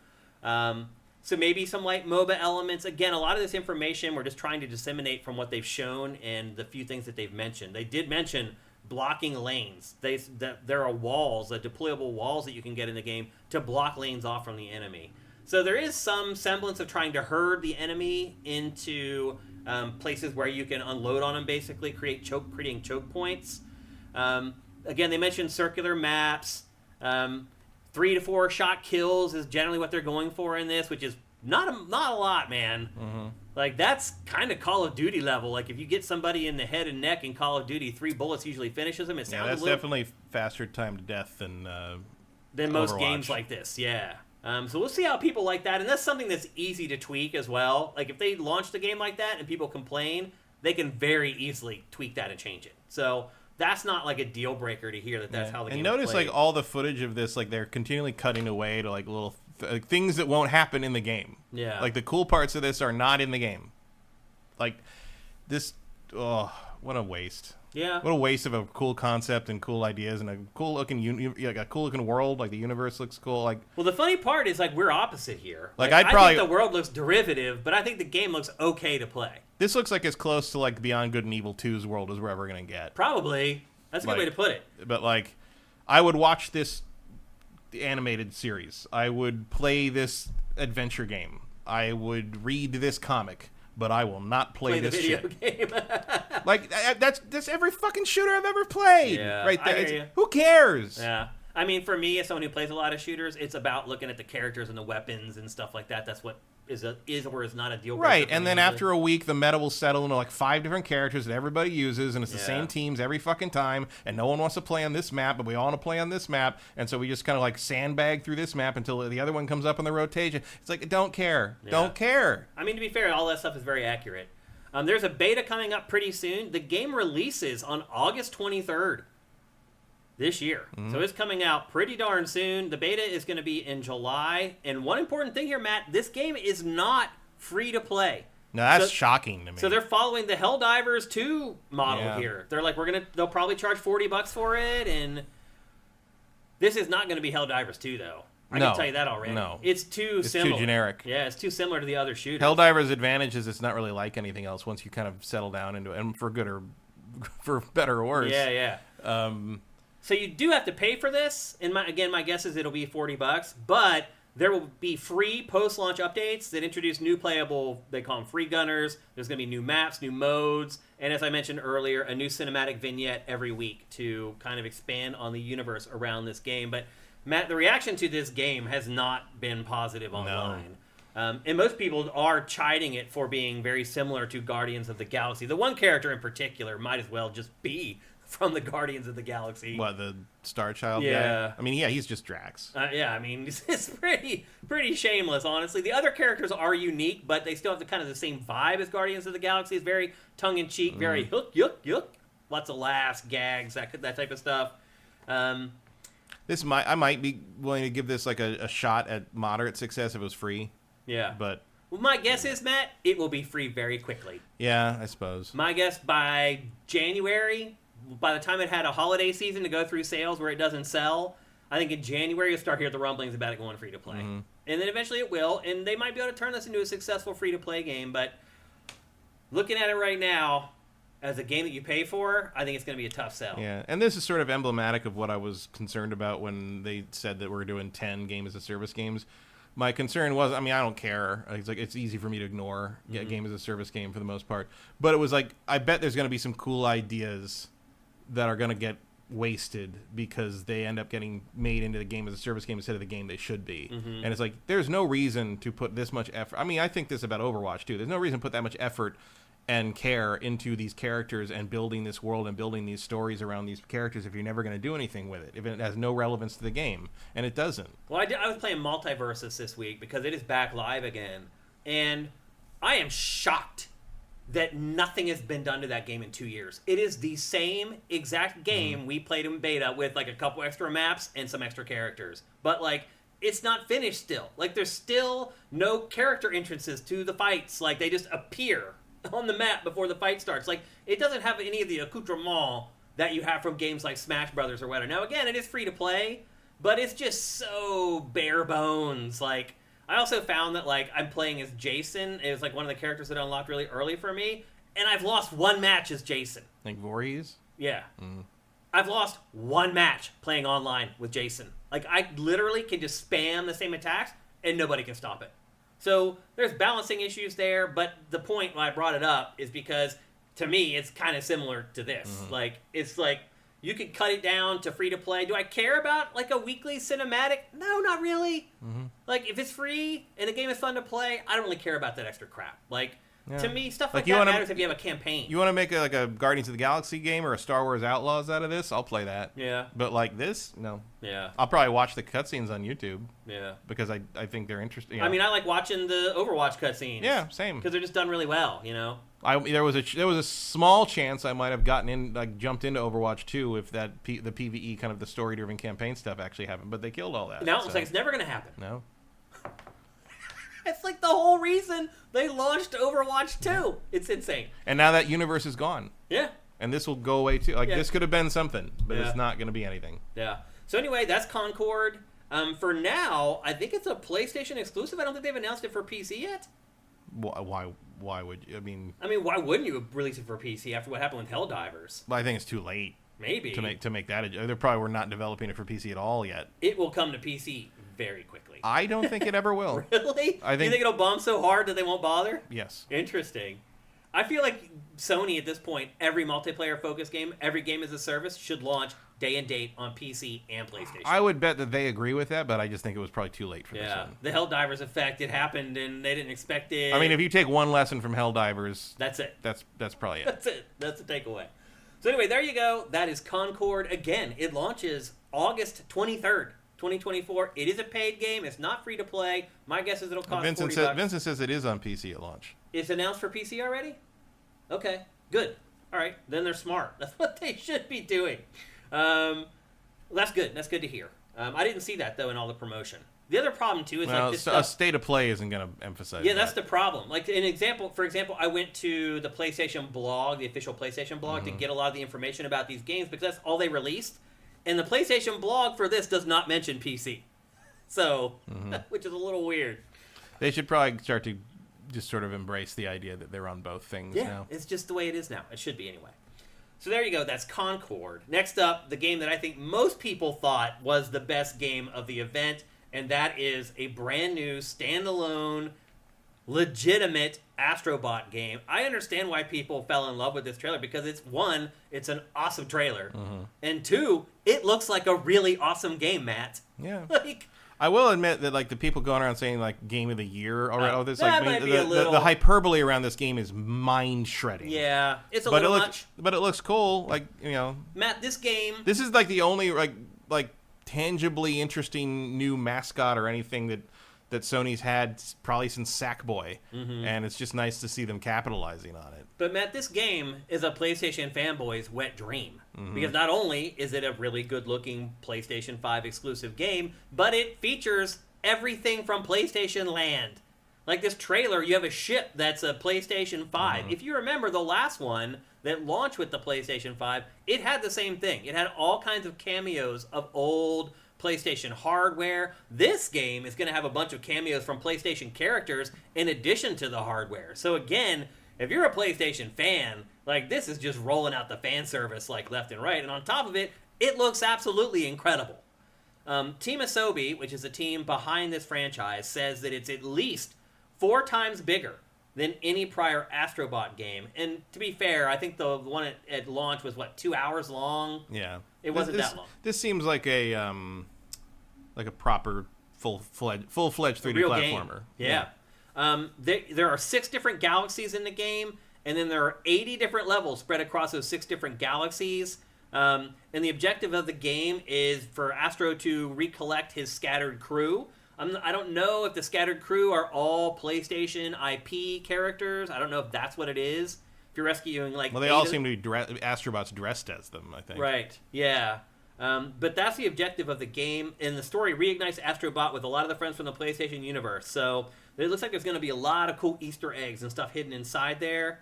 So maybe some light MOBA elements. Again, a lot of this information we're just trying to disseminate from what they've shown and the few things that they've mentioned. They did mention blocking lanes. There are walls, deployable walls that you can get in the game to block lanes off from the enemy. So there is some semblance of trying to herd the enemy into places where you can unload on them, basically creating choke points. Again, they mentioned circular maps. 3 to 4 shot kills is generally what they're going for in this, which is not a lot, man. Mm-hmm. Like, that's kind of Call of Duty level. Like, if you get somebody in the head and neck in Call of Duty, 3 bullets usually finishes them. That's definitely faster time to death than most Overwatch. Games like this, yeah. So we'll see how people like that, and that's something that's easy to tweak as well. Like, if they launched a game like that and people complain, they can very easily tweak that and change it. So that's not like a deal breaker to hear that's how the game is notice played. like all the footage of this, like they're continually cutting away to like little things that won't happen in the game. Yeah. Like the cool parts of this are not in the game. Like this, what a waste. Yeah. What a waste of a cool concept and cool ideas and a cool looking a cool looking world. Like the universe looks cool. Like, well, the funny part is like we're opposite here. Like I think the world looks derivative, but I think the game looks okay to play. This looks like as close to like Beyond Good and Evil 2's world as we're ever gonna get. Probably. That's a good way to put it. But like, I would watch this animated series. I would play this adventure game. I would read this comic. But I will not play this video shit. Game. Like that's every fucking shooter I've ever played. Yeah, right there. I hear you. Who cares? Yeah. I mean, for me, as someone who plays a lot of shooters, it's about looking at the characters and the weapons and stuff like that. That's what is or is not a deal breaker. Right, and then after a week, the meta will settle into like 5 different characters that everybody uses, and it's the Yeah. same teams every fucking time, and no one wants to play on this map, but we all want to play on this map, and so we just kind of like sandbag through this map until the other one comes up in the rotation. It's like, don't care. Yeah. Don't care. I mean, to be fair, all that stuff is very accurate. There's a beta coming up pretty soon. The game releases on August 23rd this year. Mm-hmm. So it's coming out pretty darn soon. The beta is going to be in July. And one important thing here, Matt, this game is not free to play. No, that's shocking to me. So they're following the Helldivers 2 model here. They're like, they'll probably charge $40 for it, and this is not going to be Helldivers 2, though. I can tell you that already. No. It's too similar. Too generic. Yeah, it's too similar to the other shooters. Helldiver's advantage is it's not really like anything else once you kind of settle down into it, and for good or for better or worse. Yeah, yeah. So you do have to pay for this. And my guess is it'll be $40, but there will be free post-launch updates that introduce new playable, they call them free gunners. There's going to be new maps, new modes, and as I mentioned earlier, a new cinematic vignette every week to kind of expand on the universe around this game. But Matt, the reaction to this game has not been positive online. No. And most people are chiding it for being very similar to Guardians of the Galaxy. The one character in particular might as well just be from the Guardians of the Galaxy. What, the Star Child yeah. guy? I mean, yeah, he's just Drax. Yeah, I mean, it's pretty shameless, honestly. The other characters are unique, but they still have the kind of the same vibe as Guardians of the Galaxy. It's very tongue-in-cheek, very hook, yuck, yuck. Lots of laughs, gags, that type of stuff. I might be willing to give this like a shot at moderate success if it was free. Yeah. But well, my guess is, Matt, it will be free very quickly. Yeah, I suppose. My guess by January, by the time it had a holiday season to go through sales where it doesn't sell, I think in January you'll start hearing the rumblings about it going free to play. Mm-hmm. And then eventually it will, and they might be able to turn this into a successful free to play game, but looking at it right now, as a game that you pay for, I think it's going to be a tough sell. Yeah, and this is sort of emblematic of what I was concerned about when they said that we're doing 10 game-as-a-service games. My concern was, I mean, I don't care. It's like it's easy for me to ignore a game-as-a-service game for the most part. But it was like, I bet there's going to be some cool ideas that are going to get wasted because they end up getting made into the game-as-a-service game instead of the game they should be. Mm-hmm. And it's like, there's no reason to put this much effort. I mean, I think this about Overwatch, too. There's no reason to put that much effort and care into these characters and building this world and building these stories around these characters if you're never going to do anything with it, if it has no relevance to the game, and it doesn't. Well, I was playing Multiversus this week because it is back live again, and I am shocked that nothing has been done to that game in 2 years. It is the same exact game we played in beta with like a couple extra maps and some extra characters, but like it's not finished still. Like there's still no character entrances to the fights. Like they just appear on the map before the fight starts. Like, it doesn't have any of the accoutrement that you have from games like Smash Brothers or whatever. Now, again, it is free to play, but it's just so bare bones. Like, I also found that, like, I'm playing as Jason. It was, like, one of the characters that unlocked really early for me, and I've lost one match as Jason. Like Voorhees? Yeah. I've lost one match playing online with Jason. Like, I literally can just spam the same attacks, and nobody can stop it. So, there's balancing issues there, but the point why I brought it up is because, to me, it's kind of similar to this. Like, it's like, you could cut it down to free-to-play. Do I care about, like, a weekly cinematic? No, not really. Like, if it's free and the game is fun to play, I don't really care about that extra crap. Like, to me, stuff like that matters if you have a campaign. You want to make a Guardians of the Galaxy game or a Star Wars Outlaws out of this? I'll play that. Yeah. But like this, no. Yeah. I'll probably watch the cutscenes on YouTube. Yeah. Because I think they're interesting. I mean, I like watching the Overwatch cutscenes. Yeah, same. Because they're just done really well, you know? There was a small chance I might have jumped into Overwatch 2 if the PvE kind of the story-driven campaign stuff actually happened, but they killed all that. Now it looks like it's never going to happen. No. It's like the whole reason they launched Overwatch 2. It's insane. And now that universe is gone. Yeah. And this will go away too. Like this could have been something, but it's not going to be anything. Yeah. So anyway, that's Concord. For now, I think it's a PlayStation exclusive. I don't think they've announced it for PC yet. Why would you? I mean, why wouldn't you release it for PC after what happened with Helldivers? Well, I think it's too late. Maybe to make that. They probably were not developing it for PC at all yet. It will come to PC very quickly. I don't think it ever will. Really? You think it'll bomb so hard that they won't bother? Yes. Interesting. I feel like Sony at this point, every multiplayer-focused game, every game as a service, should launch day and date on PC and PlayStation. I would bet that they agree with that, but I just think it was probably too late for this one. The Helldivers effect, it happened and they didn't expect it. I mean, if you take one lesson from Helldivers, that's it. That's probably it. That's it. That's the takeaway. So anyway, there you go. That is Concord. Again, it launches August 23rd. 2024. It is a paid game. It's not free to play. My guess is it'll cost $40. Vincent says it is on PC at launch. It's announced for PC already? Okay, good. All right, then they're smart. That's what they should be doing. That's good. That's good to hear. I didn't see that, though, in all the promotion. The other problem, too, is like this stuff... a state of play isn't going to emphasize that's the problem. Like, for example, I went to the PlayStation blog, the official PlayStation blog, to get a lot of the information about these games because that's all they released. And the PlayStation blog for this does not mention PC. So, which is a little weird. They should probably start to just sort of embrace the idea that they're on both things now. It's just the way it is now. It should be anyway. So there you go. That's Concord. Next up, the game that I think most people thought was the best game of the event, and that is a brand new, standalone, legitimate Astrobot game. I understand why people fell in love with this trailer because it's an awesome trailer, and two, it looks like a really awesome game, Matt. Yeah. I will admit that like the people going around saying like game of the year already, the hyperbole around this game is mind shredding. Yeah, it's a little much. But it looks cool. Like Matt, this is like the only like tangibly interesting new mascot or anything that Sony's had probably since Sackboy, and it's just nice to see them capitalizing on it. But Matt, this game is a PlayStation fanboy's wet dream, because not only is it a really good-looking PlayStation 5 exclusive game, but it features everything from PlayStation Land. Like this trailer, you have a ship that's a PlayStation 5. If you remember the last one that launched with the PlayStation 5, it had the same thing. It had all kinds of cameos of old PlayStation hardware. This game is going to have a bunch of cameos from PlayStation characters in addition to the hardware. So again, if you're a PlayStation fan, like this is just rolling out the fan service like left and right. And on top of it, it looks absolutely incredible. Team Asobi, which is the team behind this franchise, says that it's at least 4 times bigger than any prior Astrobot game. And to be fair, I think the one at launch was 2 hours long. Yeah. It wasn't that long. This seems like a proper full-fledged 3D platformer. Game. Yeah. There are 6 different galaxies in the game, and then there are 80 different levels spread across those 6 different galaxies. And the objective of the game is for Astro to recollect his scattered crew. I don't know if the scattered crew are all PlayStation IP characters. I don't know if that's what it is. If you're rescuing they all seem to be Astrobots dressed as them, I think. Right. Yeah. But that's the objective of the game, and the story reignites Astrobot with a lot of the friends from the PlayStation universe. So it looks like there's going to be a lot of cool Easter eggs and stuff hidden inside there.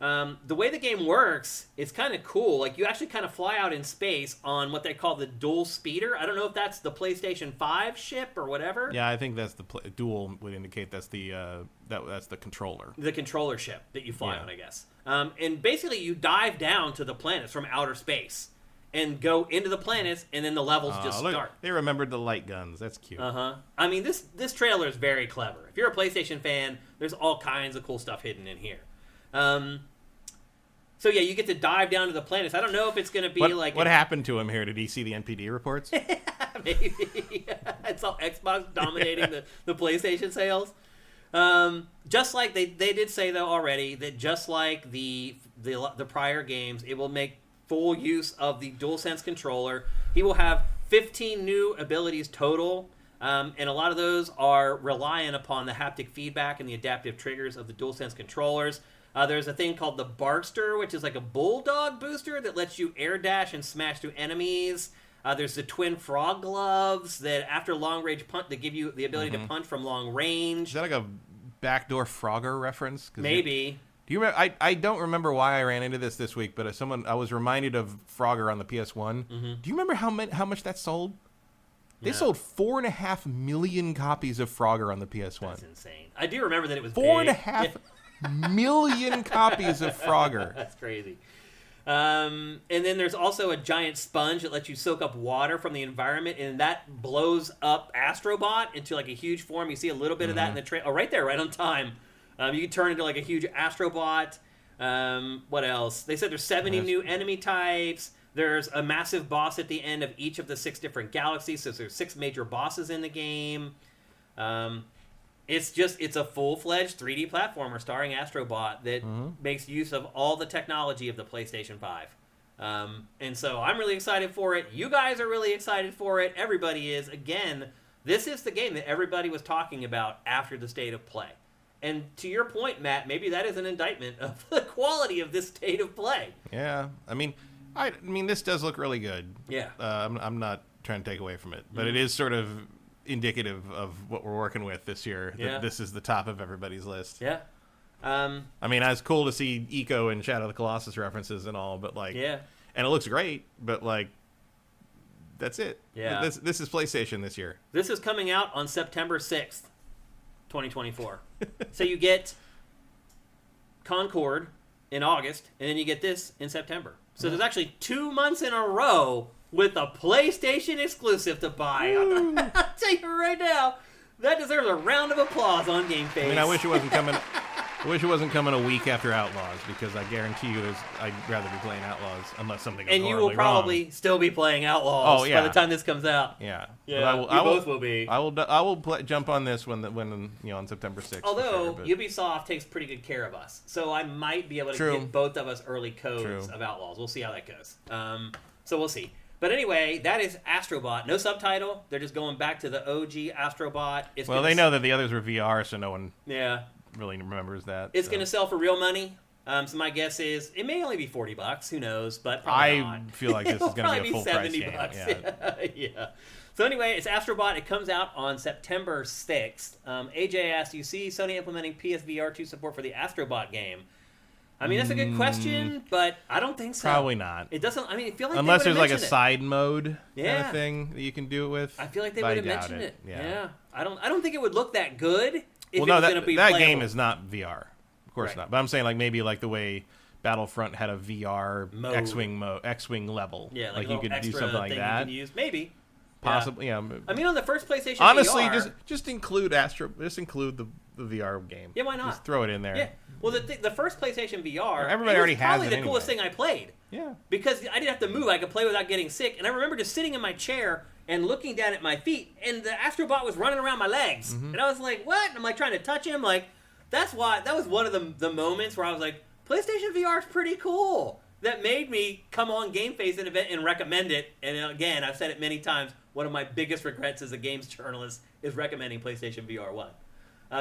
The way the game works, it's kind of cool. Like, you actually kind of fly out in space on what they call the dual speeder. I don't know if that's the PlayStation 5 ship or whatever. Yeah, I think that's the dual would indicate that's the that's the controller. The controller ship that you fly on, I guess. And basically, you dive down to the planets from outer space and go into the planets, and then the levels just start. They remembered the light guns. That's cute. I mean, this trailer is very clever. If you're a PlayStation fan, there's all kinds of cool stuff hidden in here. So yeah, you get to dive down to the planets. I don't know if it's going to be what happened to him here. Did he see the NPD reports? Maybe. It's all Xbox dominating the PlayStation sales. Just like they did say though already that just like the prior games, it will make full use of the DualSense controller. He will have 15 new abilities total. And a lot of those are reliant upon the haptic feedback and the adaptive triggers of the DualSense controllers. There's a thing called the Barkster, which is like a bulldog booster that lets you air dash and smash through enemies. There's the twin frog gloves that after long range punch, they give you the ability to punch from long range. Is that like a backdoor Frogger reference? Maybe. Do you remember? I don't remember why I ran into this week, but I was reminded of Frogger on the PS1. Do you remember how much that sold? They sold 4.5 million copies of Frogger on the PS1. That's insane. I do remember that it was 4.5 million copies of Frogger. That's crazy. And then there's also a giant sponge that lets you soak up water from the environment, and that blows up Astrobot into like a huge form. You see a little bit of that in the trailer. Oh, right there, right on time. You can turn into like a huge Astrobot. What else? They said there's 70 new enemy types. There's a massive boss at the end of each of the 6 different galaxies. So there's 6 major bosses in the game. It's a full-fledged 3D platformer starring Astrobot that makes use of all the technology of the PlayStation 5. And so I'm really excited for it. You guys are really excited for it. Everybody is. Again, this is the game that everybody was talking about after the State of Play. And to your point, Matt, maybe that is an indictment of the quality of this State of Play. Yeah. I mean, this does look really good. Yeah. I'm not trying to take away from it, but it is sort of indicative of what we're working with this year. That this is the top of everybody's list. Yeah. I mean, it's cool to see Eco and Shadow of the Colossus references and all, but and it looks great, but that's it. Yeah. This is PlayStation this year. This is coming out on September 6th, 2024. So you get Concord in August, and then you get this in September. So there's actually 2 months in a row with a PlayStation exclusive to buy. I'll tell you right now, that deserves a round of applause on GameFace. I mean, I wish it wasn't coming. I wish it wasn't coming a week after Outlaws, because I guarantee you, I'd rather be playing Outlaws unless something goes horribly wrong. And you will probably still be playing Outlaws by the time this comes out. Yeah, yeah. I both will be. I will jump on this when on September 6th. Although Ubisoft takes pretty good care of us, so I might be able to get both of us early codes of Outlaws. We'll see how that goes. So we'll see. But anyway, that is Astrobot. No subtitle. They're just going back to the OG Astrobot. They know that the others were VR, so no one really remembers that. It's going to sell for real money. So my guess is it may only be $40. Who knows? But probably not. I feel like this is going to be a full price game. Yeah. So anyway, it's Astrobot. It comes out on September 6th. AJ asked, "You see Sony implementing PSVR2 support for the Astrobot game?" I mean, that's a good question, but I don't think so. Probably not. It doesn't. I mean, I feel like unless there's like a side mode kind of thing that you can do it with. I feel like they would have mentioned it. Yeah. I don't think it would look that good if it was going to be that playable. game is not VR, of course not. But I'm saying maybe the way Battlefront had a VR X-wing level. Yeah, like you could do something like that. You can use maybe. Possibly, yeah. I mean, on the first PlayStation honestly, VR, just include the VR game. Yeah, why not? Just throw it in there. Yeah. Well, the first PlayStation VR, everybody already has it. Probably the coolest thing I played. Yeah. Because I didn't have to move; I could play without getting sick. And I remember just sitting in my chair and looking down at my feet, and the Astrobot was running around my legs, and I was like, "What?" And I'm like trying to touch him. Like, that was one of the moments where I was like, "PlayStation VR is pretty cool." That made me come on GameFace and recommend it. And again, I've said it many times. One of my biggest regrets as a games journalist is recommending PlayStation VR 1.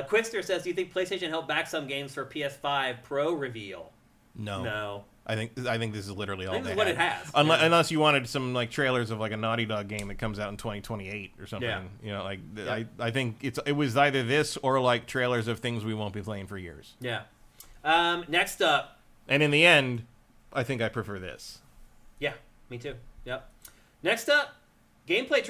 Quister says, "Do you think PlayStation held back some games for PS5 Pro reveal?" No. I think this is literally all they what it has. Unless you wanted some trailers of a Naughty Dog game that comes out in 2028 or something. Yeah. I think it was either this or trailers of things we won't be playing for years. Yeah. Next up, And in the end, I think I prefer this. Yeah, me too. Yep. Next up, gameplay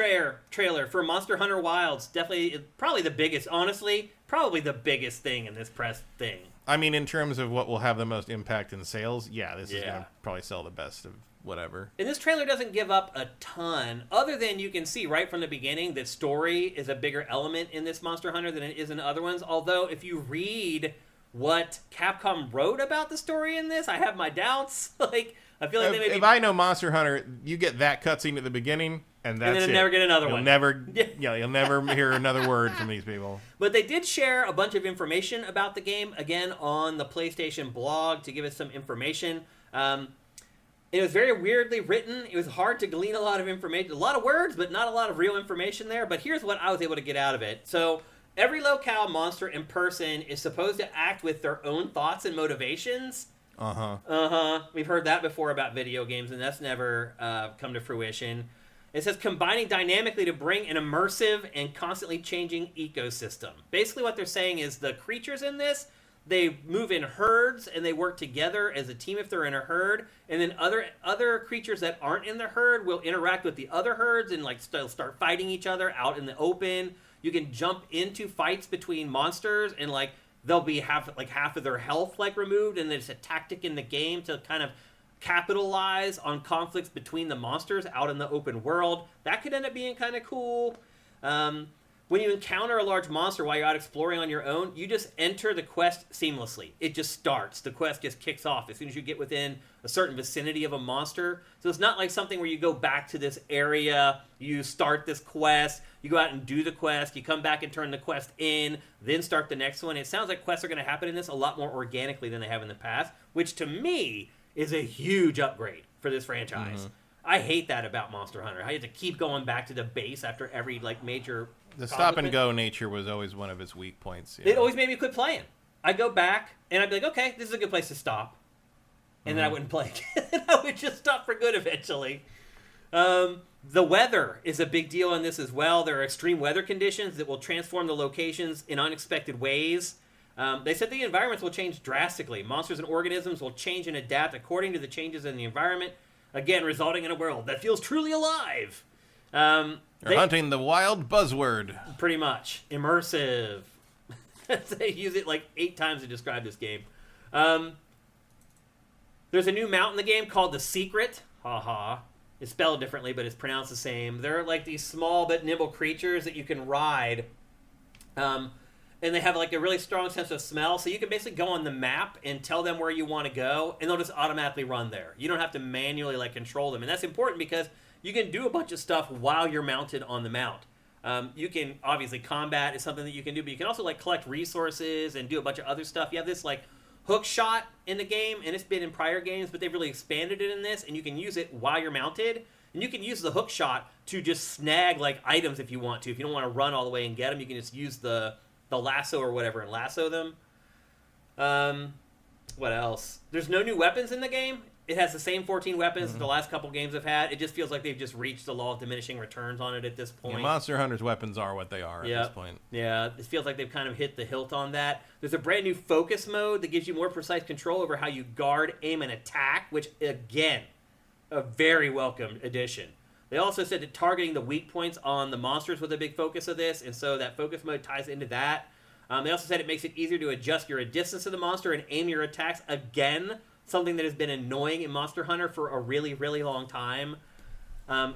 trailer for Monster Hunter Wilds. Definitely, probably the biggest, honestly, probably the biggest thing in this press thing. I mean, in terms of what will have the most impact in sales, yeah, this is going to probably sell the best of whatever. And this trailer doesn't give up a ton, other than you can see right from the beginning that story is a bigger element in this Monster Hunter than it is in other ones. Although, if you read what Capcom wrote about the story in this, I have my doubts. Like, I feel like they maybe... If I know Monster Hunter, you get that cutscene at the beginning, and that's it. And then never get another one. You'll never hear another word from these people. But they did share a bunch of information about the game, again, on the PlayStation blog to give us some information. It was very weirdly written. It was hard to glean a lot of information. A lot of words, but not a lot of real information there. But here's what I was able to get out of it. So every locale monster in person is supposed to act with their own thoughts and motivations. We've heard that before about video games, and that's never come to fruition. It says combining dynamically to bring an immersive and constantly changing ecosystem. Basically what they're saying is the creatures in this, they move in herds and they work together as a team if they're in a herd, and then other creatures that aren't in the herd will interact with the other herds and like start fighting each other out in the open. You can jump into fights between monsters and like they'll be half of their health like removed, and it's a tactic in the game to kind of capitalize on conflicts between the monsters out in the open world. That could end up being kind of cool. When you encounter a large monster while you're out exploring on your own, you just enter the quest seamlessly. It just starts. The quest just kicks off as soon as you get within a certain vicinity of a monster. So it's not like something where you go back to this area, you start this quest, you go out and do the quest, you come back and turn the quest in, then start the next one. It sounds like quests are going to happen in this a lot more organically than they have in the past, which to me is a huge upgrade for this franchise. Mm-hmm. I hate that about Monster Hunter. I have to keep going back to the base after every like major... The stop-and-go nature was always one of its weak points. It always made me quit playing. I'd go back, and I'd be like, okay, this is a good place to stop. And then I wouldn't play again. I would just stop for good eventually. The weather is a big deal in this as well. There are extreme weather conditions that will transform the locations in unexpected ways. They said the environments will change drastically. Monsters and organisms will change and adapt according to the changes in the environment, again, resulting in a world that feels truly alive. They're hunting the wild buzzword. Pretty much. Immersive. They use it like 8 times to describe this game. There's a new mount in the game called The Secret. Haha. It's spelled differently, but it's pronounced the same. They're like these small but nimble creatures that you can ride. And they have like a really strong sense of smell. So you can basically go on the map and tell them where you want to go, and they'll just automatically run there. You don't have to manually like control them. And that's important because you can do a bunch of stuff while you're mounted on the mount. You can, obviously, combat is something that you can do, but you can also, like, collect resources and do a bunch of other stuff. You have this, like, hook shot in the game, and it's been in prior games, but they've really expanded it in this, and you can use it while you're mounted. And you can use the hook shot to just snag, like, items if you want to. If you don't want to run all the way and get them, you can just use the lasso or whatever and lasso them. What else? There's no new weapons in the game. It has the same 14 weapons that the last couple games have had. It just feels like they've just reached the law of diminishing returns on it at this point. Yeah, Monster Hunter's weapons are what they are at this point. Yeah, it feels like they've kind of hit the hilt on that. There's a brand new focus mode that gives you more precise control over how you guard, aim, and attack, which, again, a very welcome addition. They also said that targeting the weak points on the monsters was a big focus of this, and so that focus mode ties into that. They also said it makes it easier to adjust your distance to the monster and aim your attacks again, something that has been annoying in Monster Hunter for a really, really long time.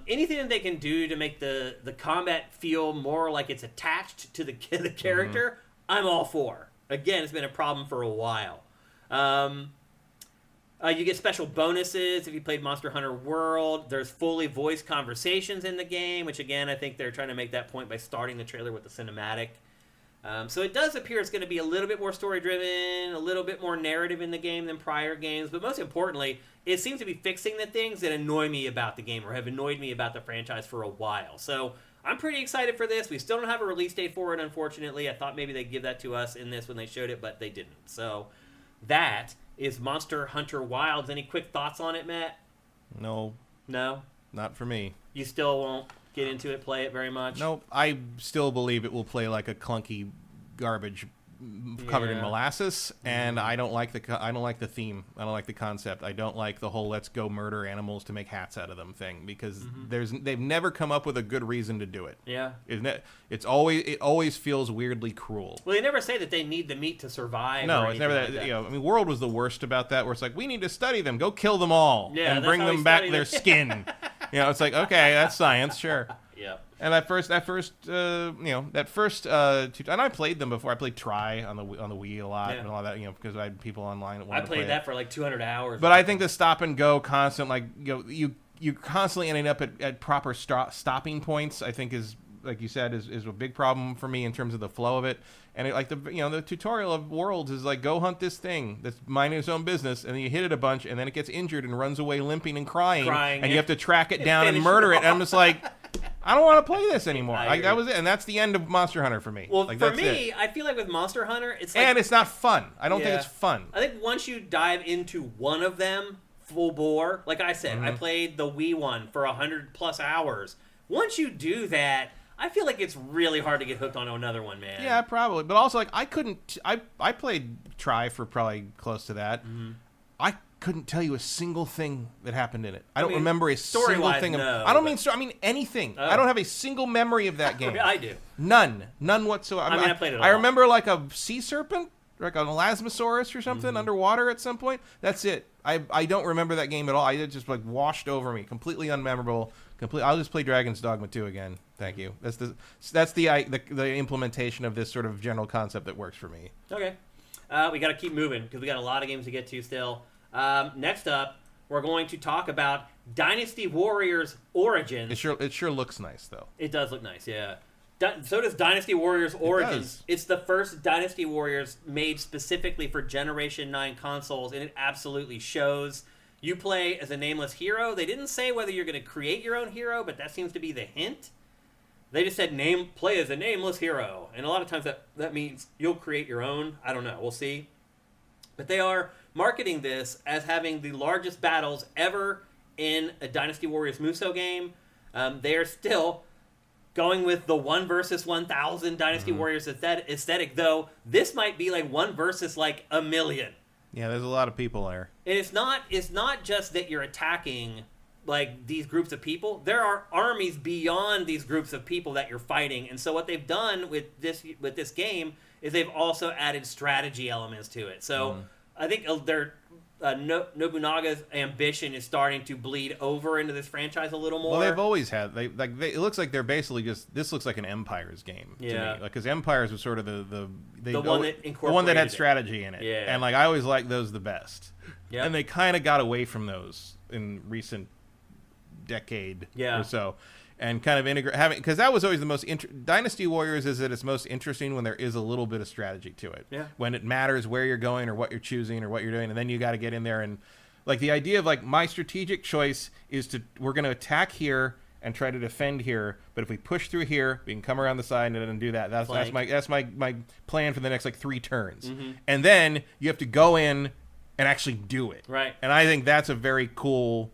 Anything that they can do to make the combat feel more like it's attached to the character, I'm all for. Again, it's been a problem for a while. You get special bonuses if you played Monster Hunter World. There's fully voiced conversations in the game, which again, I think they're trying to make that point by starting the trailer with the cinematic. So it does appear it's going to be a little bit more story-driven, a little bit more narrative in the game than prior games, but most importantly, it seems to be fixing the things that annoy me about the game or have annoyed me about the franchise for a while. So I'm pretty excited for this. We still don't have a release date for it, unfortunately. I thought maybe they'd give that to us in this when they showed it, but they didn't. So that is Monster Hunter Wilds. Any quick thoughts on it, Matt? No. No? Not for me. You still won't get into it, play it very much? Nope. I still believe it will play like a clunky garbage covered in molasses, and I don't like the theme. I don't like the concept. I don't like the whole "let's go murder animals to make hats out of them" thing, because they've never come up with a good reason to do it. Yeah, isn't it? It always feels weirdly cruel. Well, they never say that they need the meat to survive. No, it's never that. Like that. You know, I mean, World was the worst about that, where it's like, we need to study them, go kill them all, and bring them back their skin. You know, it's like, okay, that's science, sure. Yeah. And that first, and I played them before. I played Try on the Wii a lot, and all that, you know, because I had people online that wanted to play it. I played that for like 200 hours. But I think the stop and go constant, like, you know, you constantly ending up at proper stopping points, I think is, like you said, is a big problem for me in terms of the flow of it. And it, like the tutorial of Worlds is like, go hunt this thing that's minding its own business, and then you hit it a bunch, and then it gets injured and runs away limping and crying and you have to track it down and murder it. And I'm just like, I don't want to play this anymore. Like, that was it, and that's the end of Monster Hunter for me. Well, like, for me, I feel like with Monster Hunter, it's like, and it's not fun. I don't think it's fun. I think once you dive into one of them full bore, like I said, I played the Wii one for 100+ hours. Once you do that, I feel like it's really hard to get hooked on another one, man. Yeah, probably. But also, like, I played Try for probably close to that. I couldn't tell you a single thing that happened in it. I don't remember a single thing. I mean anything. I don't have a single memory of that game. I do. None whatsoever. I played it all. I remember like a sea serpent, like an elasmosaurus or something underwater at some point. That's it. I don't remember that game at all. It just like washed over me, completely unmemorable. I'll just play Dragon's Dogma 2 again. Thank you. That's the implementation of this sort of general concept that works for me. Okay. We got to keep moving because we got a lot of games to get to still. Next up, we're going to talk about Dynasty Warriors Origins. It sure looks nice, though. It does look nice, yeah. So does Dynasty Warriors Origins. It's the first Dynasty Warriors made specifically for Generation 9 consoles, and it absolutely shows. You play as a nameless hero. They didn't say whether you're going to create your own hero, but that seems to be the hint. They just said play as a nameless hero. And a lot of times that means you'll create your own. I don't know. We'll see. But they are marketing this as having the largest battles ever in a Dynasty Warriors Musou game. They are still going with the 1 versus 1,000 Dynasty Warriors aesthetic, though this might be like 1 versus like a million. Yeah, there's a lot of people there. And it's not just that you're attacking like these groups of people. There are armies beyond these groups of people that you're fighting. And so what they've done with this game is they've also added strategy elements to it. So I think Nobunaga's ambition is starting to bleed over into this franchise a little more. Well, they've always had. It looks like they're basically just. This looks like an Empires game to me. Because Empires was sort of the one that had strategy in it. Yeah. And like I always liked those the best. Yep. And they kind of got away from those in recent decade or so. And kind of integrate because that was always the most Dynasty Warriors is at its most interesting when there is a little bit of strategy to it. Yeah. When it matters where you're going or what you're choosing or what you're doing, and then you got to get in there and like the idea of like my strategic choice is we're going to attack here and try to defend here, but if we push through here, we can come around the side and do that. That's my plan for the next like 3 turns, and then you have to go in and actually do it. Right. And I think that's a very cool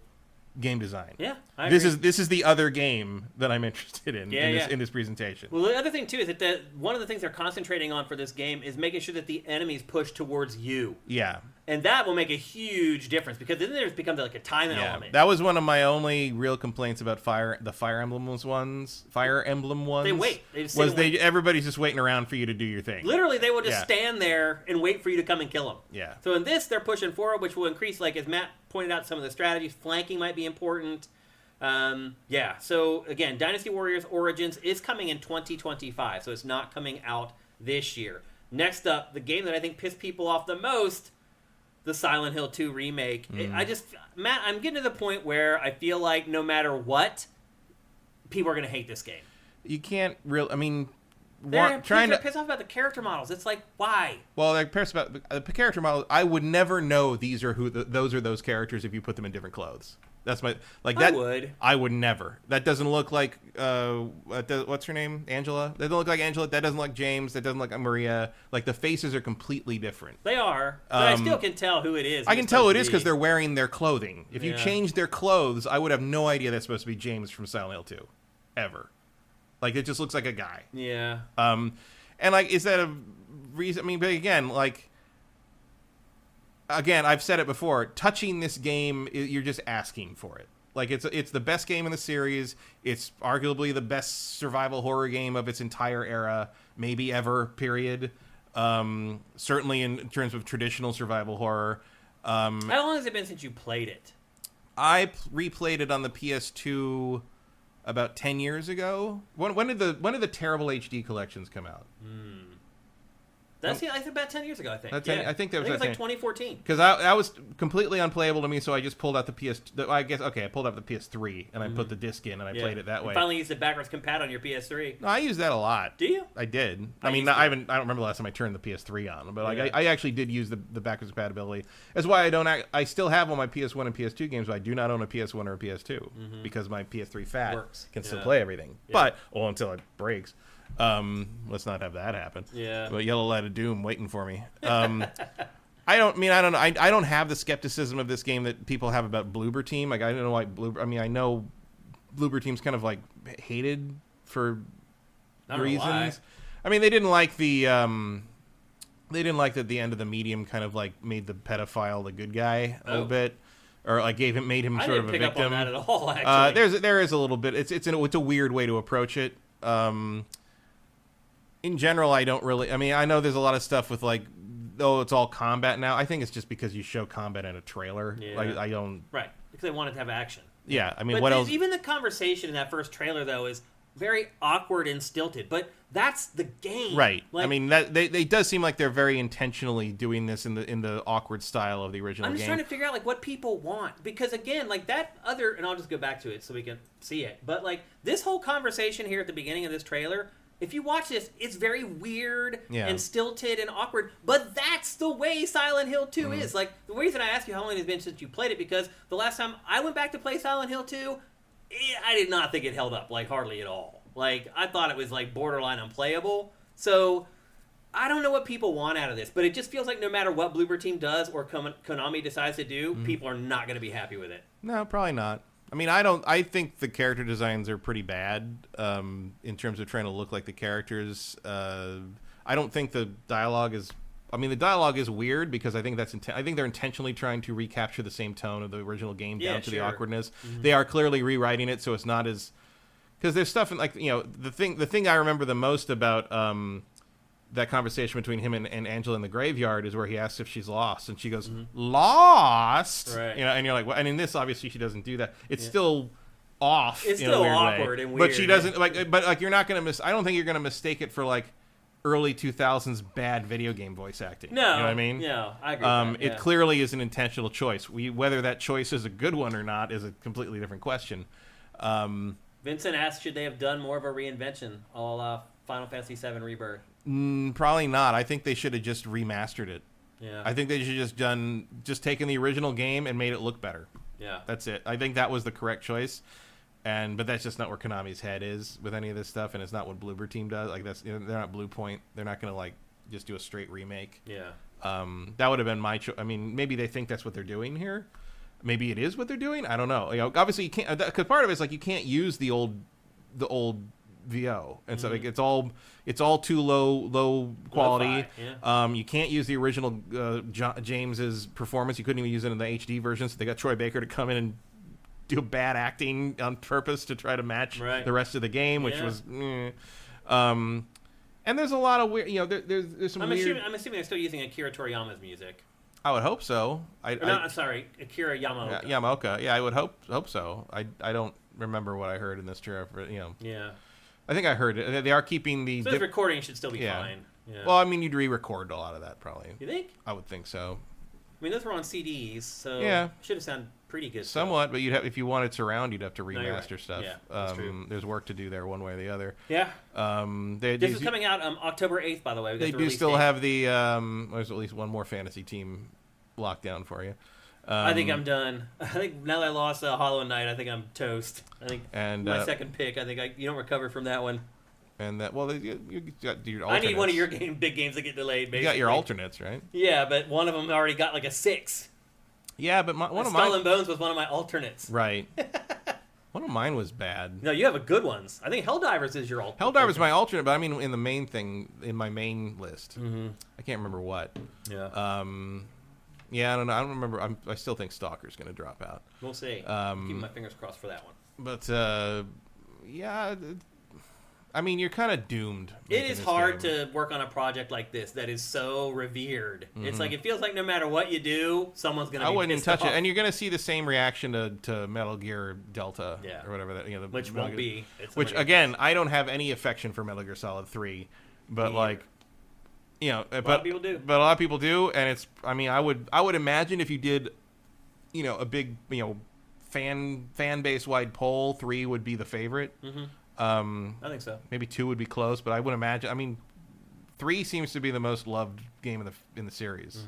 game design. Yeah, I agree. This is the other game that I'm interested in in this presentation. Well, the other thing too is that one of the things they're concentrating on for this game is making sure that the enemies push towards you. Yeah, and that will make a huge difference because then there's becomes like a time element. That was one of my only real complaints about the Fire Emblem ones. They wait. Everybody's just waiting around for you to do your thing. Literally, they will just stand there and wait for you to come and kill them. Yeah. So in this, they're pushing forward, which will increase, like as Matt pointed out, some of the strategies. Flanking might be important. So again, Dynasty Warriors Origins is coming in 2025, so it's not coming out this year. Next up, the game that I think pissed people off the most, the Silent Hill 2 remake. Matt, I'm getting to the point where I feel like no matter what, people are going to hate this game. You can't really, I mean... They're pissed off about the character models. It's like, why? Well, they're pissed about the character models. I would never know these are those characters if you put them in different clothes. That's my I would never. That doesn't look like what's her name? Angela. That doesn't look like Angela. That doesn't look like James. That doesn't look like Maria. Like the faces are completely different. They are, but I still can tell who it is. I can tell who it is because they're wearing their clothing. If you change their clothes, I would have no idea that's supposed to be James from Silent Hill 2, ever. Like, it just looks like a guy. Yeah. And like, is that a reason? I mean, but again, I've said it before. Touching this game, you're just asking for it. Like, it's the best game in the series. It's arguably the best survival horror game of its entire era, maybe ever. Period. Certainly in terms of traditional survival horror. How long has it been since you played it? I replayed it on the PS2 about 10 years ago. When did the terrible HD collections come out? That's about 10 years ago, I think. I think that was like 2014. Because I was completely unplayable to me, so I just pulled out the I pulled out the PS3 and I put the disc in and I played it that way. You finally used the backwards compat on your PS3. No, I used that a lot. Do you? I did. I don't remember the last time I turned the PS3 on, but I actually did use the backwards compatibility. That's why I still have all my PS1 and PS2 games, but I do not own a PS1 or a PS2 because my PS3 fat can still play everything. Yeah. But until it breaks. Let's not have that happen. Yeah. But Yellow Light of Doom waiting for me. I don't know. I don't have the skepticism of this game that people have about Bloober Team. Like, I don't know why I know Bloober Team's kind of like hated for reasons. I mean, they didn't like that the end of the Medium kind of like made the pedophile the good guy a little bit. Or like made him sort of a victim. I didn't pick up on that at all, actually. There is a little bit. It's a weird way to approach it. In general, I don't really. I mean, I know there's a lot of stuff with like, oh, it's all combat now. I think it's just because you show combat in a trailer. Yeah. Like, I don't. Right, because they wanted to have action. Yeah, I mean, but what else? Even the conversation in that first trailer, though, is very awkward and stilted. But that's the game, right? Like, I mean, that they does seem like they're very intentionally doing this in the awkward style of the original game. I'm just trying to figure out like what people want, because again, like that other, and I'll just go back to it so we can see it. But like this whole conversation here at the beginning of this trailer. If you watch this, it's very weird and stilted and awkward, but that's the way Silent Hill 2 is. Like, the reason I asked you how long it's been since you played it, because the last time I went back to play Silent Hill 2, I did not think it held up, like, hardly at all. Like, I thought it was, like, borderline unplayable. So, I don't know what people want out of this, but it just feels like no matter what Bloober Team does or Konami decides to do, people are not going to be happy with it. No, probably not. I mean, I think the character designs are pretty bad in terms of trying to look like the characters. I don't think the dialogue is. I mean, the dialogue is weird because I think I think they're intentionally trying to recapture the same tone of the original game down to the awkwardness. They are clearly rewriting it so it's not as, because there's stuff in, like, you know, the thing I remember the most about that conversation between him and Angela in the graveyard is where he asks if she's lost, and she goes, "Lost," right? You know, and you're like, well, and in this, obviously, she doesn't do that. It's still off. It's in still a weird awkward way. and weird. But she doesn't like you're not gonna I don't think you're gonna mistake it for like early 2000s bad video game voice acting. No, you know what I mean? Yeah, I agree. With that, It clearly is an intentional choice. Whether that choice is a good one or not is a completely different question. Vincent asked, should they have done more of a reinvention, a la Final Fantasy VII Rebirth? Probably not. I think they should have just remastered it. Yeah. I think they should just taken the original game and made it look better. Yeah. That's it. I think that was the correct choice. But that's just not where Konami's head is with any of this stuff, and it's not what Bloober Team does. Like, that's, they're not Blue Point. They're not going to like just do a straight remake. Yeah. That would have been my choice. I mean, maybe they think that's what they're doing here. Maybe it is what they're doing. I don't know. You know, obviously you can't, because part of it is like you can't use the old VO, and so like it's all too low quality. Yeah. You can't use the original James's performance. You couldn't even use it in the HD version. So they got Troy Baker to come in and do bad acting on purpose to try to match the rest of the game, which was. And there's a lot of weird. You know, there's some. I'm assuming they're still using Akira Toriyama's music. I would hope so. Sorry, Akira Yamaoka. Yamaoka. Yeah, I would hope so. I don't remember what I heard in this trailer. You know. Yeah. I think I heard it. They are keeping the. So the recording should still be fine. Yeah. Well, I mean, you'd re-record a lot of that probably. You think? I would think so. I mean, those were on CDs, so should have sounded pretty good. Somewhat, but if you wanted surround, you'd have to remaster stuff. Yeah, that's true. There's work to do there, one way or the other. Yeah. This is coming out October 8th, by the way. They do still have the. There's at least one more fantasy team locked down for you. I think I'm done. I think now that I lost Hollow Knight, I think I'm toast. I think my second pick. I think you don't recover from that one. And that you got your alternates. I need one of your big games that get delayed. Basically. You got your alternates, right? Yeah, but one of them already got like a 6. Yeah, but one of my Skull and Bones was one of my alternates. Right. One of mine was bad. No, you have a good ones. I think Helldivers is your alternate. Helldivers my alternate, but I mean in the main thing, in my main list. Mm-hmm. I can't remember what. Yeah. Yeah, I don't know. I don't remember. I still think Stalker's going to drop out. We'll see. Keep my fingers crossed for that one. But, yeah, I mean, you're kind of doomed. It is hard to work on a project like this that is so revered. Mm-hmm. It's like, it feels like no matter what you do, someone's going to be I wouldn't touch off. it. And you're going to see the same reaction to Metal Gear Delta or whatever that, which won't be. Which, again, I don't have any affection for Metal Gear Solid 3, but, like... a lot of people do. But a lot of people do, and it's. I mean, I would imagine if you did, a big, fan base wide poll, 3 would be the favorite. Mm-hmm. I think so. Maybe 2 would be close, but I would imagine. I mean, 3 seems to be the most loved game in the series,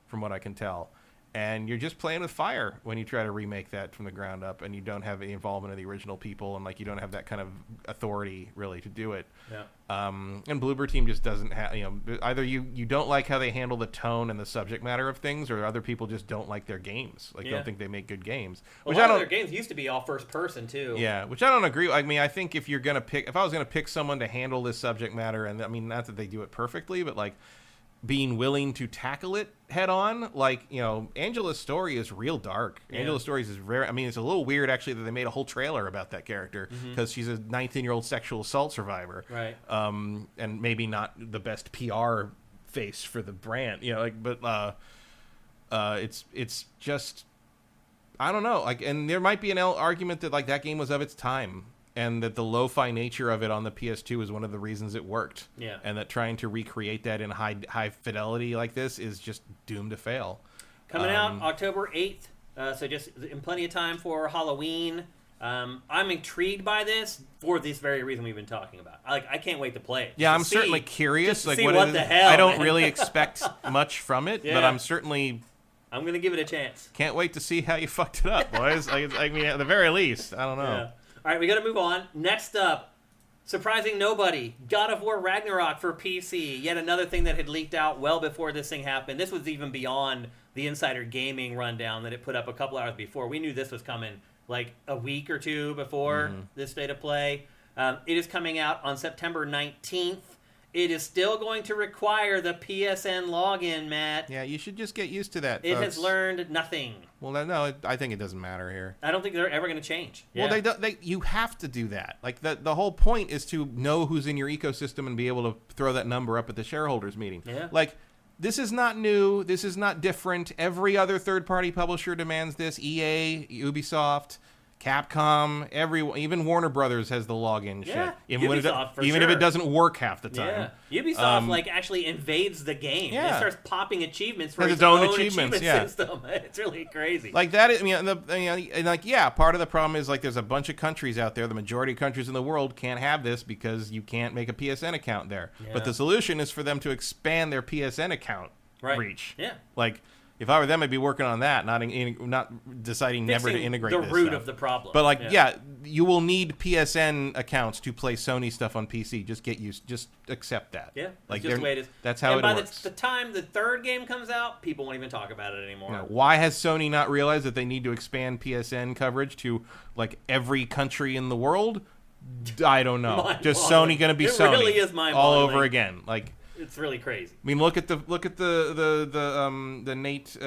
from what I can tell. And you're just playing with fire when you try to remake that from the ground up, and you don't have the involvement of the original people, and you don't have that kind of authority really to do it. Yeah. And Bloober Team just doesn't have. Either you don't like how they handle the tone and the subject matter of things, or other people just don't like their games. Don't think they make good games. Well, a lot of their games used to be all first person too. Yeah, which I don't agree. I mean, I think if I was gonna pick someone to handle this subject matter, and I mean, not that they do it perfectly, but being willing to tackle it head on, Angela's story is real dark. Yeah. Angela's story is very. I mean, it's a little weird actually that they made a whole trailer about that character because she's a 19-year-old sexual assault survivor, right? And maybe not the best PR face for the brand, but it's just I don't know, and there might be an argument that that game was of its time. And that the lo-fi nature of it on the PS2 is one of the reasons it worked. Yeah. And that trying to recreate that in high fidelity like this is just doomed to fail. Coming out October 8th, so just in plenty of time for Halloween. I'm intrigued by this for this very reason we've been talking about. I can't wait to play it. Yeah, I'm certainly curious. What the hell? I don't really expect much from it, but I'm going to give it a chance. Can't wait to see how you fucked it up, boys. I mean, at the very least, I don't know. Yeah. All right, we got to move on. Next up, surprising nobody, God of War Ragnarok for PC. Yet another thing that had leaked out well before this thing happened. This was even beyond the Insider Gaming rundown that it put up a couple hours before. We knew this was coming a week or two before this state of play. It is coming out on September 19th. It is still going to require the PSN login, Matt. Yeah, you should just get used to that, It folks. has learned nothing. Well, no, I think it doesn't matter here. I don't think they're ever going to change. Well, you have to do that. The whole point is to know who's in your ecosystem and be able to throw that number up at the shareholders meeting. Yeah. This is not new. This is not different. Every other third-party publisher demands this. EA, Ubisoft, Capcom, everyone, even Warner Brothers has the login shit. Even if it doesn't work half the time. Yeah, Ubisoft actually invades the game. Yeah. It starts popping achievements for its own achievement system. It's really crazy. That is, part of the problem is there's a bunch of countries out there. The majority of countries in the world can't have this because you can't make a PSN account there. Yeah. But the solution is for them to expand their PSN account reach. Yeah. If I were them, I'd be working on that, not deciding never to integrate the this root stuff. of the problem. But you will need PSN accounts to play Sony stuff on PC. Just accept that. Yeah, that's just the way it is. That's how it works. And by the time the third game comes out, people won't even talk about it anymore. No. Why has Sony not realized that they need to expand PSN coverage to every country in the world? I don't know. Just Sony going to be Sony. It really is mind-boggling. All over again. It's really crazy. I mean, look at the Nate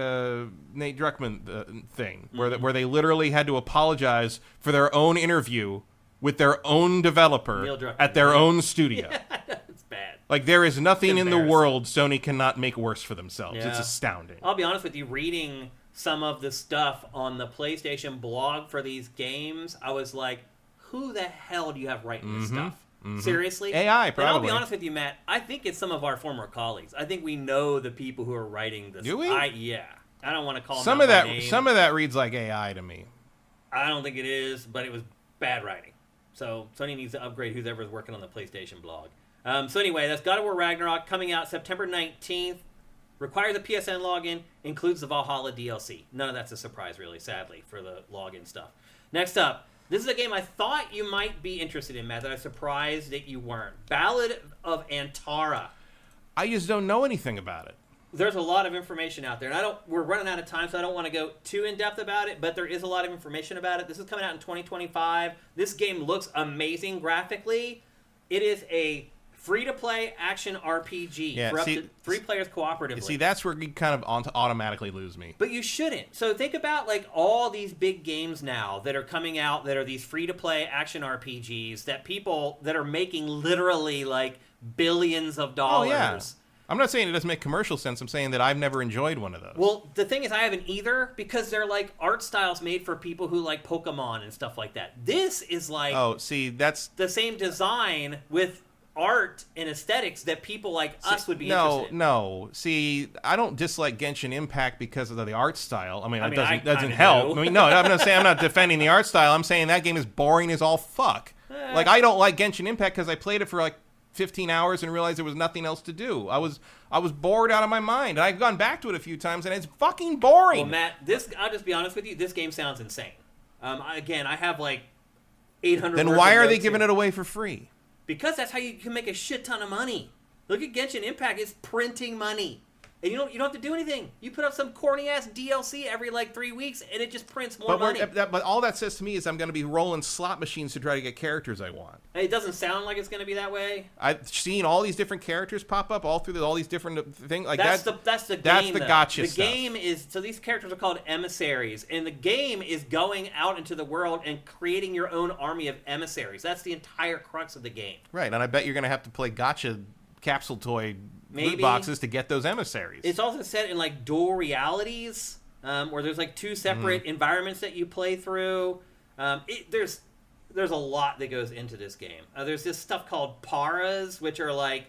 Druckmann thing, where they literally had to apologize for their own interview with their own developer at their own studio. Yeah, it's bad. There is nothing in the world Sony cannot make worse for themselves. Yeah. It's astounding. I'll be honest with you, reading some of the stuff on the PlayStation blog for these games, I was like, who the hell do you have writing this stuff? Mm-hmm. Seriously? AI, probably. And I'll be honest with you, Matt. I think it's some of our former colleagues. I think we know the people who are writing this. Do we? Yeah. I don't want to call some them of that. name. Some of that reads like AI to me. I don't think it is, but it was bad writing. So Sony needs to upgrade whoever's working on the PlayStation blog. So anyway, that's God of War Ragnarok coming out September 19th. Requires a PSN login. Includes the Valhalla DLC. None of that's a surprise, really, sadly, for the login stuff. Next up. This is a game I thought you might be interested in, Matt, that I'm surprised that you weren't. Ballad of Antara. I just don't know anything about it. there's a lot of information out there, and we're running out of time, so I don't want to go too in depth about it. But there is a lot of information about it. This is coming out in 2025. This game looks amazing graphically. It is a free-to-play action RPG for up to 3 players cooperatively. See, that's where you kind of automatically lose me. But you shouldn't. So think about like all these big games now that are coming out that are these free-to-play action RPGs that people that are making literally like billions of dollars. Oh, yeah. I'm not saying it doesn't make commercial sense. I'm saying that I've never enjoyed one of those. Well, the thing is, I haven't either because they're like art styles made for people who like Pokemon and stuff like that. This is like that's the same design with art and aesthetics that people like us would be interested in. No. See, I don't dislike Genshin Impact because of the art style. I mean, I it doesn't help. I mean, no, I'm not saying I'm not defending the art style. I'm saying that game is boring as all fuck. Like, I don't like Genshin Impact because I played it for like 15 hours and realized there was nothing else to do. I was bored out of my mind. And I've gone back to it a few times and it's fucking boring. Well, Matt, I'll just be honest with you. This game sounds insane. Again, I have like 800. Then why are they giving it away for free? Because that's how you can make a shit ton of money. Look at Genshin Impact. It's printing money. And you don't have to do anything. You put up some corny-ass DLC every, like, 3 weeks, and it just prints more money. But all that says to me is I'm going to be rolling slot machines to try to get characters I want. It doesn't sound like it's going to be that way. I've seen all these different characters pop up all through all these different things. Like that's the game, That's the gotcha stuff. The game is... So these characters are called emissaries, and the game is going out into the world and creating your own army of emissaries. That's the entire crux of the game. Right, and I bet you're going to have to play gotcha capsule toy loot boxes to get those emissaries. It's also set in like dual realities, where there's like 2 separate environments that you play through. There's a lot that goes into this game. There's this stuff called paras, which are like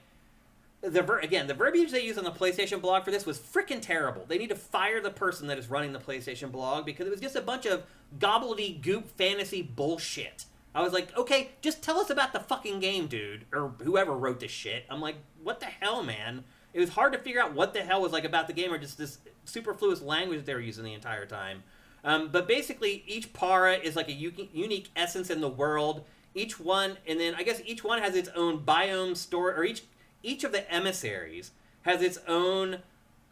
the verbiage they used on the PlayStation blog for this was freaking terrible. They need to fire the person that is running the PlayStation blog because it was just a bunch of gobbledygook fantasy bullshit. I was like, okay, just tell us about the fucking game, dude, or whoever wrote this shit. I'm like, what the hell, man? It was hard to figure out what the hell was like about the game or just this superfluous language they were using the entire time. But basically, each para is like a unique essence in the world. Each one, and then I guess each one has its own biome story, or each of the emissaries has its own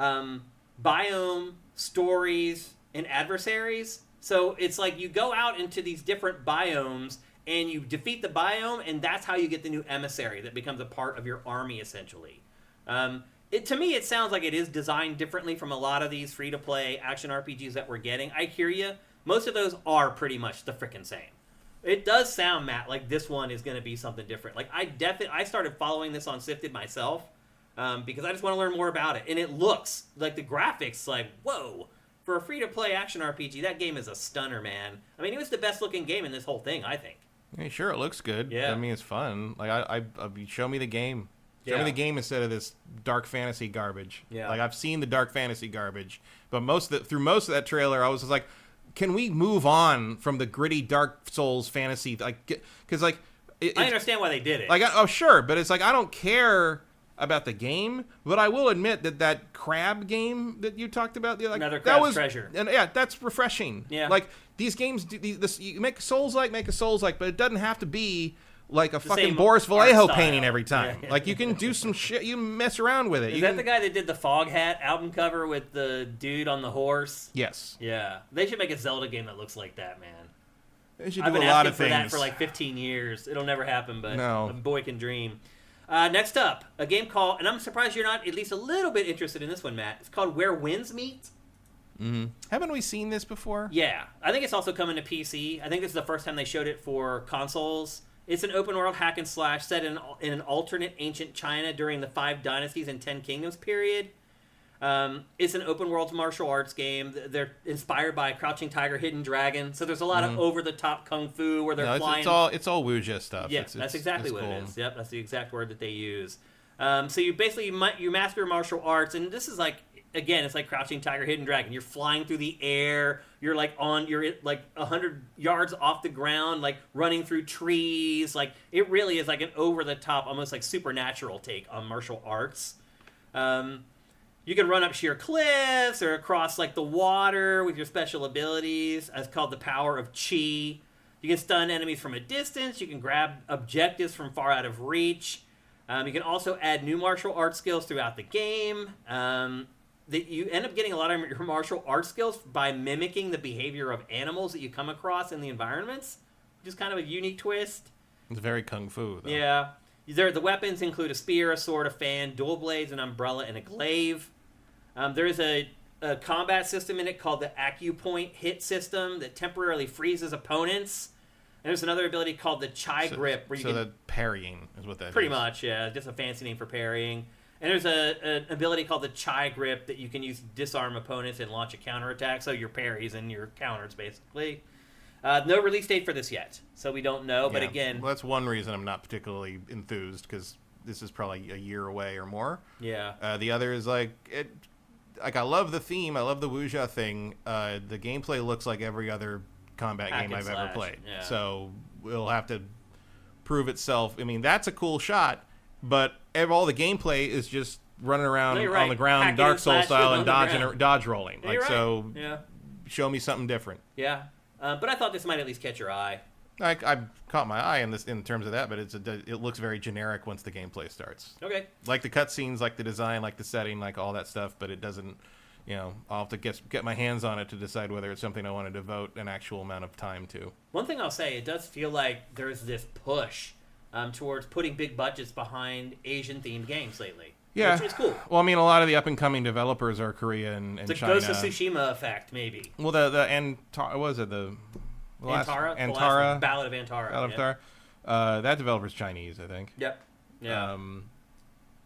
biome stories and adversaries. So it's like you go out into these different biomes and you defeat the biome, and that's how you get the new emissary that becomes a part of your army, essentially. To me, it sounds like it is designed differently from a lot of these free-to-play action RPGs that we're getting. I hear you. Most of those are pretty much the frickin' same. It does sound, Matt, like this one is going to be something different. Like I started following this on Sifted myself because I just want to learn more about it. And it looks like the graphics, like, whoa. For a free-to-play action RPG, that game is a stunner, man. I mean, it was the best-looking game in this whole thing, I think. Hey, sure, it looks good. Yeah. I mean, it's fun. Like, I show me the game. Show me the game instead of this dark fantasy garbage. Yeah. Like, I've seen the dark fantasy garbage, but through most of that trailer, I was just like, can we move on from the gritty Dark Souls fantasy? Like, because like, I understand why they did it. Like, sure, but it's like I don't care about the game, but I will admit that crab game that you talked about, like, another crab treasure, and yeah, that's refreshing. Yeah, like these games, you make a Souls-like, but it doesn't have to be like a fucking Boris Vallejo painting every time. Yeah. Like you can do some shit, you mess around with it. Is that the guy that did the Foghat album cover with the dude on the horse? Yes. Yeah, they should make a Zelda game that looks like that, man. They should I've do been a lot asking of for things. that for like 15 years. It'll never happen, but no. A boy can dream. Next up, a game called, and I'm surprised you're not at least a little bit interested in this one, Matt. It's called Where Winds Meet. Mm-hmm. Haven't we seen this before? Yeah. I think it's also coming to PC. I think this is the first time they showed it for consoles. It's an open-world hack and slash set in an alternate ancient China during the 5 Dynasties and 10 Kingdoms period. It's an open-world martial arts game. They're inspired by Crouching Tiger, Hidden Dragon. So there's a lot of over-the-top kung fu where they're flying. It's all wuxia stuff. Yeah, that's exactly what it is. Yep, that's the exact word that they use. So you basically you master martial arts, and this is like, again, it's like Crouching Tiger, Hidden Dragon. You're flying through the air. You're like 100 yards off the ground, like running through trees. Like it really is like an over-the-top, almost like supernatural take on martial arts. You can run up sheer cliffs or across like the water with your special abilities. It's called the power of Chi. You can stun enemies from a distance. You can grab objectives from far out of reach. You can also add new martial arts skills throughout the game. that you end up getting a lot of your martial arts skills by mimicking the behavior of animals that you come across in the environments, which is kind of a unique twist. It's very kung fu, though. Yeah. The weapons include a spear, a sword, a fan, dual blades, an umbrella, and a glaive. There is a combat system in it called the AcuPoint hit system that temporarily freezes opponents. And there's another ability called the Chai Grip. Where you can, the parrying is what that pretty is. much, yeah. Just a fancy name for parrying. And there's an ability called the Chai Grip that you can use to disarm opponents and launch a counterattack. So your parries and your counters, basically. No release date for this yet, so we don't know. But again, well, that's one reason I'm not particularly enthused, because this is probably a year away or more. Yeah. The other is I love the theme. I love the wuxia thing. The gameplay looks like every other combat game I've ever played. Yeah. So we'll have to prove itself. I mean, that's a cool shot, but all the gameplay is just running around on the ground, hacking Dark Souls style, and dodge rolling. So, yeah. Show me something different. Yeah. But I thought this might at least catch your eye. I caught my eye in terms of that, but it looks very generic once the gameplay starts. Okay. Like the cutscenes, like the design, like the setting, like all that stuff, but it doesn't. I'll have to get my hands on it to decide whether it's something I want to devote an actual amount of time to. One thing I'll say, it does feel like there's this push towards putting big budgets behind Asian-themed games lately. Yeah. Which is cool. Well, I mean, a lot of the up-and-coming developers are Korea and China. The China. Ghost of Tsushima effect, maybe. Well, what was it? Antara? Antara? Ballad of Antara. Ballad of Antara. That developer's Chinese, I think. Yep. Yeah.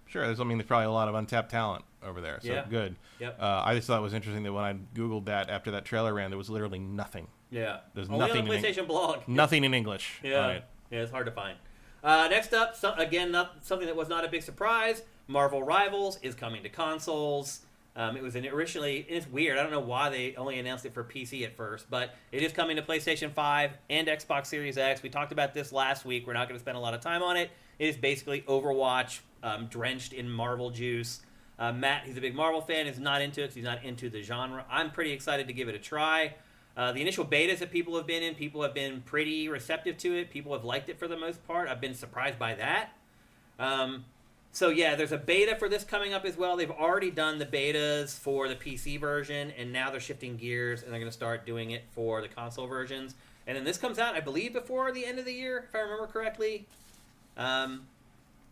Sure. There's probably a lot of untapped talent over there. So good. Yep. I just thought it was interesting that when I Googled that after that trailer ran, there was literally nothing. Yeah. There's only nothing on the PlayStation blog. Nothing in English. Yeah. On it. Yeah, it's hard to find. Next up, something that was not a big surprise. Marvel Rivals is coming to consoles. It was originally, and it's weird, I don't know why they only announced it for PC at first, but it is coming to PlayStation 5 and Xbox Series X. We talked about this last week. We're not going to spend a lot of time on it. It is basically Overwatch drenched in Marvel juice. Matt, who's a big Marvel fan, is not into it because he's not into the genre. I'm pretty excited to give it a try. The initial betas that people have been in, people have been pretty receptive to it. People have liked it for the most part. I've been surprised by that. So yeah, there's a beta for this coming up as well. They've already done the betas for the PC version, and now they're shifting gears, and they're going to start doing it for the console versions. And then this comes out, I believe, before the end of the year, if I remember correctly.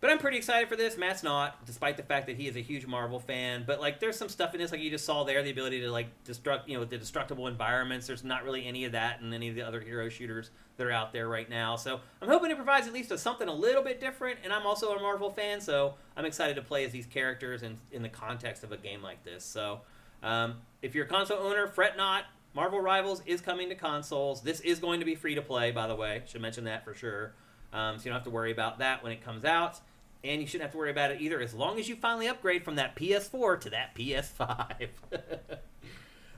But I'm pretty excited for this. Matt's not, despite the fact that he is a huge Marvel fan. But there's some stuff in this, like you just saw there, the ability to the destructible environments. There's not really any of that in any of the other hero shooters that are out there right now. So I'm hoping it provides at least something a little bit different. And I'm also a Marvel fan, so I'm excited to play as these characters in the context of a game like this. So if you're a console owner, fret not. Marvel Rivals is coming to consoles. This is going to be free to play, by the way. Should mention that for sure. So you don't have to worry about that when it comes out. And you shouldn't have to worry about it either as long as you finally upgrade from that PS4 to that PS5.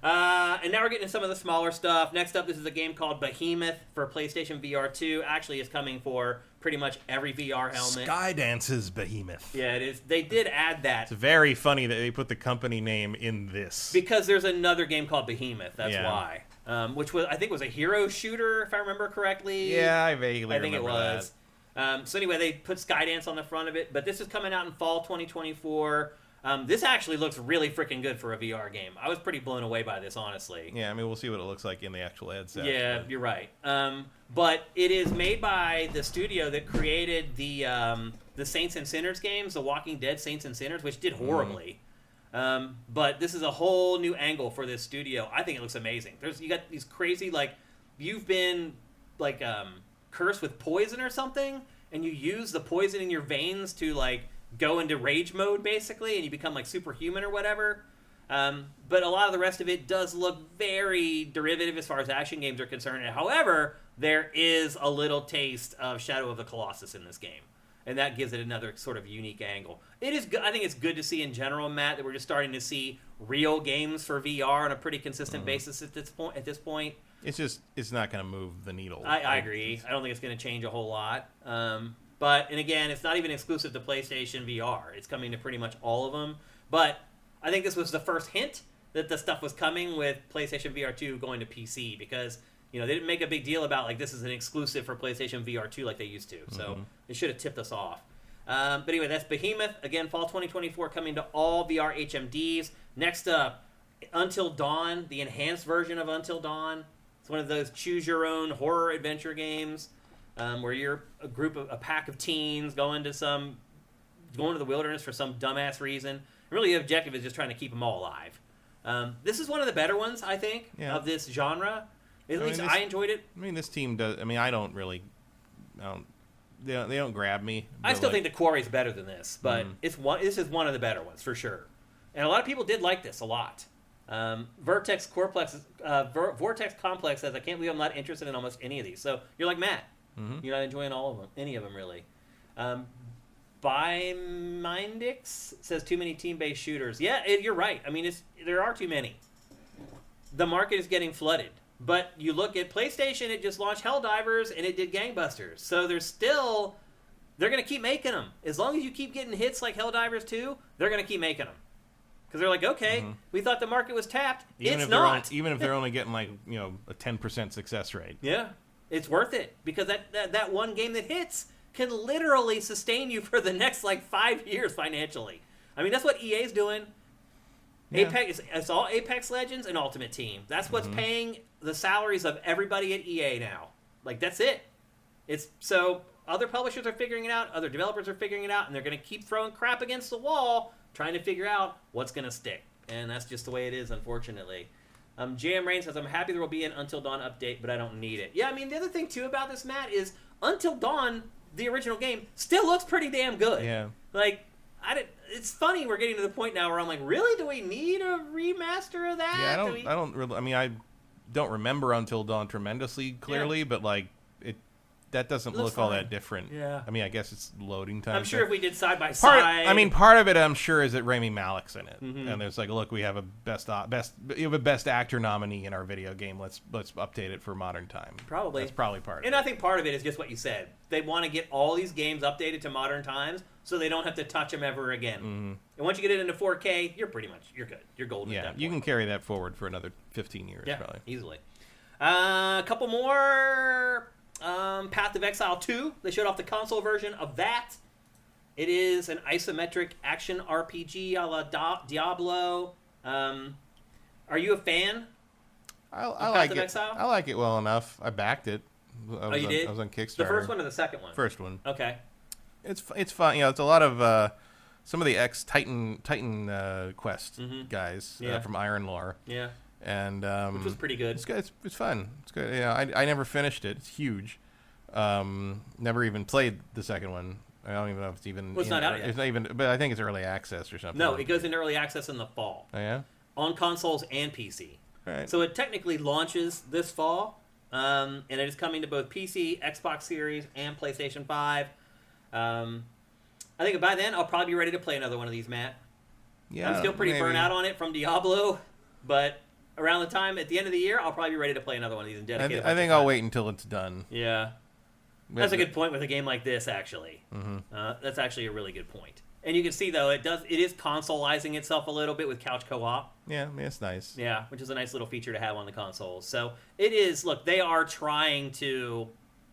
And now we're getting to some of the smaller stuff. Next up, this is a game called Behemoth for PlayStation VR2. Actually, it's coming for pretty much every VR helmet. Skydance's Behemoth. Yeah, it is. They did add that. It's very funny that they put the company name in this. Because there's another game called Behemoth. That's why. Which I think was a hero shooter, if I remember correctly. Yeah, I vaguely remember I think it was. So anyway, they put Skydance on the front of it, but this is coming out in fall 2024. This actually looks really freaking good for a VR game. I was pretty blown away by this, honestly. Yeah, I mean, we'll see what it looks like in the actual headset. Yeah, you're right. But it is made by the studio that created the Saints and Sinners games, the Walking Dead Saints and Sinners, which did horribly. But this is a whole new angle for this studio. I think it looks amazing. You got these crazy, you've been cursed with poison or something, and you use the poison in your veins to go into rage mode basically, and you become superhuman or whatever. But a lot of the rest of it does look very derivative as far as action games are concerned. However, there is a little taste of Shadow of the Colossus in this game, and that gives it another sort of unique angle. It is good. I think it's good to see in general, Matt, that we're just starting to see real games for VR on a pretty consistent basis at this point. It's not going to move the needle. I agree. I don't think it's going to change a whole lot. And again, it's not even exclusive to PlayStation VR. It's coming to pretty much all of them. But I think this was the first hint that the stuff was coming with PlayStation VR2 going to PC, because they didn't make a big deal about this is an exclusive for PlayStation VR2 like they used to. So it should have tipped us off. But anyway, that's Behemoth. Again, fall 2024, coming to all VR HMDs. Next up, Until Dawn, the enhanced version of Until Dawn. It's one of those choose-your-own horror adventure games where you're a pack of teens going to the wilderness for some dumbass reason. And really, the objective is just trying to keep them all alive. This is one of the better ones, I think, of this genre. At least I enjoyed it. I mean, this team does. I mean, I don't really. They don't grab me. I still think the Quarry's better than this, but this is one of the better ones for sure. And a lot of people did like this a lot. Vortex Complex says, I can't believe I'm not interested in almost any of these. So you're like Matt. You're not enjoying any of them really. Bymindix says too many team-based shooters. Yeah, you're right. I mean, there are too many. The market is getting flooded. But you look at PlayStation, it just launched Helldivers, and it did gangbusters. So they're going to keep making them. As long as you keep getting hits like Helldivers 2, they're going to keep making them. Because they're like, okay, we thought the market was tapped. It's not. Even if they're only getting a 10% success rate. Yeah, it's worth it. Because that one game that hits can literally sustain you for the next 5 years financially. I mean, that's what EA's doing. Yeah. Apex, it's all Apex Legends and Ultimate Team. That's what's paying the salaries of everybody at EA now. That's it. So other publishers are figuring it out, other developers are figuring it out, and they're going to keep throwing crap against the wall, trying to figure out what's going to stick. And that's just the way it is, unfortunately. JM Rain says, I'm happy there will be an Until Dawn update, but I don't need it. Yeah, I mean, the other thing, too, about this, Matt, is Until Dawn, the original game, still looks pretty damn good. Yeah. It's funny we're getting to the point now where I'm like, really? Do we need a remaster of that? Yeah, I don't remember Until Dawn tremendously clearly, but that doesn't look all that different. Yeah. I mean, I guess it's loading time. I'm sure if we did side by side. Part of it, I'm sure, is that Rami Malek's in it, and there's look, we have a best actor nominee in our video game. Let's update it for modern time. Probably. That's probably part of it. And I think part of it is just what you said. They want to get all these games updated to modern times, so they don't have to touch them ever again. And once you get it into 4K, you're good. You're golden. Yeah, you can carry that forward for another 15 years, probably. Easily. A couple more. Path of Exile 2. They showed off the console version of that. It is an isometric action RPG a la Diablo. Are you a fan? I like it. Exile? I like it well enough. I backed it. You did? I was on Kickstarter. The first one or the second one? First one. Okay. It's fun. It's a lot of some of the ex-Titan Quest guys from Iron Lore. Yeah. And which was pretty good. It's good. It's fun. It's good. Yeah, I never finished it. It's huge. Never even played the second one. I don't even know if it's even. Well, it's not out yet. It's not even. But I think it's early access or something. No, it goes into early access in the fall. Oh yeah. On consoles and PC. Right. So it technically launches this fall, and it is coming to both PC, Xbox Series, and PlayStation 5. I think by then I'll probably be ready to play another one of these, Matt. Yeah. I'm still pretty burnt out on it from Diablo, but around the time at the end of the year, I'll probably be ready to play another one of these and dedicate. I think I'll wait until it's done. Yeah, that's a good point with a game like this. Actually, that's actually a really good point. And you can see though it is consoleizing itself a little bit with couch co-op. Yeah, I mean, it's nice. Yeah, which is a nice little feature to have on the consoles. So it is. Look, they are trying to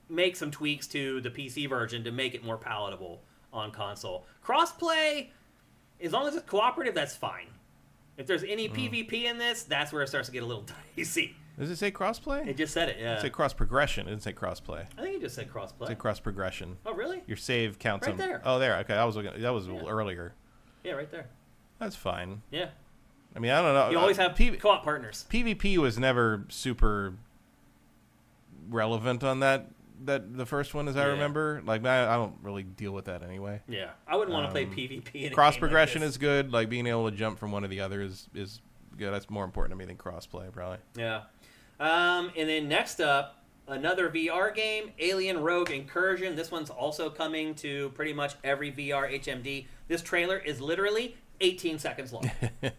make some tweaks to the PC version to make it more palatable on console. Crossplay, as long as it's cooperative, that's fine. If there's any PvP in this, that's where it starts to get a little dicey. Does it say crossplay? It just said it, yeah. It said cross progression. It didn't say crossplay. I think it just said crossplay. It said cross progression. Oh, really? Your save counts right there. Oh, there. Okay, that was a little earlier. Yeah, right there. That's fine. Yeah. I mean, I don't know. You always have co-op partners. PvP was never super relevant on the first one, as I remember. I don't really deal with that anyway. Yeah, I wouldn't want to play PvP in a cross game progression like is good. Being able to jump from one to the other is good. That's more important to me than crossplay, probably. Yeah. And then next up, another VR game, Alien Rogue Incursion. This one's also coming to pretty much every VR HMD. This trailer is literally 18 seconds long.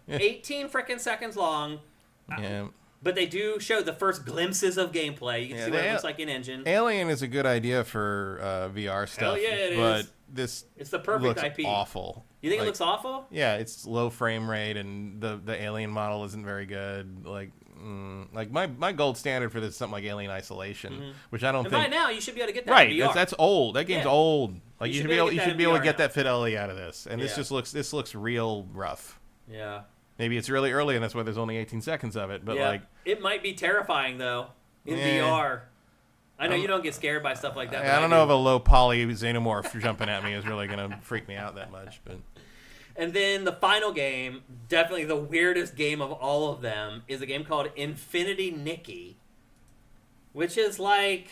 18 freaking seconds long. Yeah. But they do show the first glimpses of gameplay. You can see what it looks like in engine. Alien is a good idea for VR stuff. Hell yeah, it is. But it's the perfect looks IP. Awful. You think it looks awful? Yeah, it's low frame rate, and the alien model isn't very good. My gold standard for this is something like Alien Isolation, which I don't think. By now, you should be able to get that. Right, in VR. that's old. That game's old. You should be able to get VR that fidelity out of this. And this looks real rough. Yeah. Maybe it's really early, and that's why there's only 18 seconds of it. But like, it might be terrifying though in VR. I know you don't get scared by stuff like that. I don't know if a low poly xenomorph jumping at me is really going to freak me out that much. But and then the final game, definitely the weirdest game of all of them, is a game called Infinity Nikki, which is like,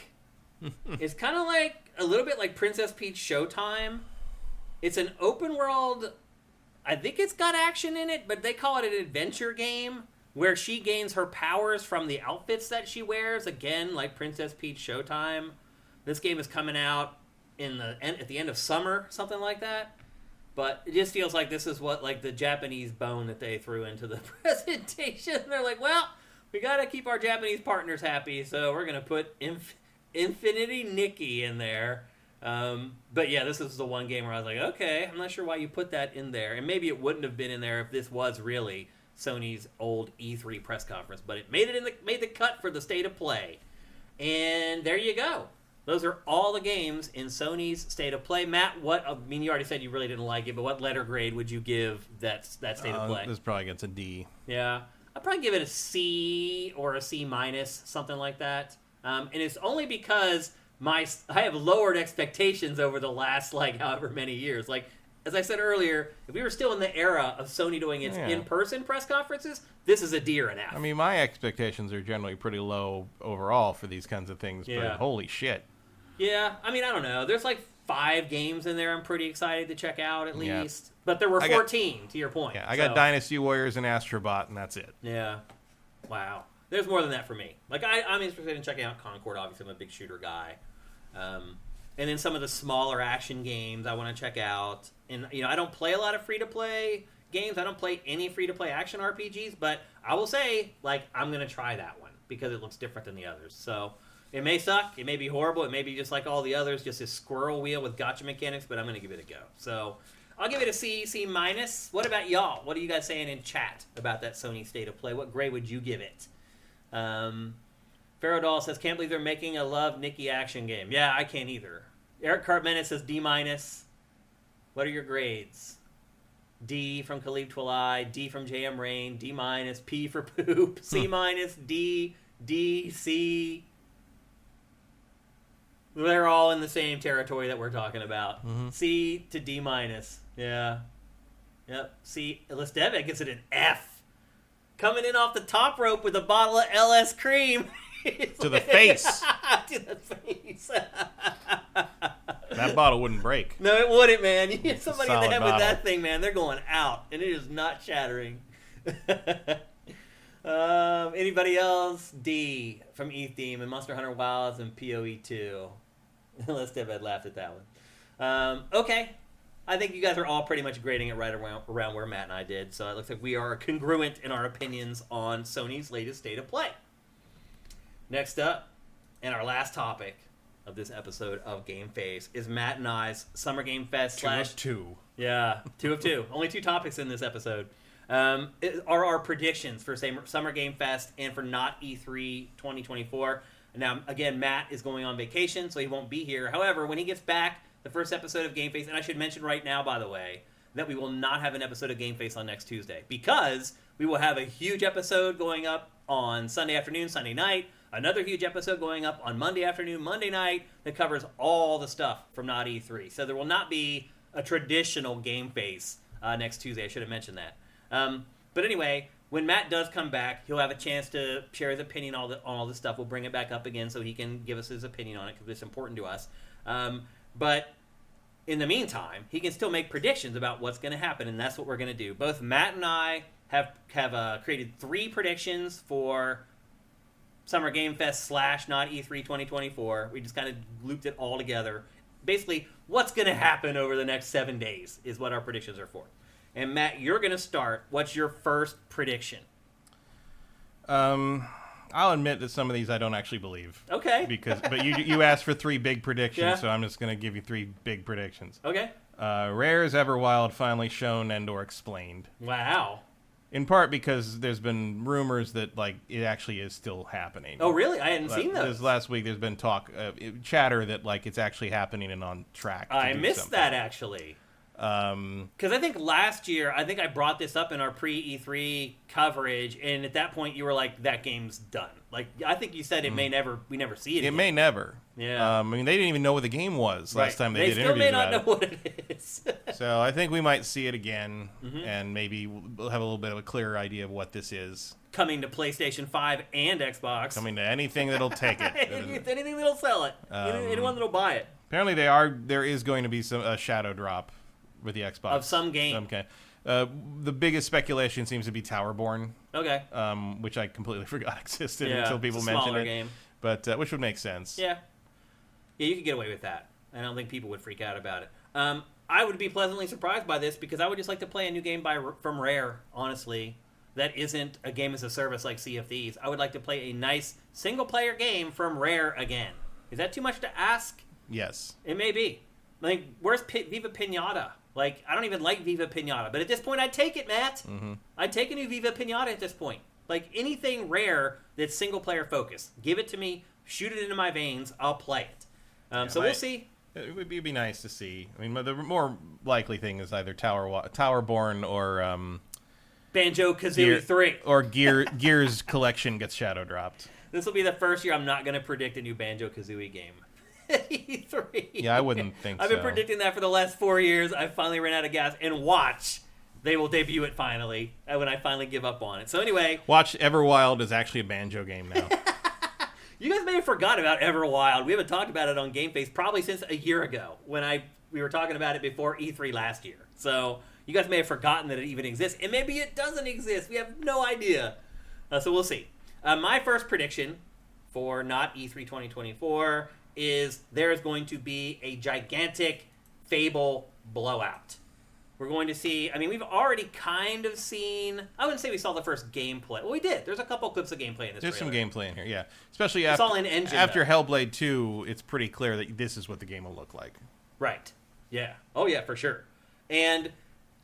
it's kind of like a little bit like Princess Peach Showtime. It's an open world. I think it's got action in it, but they call it an adventure game, where she gains her powers from the outfits that she wears. Again, like Princess Peach Showtime. This game is coming out at the end of summer, something like that. But it just feels like this is what like the Japanese bone that they threw into the presentation. They're like, well, we got to keep our Japanese partners happy, so we're going to put Infinity Nikki in there. But yeah, this is the one game where I was like, okay, I'm not sure why you put that in there. And maybe it wouldn't have been in there if this was really Sony's old E3 press conference, but it made the cut for the state of play. And there you go. Those are all the games in Sony's state of play. Matt, you already said you really didn't like it, but what letter grade would you give that state of play? This probably gets a D. Yeah. I'd probably give it a C or a C minus, something like that. And it's only because I have lowered expectations over the last, like, however many years. Like, as I said earlier, if we were still in the era of Sony doing its in-person press conferences, this is a D or an F. I mean, my expectations are generally pretty low overall for these kinds of things, but holy shit. Yeah, I mean, I don't know. There's like 5 games in there I'm pretty excited to check out at least. But there were 14, to your point. Yeah, I got Dynasty Warriors and Astrobot, and that's it. Yeah. Wow. There's more than that for me. Like, I'm interested in checking out Concord. Obviously, I'm a big shooter guy. And then some of the smaller action games I want to check out. And, I don't play a lot of free-to-play games. I don't play any free-to-play action RPGs. But I will say, like, I'm going to try that one because it looks different than the others. So it may suck. It may be horrible. It may be just like all the others, just a squirrel wheel with gotcha mechanics. But I'm going to give it a go. So I'll give it a C, C minus. What about y'all? What are you guys saying in chat about that Sony State of Play? What grade would you give it? Pharaoh Doll says, can't believe they're making a Love Nikki action game. Yeah, I can't either. Eric Cartmenes says D minus. What are your grades? D from Khalib Twilai, D from JM Rain, D minus, P for poop, C minus, D, C. They're all in the same territory that we're talking about. Mm-hmm. C to D minus. Yeah. Yep. C. Listevik gets it an F. Coming in off the top rope with a bottle of LS cream. To the face. To the face. That bottle wouldn't break. No, it wouldn't, man. You hit somebody in the head bottle with that thing, man. They're going out, and it is not shattering. Anybody else? D from E-Theme and Monster Hunter Wilds and PoE2. Let's have laughed at that one. Okay. I think you guys are all pretty much grading it right around where Matt and I did. So it looks like we are congruent in our opinions on Sony's latest state of play. Next up, and our last topic of this episode of GameFace is Matt and I's Summer Game Fest / 2 of 2. Yeah, 2 of 2. Only 2 topics in this episode. Are our predictions for Summer Game Fest and for Not E3 2024. Now, again, Matt is going on vacation, so he won't be here. However, when he gets back, the first episode of GameFace, and I should mention right now, by the way, that we will not have an episode of GameFace on next Tuesday because we will have a huge episode going up on Sunday afternoon, Sunday night, another huge episode going up on Monday afternoon, Monday night that covers all the stuff from Not E3. So there will not be a traditional GameFace next Tuesday. I should have mentioned that. But anyway, when Matt does come back, he'll have a chance to share his opinion on all this stuff. We'll bring it back up again so he can give us his opinion on it because it's important to us. But in the meantime, he can still make predictions about what's going to happen, and that's what we're going to do. Both Matt and I have created 3 predictions for Summer Game Fest / Not E3 2024. We just kind of looped it all together. Basically, what's going to happen over the next 7 days is what our predictions are for. And Matt, you're going to start. What's your first prediction? I'll admit that some of these I don't actually believe. Okay. But you asked for 3 big predictions, so I'm just going to give you 3 big predictions. Okay. Rare's Everwild finally shown and/or explained. Wow. In part because there's been rumors that like it actually is still happening. Oh, really? I hadn't seen those. This last week, there's been chatter that like it's actually happening and on track. I missed that actually. Because I think last year, I think I brought this up in our pre-E3 coverage, and at that point you were like, that game's done. Like, I think you said we never see it again. It may never. Yeah. I mean, they didn't even know what the game was last time they did interviews interviews about it. They still may not know it. what it is. So I think we might see it again, and maybe we'll have a little bit of a clearer idea of what this is. Coming to PlayStation 5 and Xbox. Coming to anything that'll take it. Anything that'll sell it. Anyone that'll buy it. Apparently there is going to be a shadow drop with the Xbox. Of some game. Okay. The biggest speculation seems to be Towerborn. Okay. Which I completely forgot existed Yeah, until people it's a mentioned smaller it. game. But which would make sense. Yeah. Yeah, you could get away with that. I don't think people would freak out about it. I would be pleasantly surprised by this because I would just like to play a new game from Rare, honestly, that isn't a game as a service like Sea of Thieves. I would like to play a nice single-player game from Rare again. Is that too much to ask? Yes. It may be. Like, where's Viva Pinata? Like, I don't even like Viva Pinata, but at this point, I'd take it, Matt. Mm-hmm. I'd take a new Viva Pinata at this point. Like, anything Rare that's single-player focused. Give it to me, shoot it into my veins, I'll play it. We'll see. It would be nice to see. I mean, the more likely thing is either Towerborn or Banjo-Kazooie 3. Or Gears Collection gets shadow dropped. This will be the first year I'm not going to predict a new Banjo-Kazooie game. E3. Yeah, I wouldn't think I've been predicting that for the last 4 years. I finally ran out of gas. And watch, they will debut it finally when I finally give up on it. So anyway. Watch, Everwild is actually a Banjo game now. You guys may have forgotten about Everwild. We haven't talked about it on GameFace probably since a year ago when we were talking about it before E3 last year. So you guys may have forgotten that it even exists. And maybe it doesn't exist. We have no idea. So we'll see. My first prediction for not E3 2024 is there is going to be a gigantic Fable blowout. We're going to see, I mean, we've already kind of seen, I wouldn't say we saw the first gameplay. Well, we did. There's a couple clips of gameplay in this There's trailer. some gameplay in here, yeah. Especially it's all in engine, after though. Hellblade 2, it's pretty clear that this is what the game will look like. Right. Yeah. Oh, yeah, for sure. And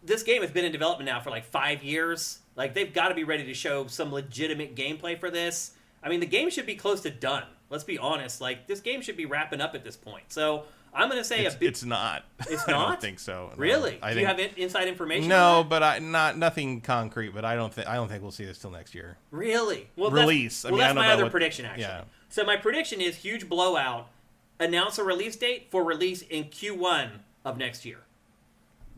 this game has been in development now for like 5 years. Like, they've got to be ready to show some legitimate gameplay for this. I mean, the game should be close to done. Let's be honest. Like, this game should be wrapping up at this point. So I'm going to say it's not. It's I not? don't think so. No. Really? Do you have inside information? No, on but nothing concrete. But I don't think we'll see this till next year. Really? Well, release. That's my other prediction, actually. Yeah. So my prediction is huge blowout. Announce a release date for release in Q1 of next year.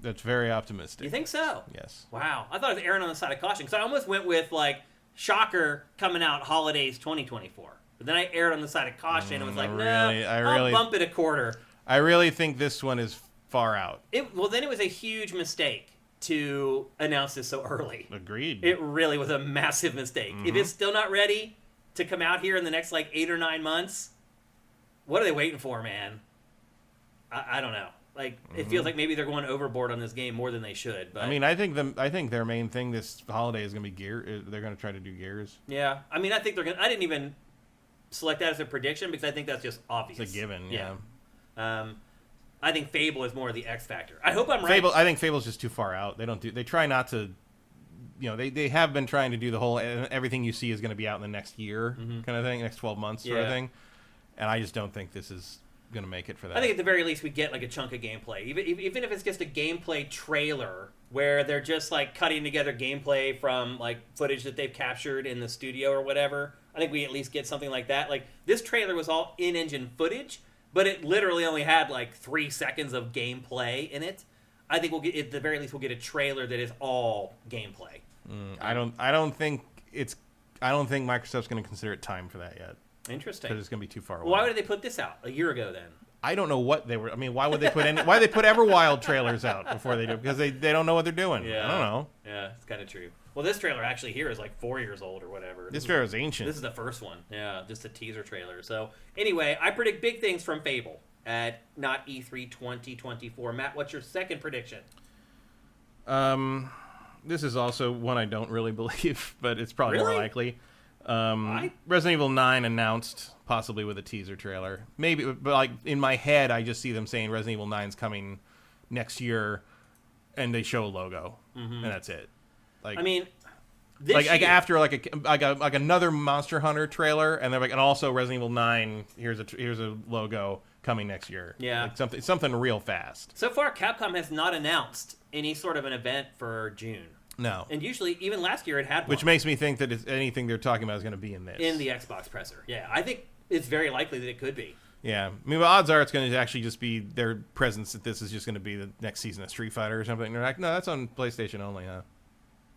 That's very optimistic. You think so? Yes. Wow. I thought it was erring on the side of caution because I almost went with like shocker coming out holidays 2024. But then I erred on the side of caution and was like, I'll bump it a quarter. I really think this one is far out. Well, then it was a huge mistake to announce this so early. Agreed. It really was a massive mistake. If it's still not ready to come out here in the next like 8 or 9 months, what are they waiting for, man? I don't know. Like, it feels like maybe they're going overboard on this game more than they should. But I mean, I think their main thing this holiday is going to be gear. They're going to try to do Gears. Yeah. I mean, I think they're going to... I didn't even select that as a prediction because I think that's just obvious. It's a given, yeah. I think Fable is more of the X factor. I hope I'm right. I think Fable's just too far out. They try not to... You know, they have been trying to do the whole... Everything you see is going to be out in the next year kind of thing, next 12 months sort of thing. And I just don't think this is going to make it for that. I think at the very least we get like a chunk of gameplay, even if it's just a gameplay trailer where they're just like cutting together gameplay from like footage that they've captured in the studio or whatever. I think we at least get something like that. Like this trailer was all in-engine footage, but it literally only had like 3 seconds of gameplay in it. I think we'll get at the very least we'll get a trailer that is all gameplay. I don't think Microsoft's going to consider it time for that yet. Interesting. Because it's going to be too far away. Why would they put this out a year ago then? I don't know what they were. I mean, why would they put Everwild trailers out before they do? Because they don't know what they're doing. Yeah. I don't know. Yeah, it's kind of true. Well, this trailer actually here is like 4 years old or whatever. This trailer is ancient. This is the first one. Yeah, just a teaser trailer. So anyway, I predict big things from Fable at not E3 2024. Matt, what's your second prediction? This is also one I don't really believe, but it's probably more likely. Resident Evil 9 announced, possibly with a teaser trailer. Maybe, but like in my head, I just see them saying Resident Evil 9's coming next year, and they show a logo, and that's it. Like, I mean, This like year. after like another Monster Hunter trailer, and they're like, and also Resident Evil 9. Here's a logo coming next year. Yeah. Like something real fast. So far, Capcom has not announced any sort of an event for June. No. And usually, even last year, it had one. Which makes me think that anything they're talking about is going to be in this. In the Xbox presser. Yeah, I think it's very likely that it could be. Yeah. I mean, the odds are it's going to actually just be their presence that this is just going to be the next season of Street Fighter or something. And they're like, no, that's on PlayStation only, huh?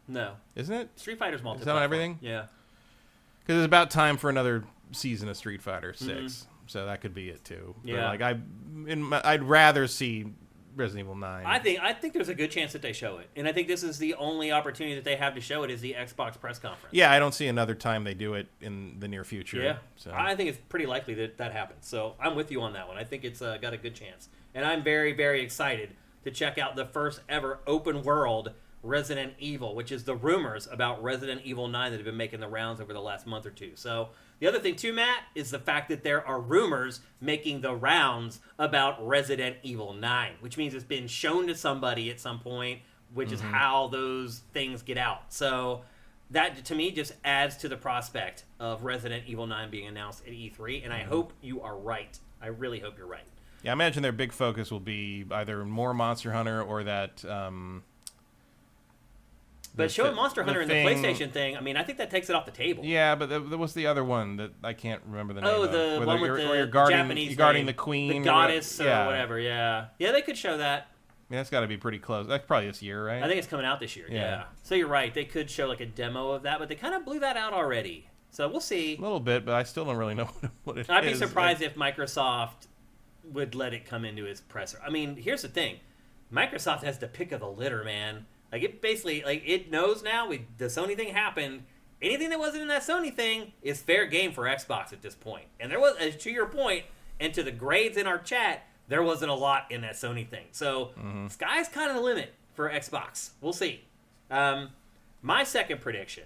No. Isn't it? Street Fighter's multiplayer. Is that on everything? Yeah. Because it's about time for another season of Street Fighter 6. Mm-hmm. So that could be it, too. Yeah. But like, I'd rather see Resident Evil 9. I think there's a good chance that they show it. And I think this is the only opportunity that they have to show it is the Xbox press conference. Yeah, I don't see another time they do it in the near future. Yeah. So. I think it's pretty likely that happens. So I'm with you on that one. I think it's got a good chance. And I'm very, very excited to check out the first ever open world Resident Evil, which is the rumors about Resident Evil 9 that have been making the rounds over the last month or two. So the other thing too, Matt, is the fact that there are rumors making the rounds about Resident Evil 9, which means it's been shown to somebody at some point, which is how those things get out. So that, to me, just adds to the prospect of Resident Evil 9 being announced at E3, and I hope you are right. I really hope you're right. Yeah, I imagine their big focus will be either more Monster Hunter or that... But showing Monster Hunter in the PlayStation thing, I mean, I think that takes it off the table. Yeah, but there was the other one that I can't remember the name of. Oh, the one with the Japanese guarding the queen. The goddess or whatever, yeah. Yeah, they could show that. Yeah, that's got to be pretty close. That's probably this year, right? I think it's coming out this year, yeah. So you're right. They could show like a demo of that, but they kind of blew that out already. So we'll see. A little bit, but I still don't really know what it is. I'd be surprised if Microsoft would let it come into its presser. I mean, here's the thing. Microsoft has the pick of the litter, man. Like, it basically, like, it knows now the Sony thing happened. Anything that wasn't in that Sony thing is fair game for Xbox at this point. And there was, to your point, and to the grades in our chat, there wasn't a lot in that Sony thing. So, sky's kind of the limit for Xbox. We'll see. My second prediction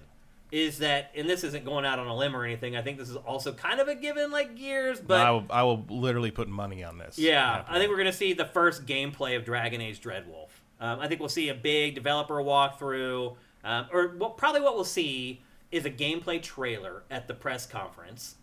is that, and this isn't going out on a limb or anything, I think this is also kind of a given, like, Gears, but... I will literally put money on this. Yeah, I think we're going to see the first gameplay of Dragon Age Dreadwolf. I think we'll see a big developer walkthrough, probably what we'll see is a gameplay trailer at the press conference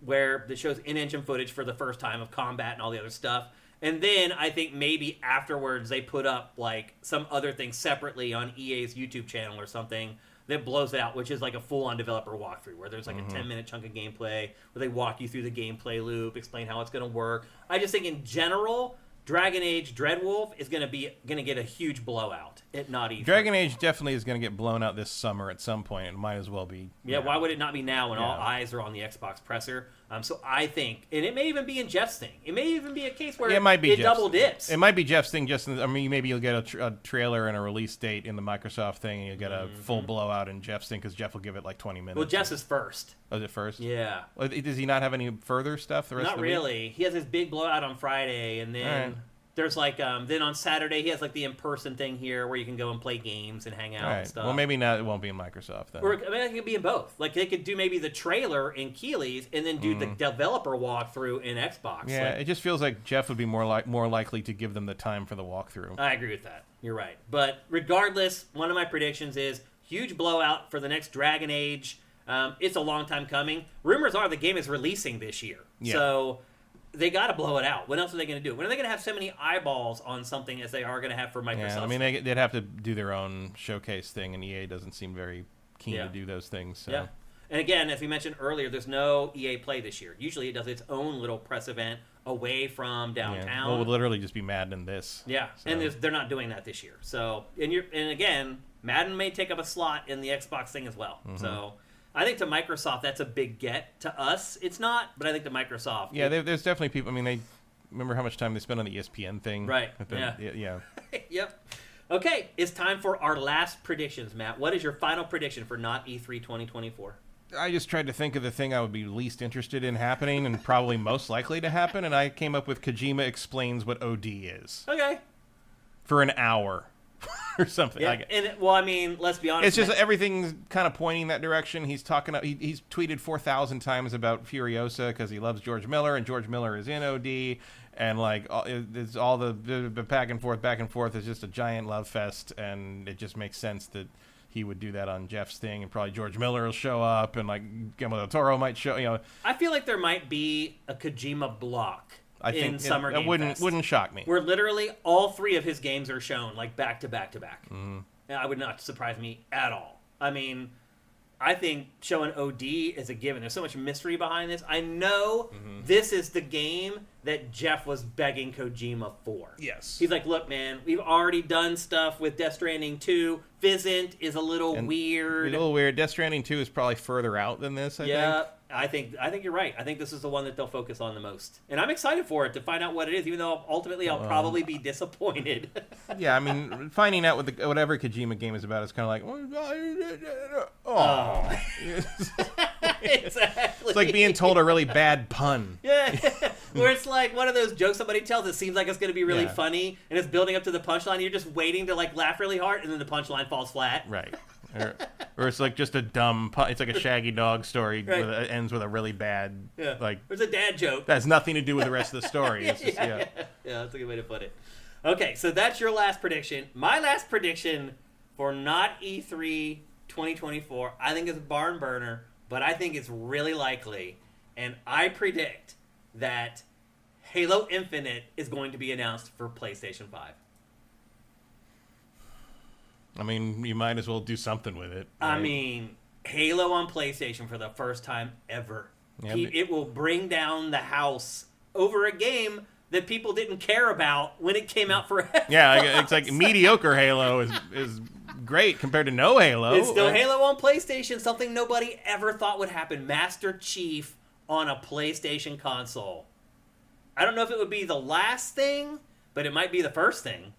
where it shows in-engine footage for the first time of combat and all the other stuff. And then I think maybe afterwards they put up like some other thing separately on EA's YouTube channel or something that blows it out, which is like a full-on developer walkthrough where there's like a 10-minute chunk of gameplay where they walk you through the gameplay loop, explain how it's going to work. I just think in general... Dragon Age Dreadwolf is going to get a huge blowout at not E3. Dragon Age definitely is going to get blown out this summer at some point. It might as well be. Yeah, why would it not be now when all eyes are on the Xbox presser? So I think, and it may even be in Jeff's thing. It may even be a case where it double dips. It might be Jeff's thing. Maybe you'll get a trailer and a release date in the Microsoft thing, and you'll get a full blowout in Jeff's thing because Jeff will give it like 20 minutes. Well, Jeff's is first. Oh, is it first? Yeah. Does he not have any further stuff the rest of the week? Not really. He has his big blowout on Friday, and then... There's like, then on Saturday, he has like the in-person thing here where you can go and play games and hang out and stuff. Well, maybe not. It won't be in Microsoft then. Or, I mean, it could be in both. Like, they could do maybe the trailer in Keeley's and then do the developer walkthrough in Xbox. Yeah, it just feels like Jeff would be more likely to give them the time for the walkthrough. I agree with that. You're right. But regardless, one of my predictions is huge blowout for the next Dragon Age. It's a long time coming. Rumors are the game is releasing this year. Yeah. So... they got to blow it out. What else are they going to do? When are they going to have so many eyeballs on something as they are going to have for Microsoft? Yeah, I mean, they'd have to do their own showcase thing, and EA doesn't seem very keen to do those things. So. Yeah. And again, as we mentioned earlier, there's no EA Play this year. Usually it does its own little press event away from downtown. Yeah. Well, it would literally just be Madden and this. Yeah, so. And they're not doing that this year. So, and again, Madden may take up a slot in the Xbox thing as well. So... I think to Microsoft, that's a big get. To us, it's not, but I think to Microsoft... Yeah, there's definitely people... I mean, they remember how much time they spent on the ESPN thing? Right, yeah. Yep. Okay, it's time for our last predictions, Matt. What is your final prediction for not E3 2024? I just tried to think of the thing I would be least interested in happening and probably most likely to happen, and I came up with Kojima explains what OD is. Okay. For an hour. Or something. Yeah, I mean, let's be honest. It's just everything's kind of pointing that direction. He's talking. He's tweeted 4,000 times about Furiosa because he loves George Miller, and George Miller is in OD, and like it's all the back and forth is just a giant love fest, and it just makes sense that he would do that on Jeff's thing, and probably George Miller will show up, and like Guillermo del Toro might show. I feel like there might be a Kojima block. I think in Summer Game Fest, wouldn't shock me. Where literally all 3 of his games are shown, like back to back to back. Mm-hmm. I would not surprise me at all. I mean, I think showing OD is a given. There's so much mystery behind this. I know this is the game that Jeff was begging Kojima for. Yes. He's like, look, man, we've already done stuff with Death Stranding 2. Physint is a little weird. A little weird. Death Stranding 2 is probably further out than this, I think. I think you're right. I think this is the one that they'll focus on the most. And I'm excited for it to find out what it is, even though ultimately I'll probably be disappointed. Yeah, I mean, finding out what whatever Kojima game is about is kind of like, Exactly. It's like being told a really bad pun. Yeah, where it's like one of those jokes somebody tells. It seems like it's going to be really funny, and it's building up to the punchline. And you're just waiting to like laugh really hard, and then the punchline falls flat. Right. Or it's like just a dumb pun. It's like a Shaggy Dog story that ends with a really bad, like... It's a dad joke. That has nothing to do with the rest of the story. It's just, yeah, that's a good way to put it. Okay, so that's your last prediction. My last prediction for not E3 2024, I think is a barn burner, but I think it's really likely. And I predict that Halo Infinite is going to be announced for PlayStation 5. I mean, you might as well do something with it. Right? I mean, Halo on PlayStation for the first time ever. Yeah, it will bring down the house over a game that people didn't care about when it came out for Xbox. Yeah, it's like mediocre Halo is great compared to no Halo. It's still Halo on PlayStation, something nobody ever thought would happen. Master Chief on a PlayStation console. I don't know if it would be the last thing, but it might be the first thing.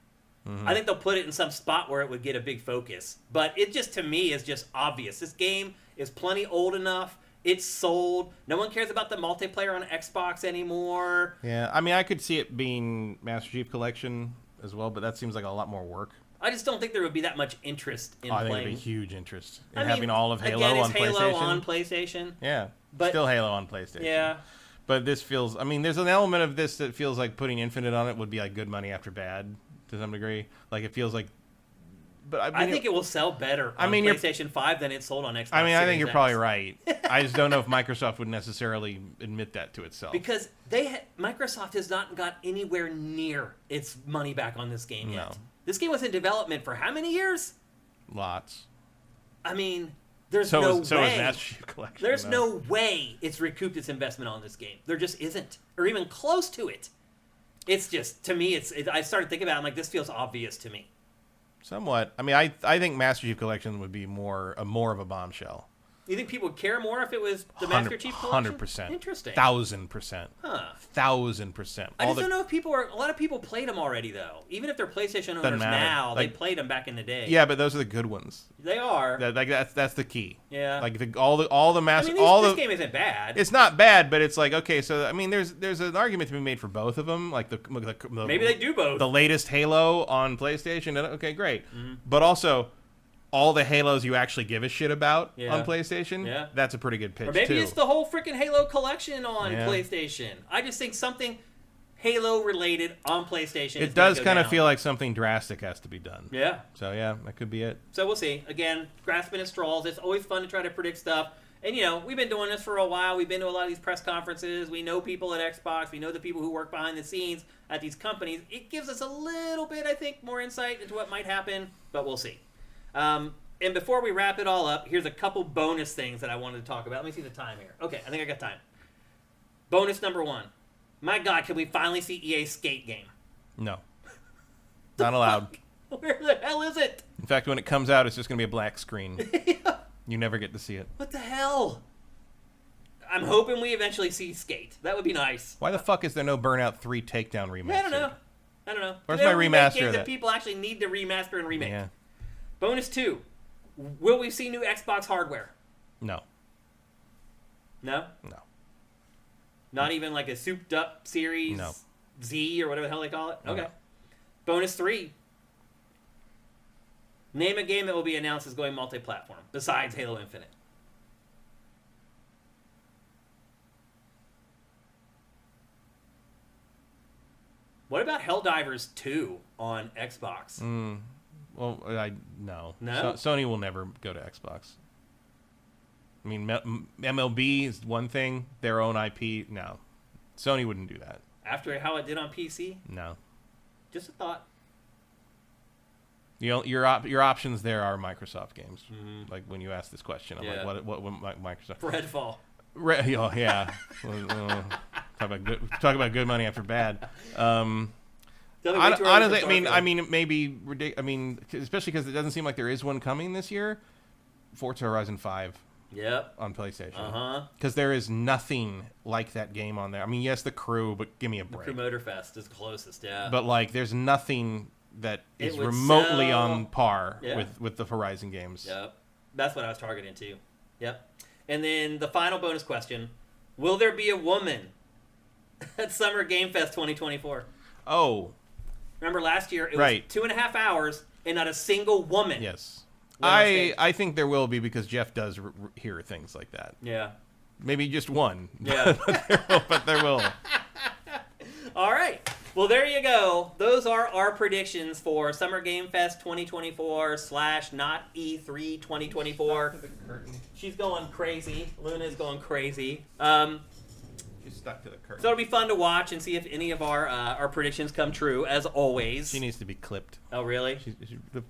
I think they'll put it in some spot where it would get a big focus. But it just, to me, is just obvious. This game is plenty old enough. It's sold. No one cares about the multiplayer on Xbox anymore. Yeah, I mean, I could see it being Master Chief Collection as well, but that seems like a lot more work. I just don't think there would be that much interest in playing. I think it would be huge interest in having all of Halo on PlayStation. Halo on PlayStation. Yeah, but still Halo on PlayStation. Yeah. But this feels, I mean, there's an element of this that feels like putting Infinite on it would be like good money after bad. To some degree, like it feels like, but I think it will sell better on PlayStation 5 than it sold on Xbox. I mean, Series I think you're X. probably right. I just don't know if Microsoft would necessarily admit that to itself because Microsoft has not got anywhere near its money back on this game yet. This game was in development for how many years? Lots. I mean, there's no way. So is Master Chief Collection. There's no way it's recouped its investment on this game. There just isn't, or even close to it. It's just, to me, I started thinking about it, I'm like, this feels obvious to me. Somewhat. I mean, I think Master Chief Collection would be more of a bombshell. You think people would care more if it was the Master Chief Collection? 100%. Interesting. 1,000%. Huh. 1,000%. I just don't know if a lot of people played them already, though. Even if they're PlayStation owners now, they played them back in the day. Yeah, but those are the good ones. They are. That's the key. Yeah. Like all the Master. I mean, this game isn't bad. It's not bad, but it's like, okay, so I mean, there's an argument to be made for both of them. Like maybe they do both. The latest Halo on PlayStation. Okay, great. Mm-hmm. But also, all the Halos you actually give a shit about on PlayStation, that's a pretty good pitch, or maybe too. It's the whole freaking Halo collection on PlayStation. I just think something Halo-related on PlayStation It does kind of feel like something drastic has to be done. Yeah. So, yeah, that could be it. So we'll see. Again, grasping at straws. It's always fun to try to predict stuff. And, we've been doing this for a while. We've been to a lot of these press conferences. We know people at Xbox. We know the people who work behind the scenes at these companies. It gives us a little bit, I think, more insight into what might happen, but we'll see. And before we wrap it all up, here's a couple bonus things that I wanted to talk about. Let me see the time here. Okay, I think I got time. Bonus number 1. My God, can we finally see EA's Skate game? No. Not allowed. Where the hell is it? In fact, when it comes out, it's just going to be a black screen. Yeah. You never get to see it. What the hell? I'm hoping we eventually see Skate. That would be nice. Why the fuck is there no Burnout 3 Takedown remaster? I don't know. Where's my remaster of that? People actually need to remaster and remake. Yeah. Bonus 2. Will we see new Xbox hardware? No. No? No. Not even like a souped up Series Z or whatever the hell they call it? Okay. No. Bonus 3. Name a game that will be announced as going multi-platform besides Halo Infinite. What about Helldivers 2 on Xbox? Well, no. No? Sony will never go to Xbox. I mean, MLB is one thing. Their own IP, no. Sony wouldn't do that. After how it did on PC? No. Just a thought. You know, your options there are Microsoft games. Mm-hmm. Like when you ask this question, I'm like, what Microsoft? Redfall. Oh, yeah. Talk about good money after bad. Honestly, I mean, maybe ridiculous. I mean, especially because it doesn't seem like there is one coming this year. Forza Horizon 5. Yep. On PlayStation. Uh-huh. Because there is nothing like that game on there. I mean, yes, the Crew, but give me a break. The Crew Motorfest is the closest, yeah. But like, there's nothing that is remotely on par with the Horizon games. Yep. That's what I was targeting too. Yep. And then the final bonus question: will there be a woman at Summer Game Fest 2024? Oh. Remember last year it was 2.5 hours and not a single woman. Yes. I think there will be because Jeff does hear things like that. Yeah. Maybe just one. Yeah. but there will. All right. Well, there you go. Those are our predictions for Summer Game Fest 2024 / not E3 2024. She's going crazy. Luna's going crazy. She's stuck to the curtain. So it'll be fun to watch and see if any of our predictions come true, as always. She needs to be clipped. Oh, really?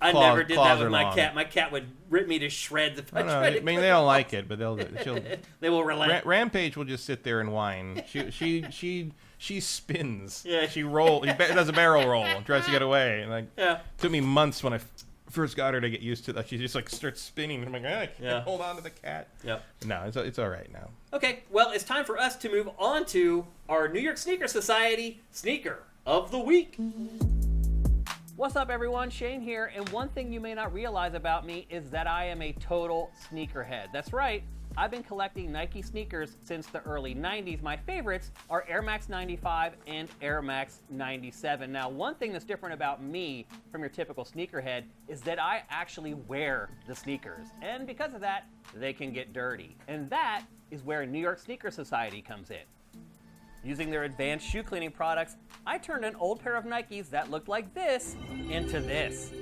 I never did that with my cat. My cat would rip me to shreds if I tried to. I mean, they don't like it, but they will relent. Rampage will just sit there and whine. She spins. Yeah. She does a barrel roll and tries to get away. And it took me months when I first got her to get used to that. She just starts spinning. I'm like, I can't hold on to the cat. Yep. No, it's all right now. Okay, well, it's time for us to move on to our New York Sneaker Society Sneaker of the Week. What's up, everyone? Shane here, and one thing you may not realize about me is that I am a total sneakerhead. That's right. I've been collecting Nike sneakers since the early 90s. My favorites are Air Max 95 and Air Max 97. Now, one thing that's different about me from your typical sneakerhead is that I actually wear the sneakers. And because of that, they can get dirty. And that is where New York Sneaker Society comes in. Using their advanced shoe cleaning products, I turned an old pair of Nikes that looked like this into this.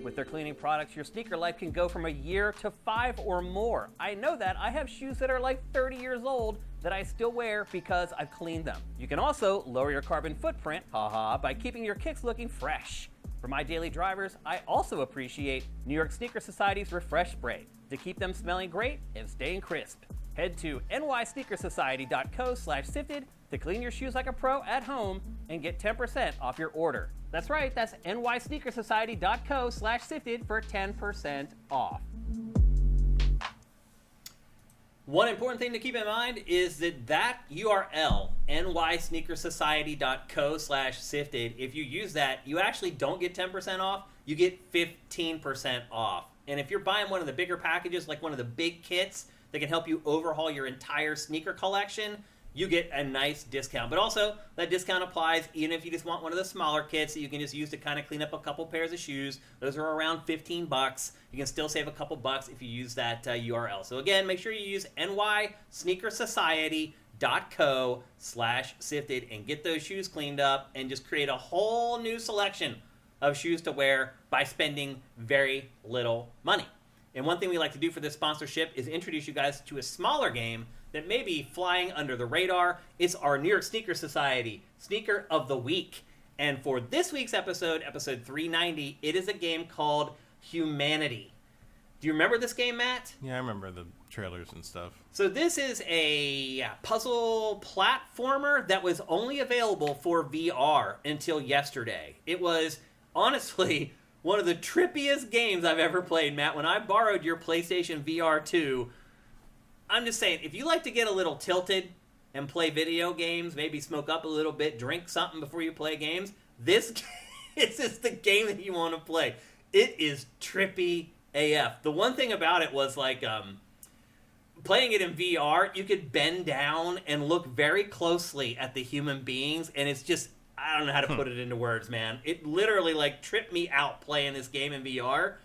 With their cleaning products, your sneaker life can go from a year to 5 or more. I know that. I have shoes that are like 30 years old that I still wear because I've cleaned them. You can also lower your carbon footprint, by keeping your kicks looking fresh. For my daily drivers, I also appreciate New York Sneaker Society's Refresh Spray to keep them smelling great and staying crisp. Head to nysneakersociety.co/sifted to clean your shoes like a pro at home and get 10% off your order. That's right, that's nysneakersociety.co/sifted for 10% off. One important thing to keep in mind is that URL, nysneakersociety.co/sifted, if you use that, you actually don't get 10% off, you get 15% off. And if you're buying one of the bigger packages, like one of the big kits that can help you overhaul your entire sneaker collection, you get a nice discount. But also, that discount applies even if you just want one of the smaller kits that you can just use to kind of clean up a couple pairs of shoes. Those are around $15. You can still save a couple bucks if you use that URL. So again, make sure you use nysneakersociety.co/sifted and get those shoes cleaned up and just create a whole new selection of shoes to wear by spending very little money. And one thing we like to do for this sponsorship is introduce you guys to a smaller game that may be flying under the radar. It's our New York Sneaker Society Sneaker of the Week. And for this week's episode 390, it is a game called Humanity. Do you remember this game, Matt? Yeah, I remember the trailers and stuff. So this is a puzzle platformer that was only available for VR until yesterday. It was, honestly, one of the trippiest games I've ever played, Matt. When I borrowed your PlayStation VR2, I'm just saying, if you like to get a little tilted and play video games, maybe smoke up a little bit, drink something before you play games, this is the game that you want to play. It is trippy AF. The one thing about it was like playing it in VR, you could bend down and look very closely at the human beings, and it's just, I don't know how to put it into words, man. It literally tripped me out playing this game in VR.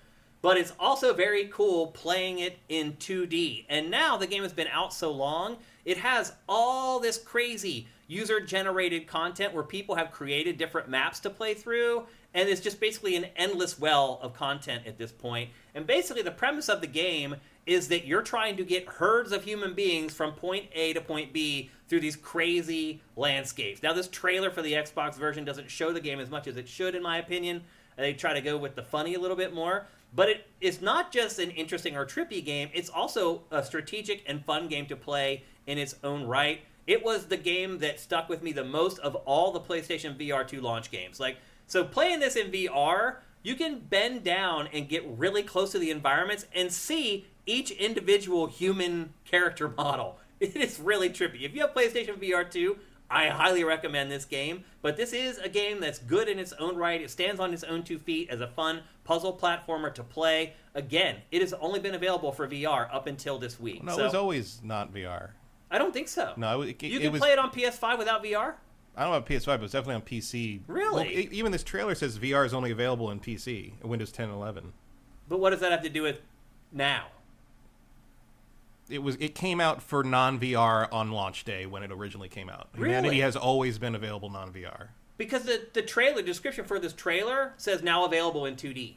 But it's also very cool playing it in 2D. And now the game has been out so long, it has all this crazy user-generated content where people have created different maps to play through, and it's just basically an endless well of content at this point. And basically the premise of the game is that you're trying to get herds of human beings from point A to point B through these crazy landscapes. Now, this trailer for the Xbox version doesn't show the game as much as it should, in my opinion. They try to go with the funny a little bit more. But it's not just an interesting or trippy game. It's also a strategic and fun game to play in its own right. It was the game that stuck with me the most of all the PlayStation VR2 launch games. So playing this in VR, you can bend down and get really close to the environments and see each individual human character model. It is really trippy. If you have PlayStation VR2, I highly recommend this game. But this is a game that's good in its own right. It stands on its own 2 feet as a fun puzzle platformer to play. Again, it has only been available for VR up until this week. No, it was always not VR. I don't think so. No, you can play it on PS5 without VR? I don't know about PS5, but it's definitely on PC. Really? Well, even this trailer says VR is only available in PC, Windows 10 and 11. But what does that have to do with now? It came out for non-VR on launch day when it originally came out. Really? Humanity has always been available non-VR. Because the trailer description for this trailer says now available in 2D.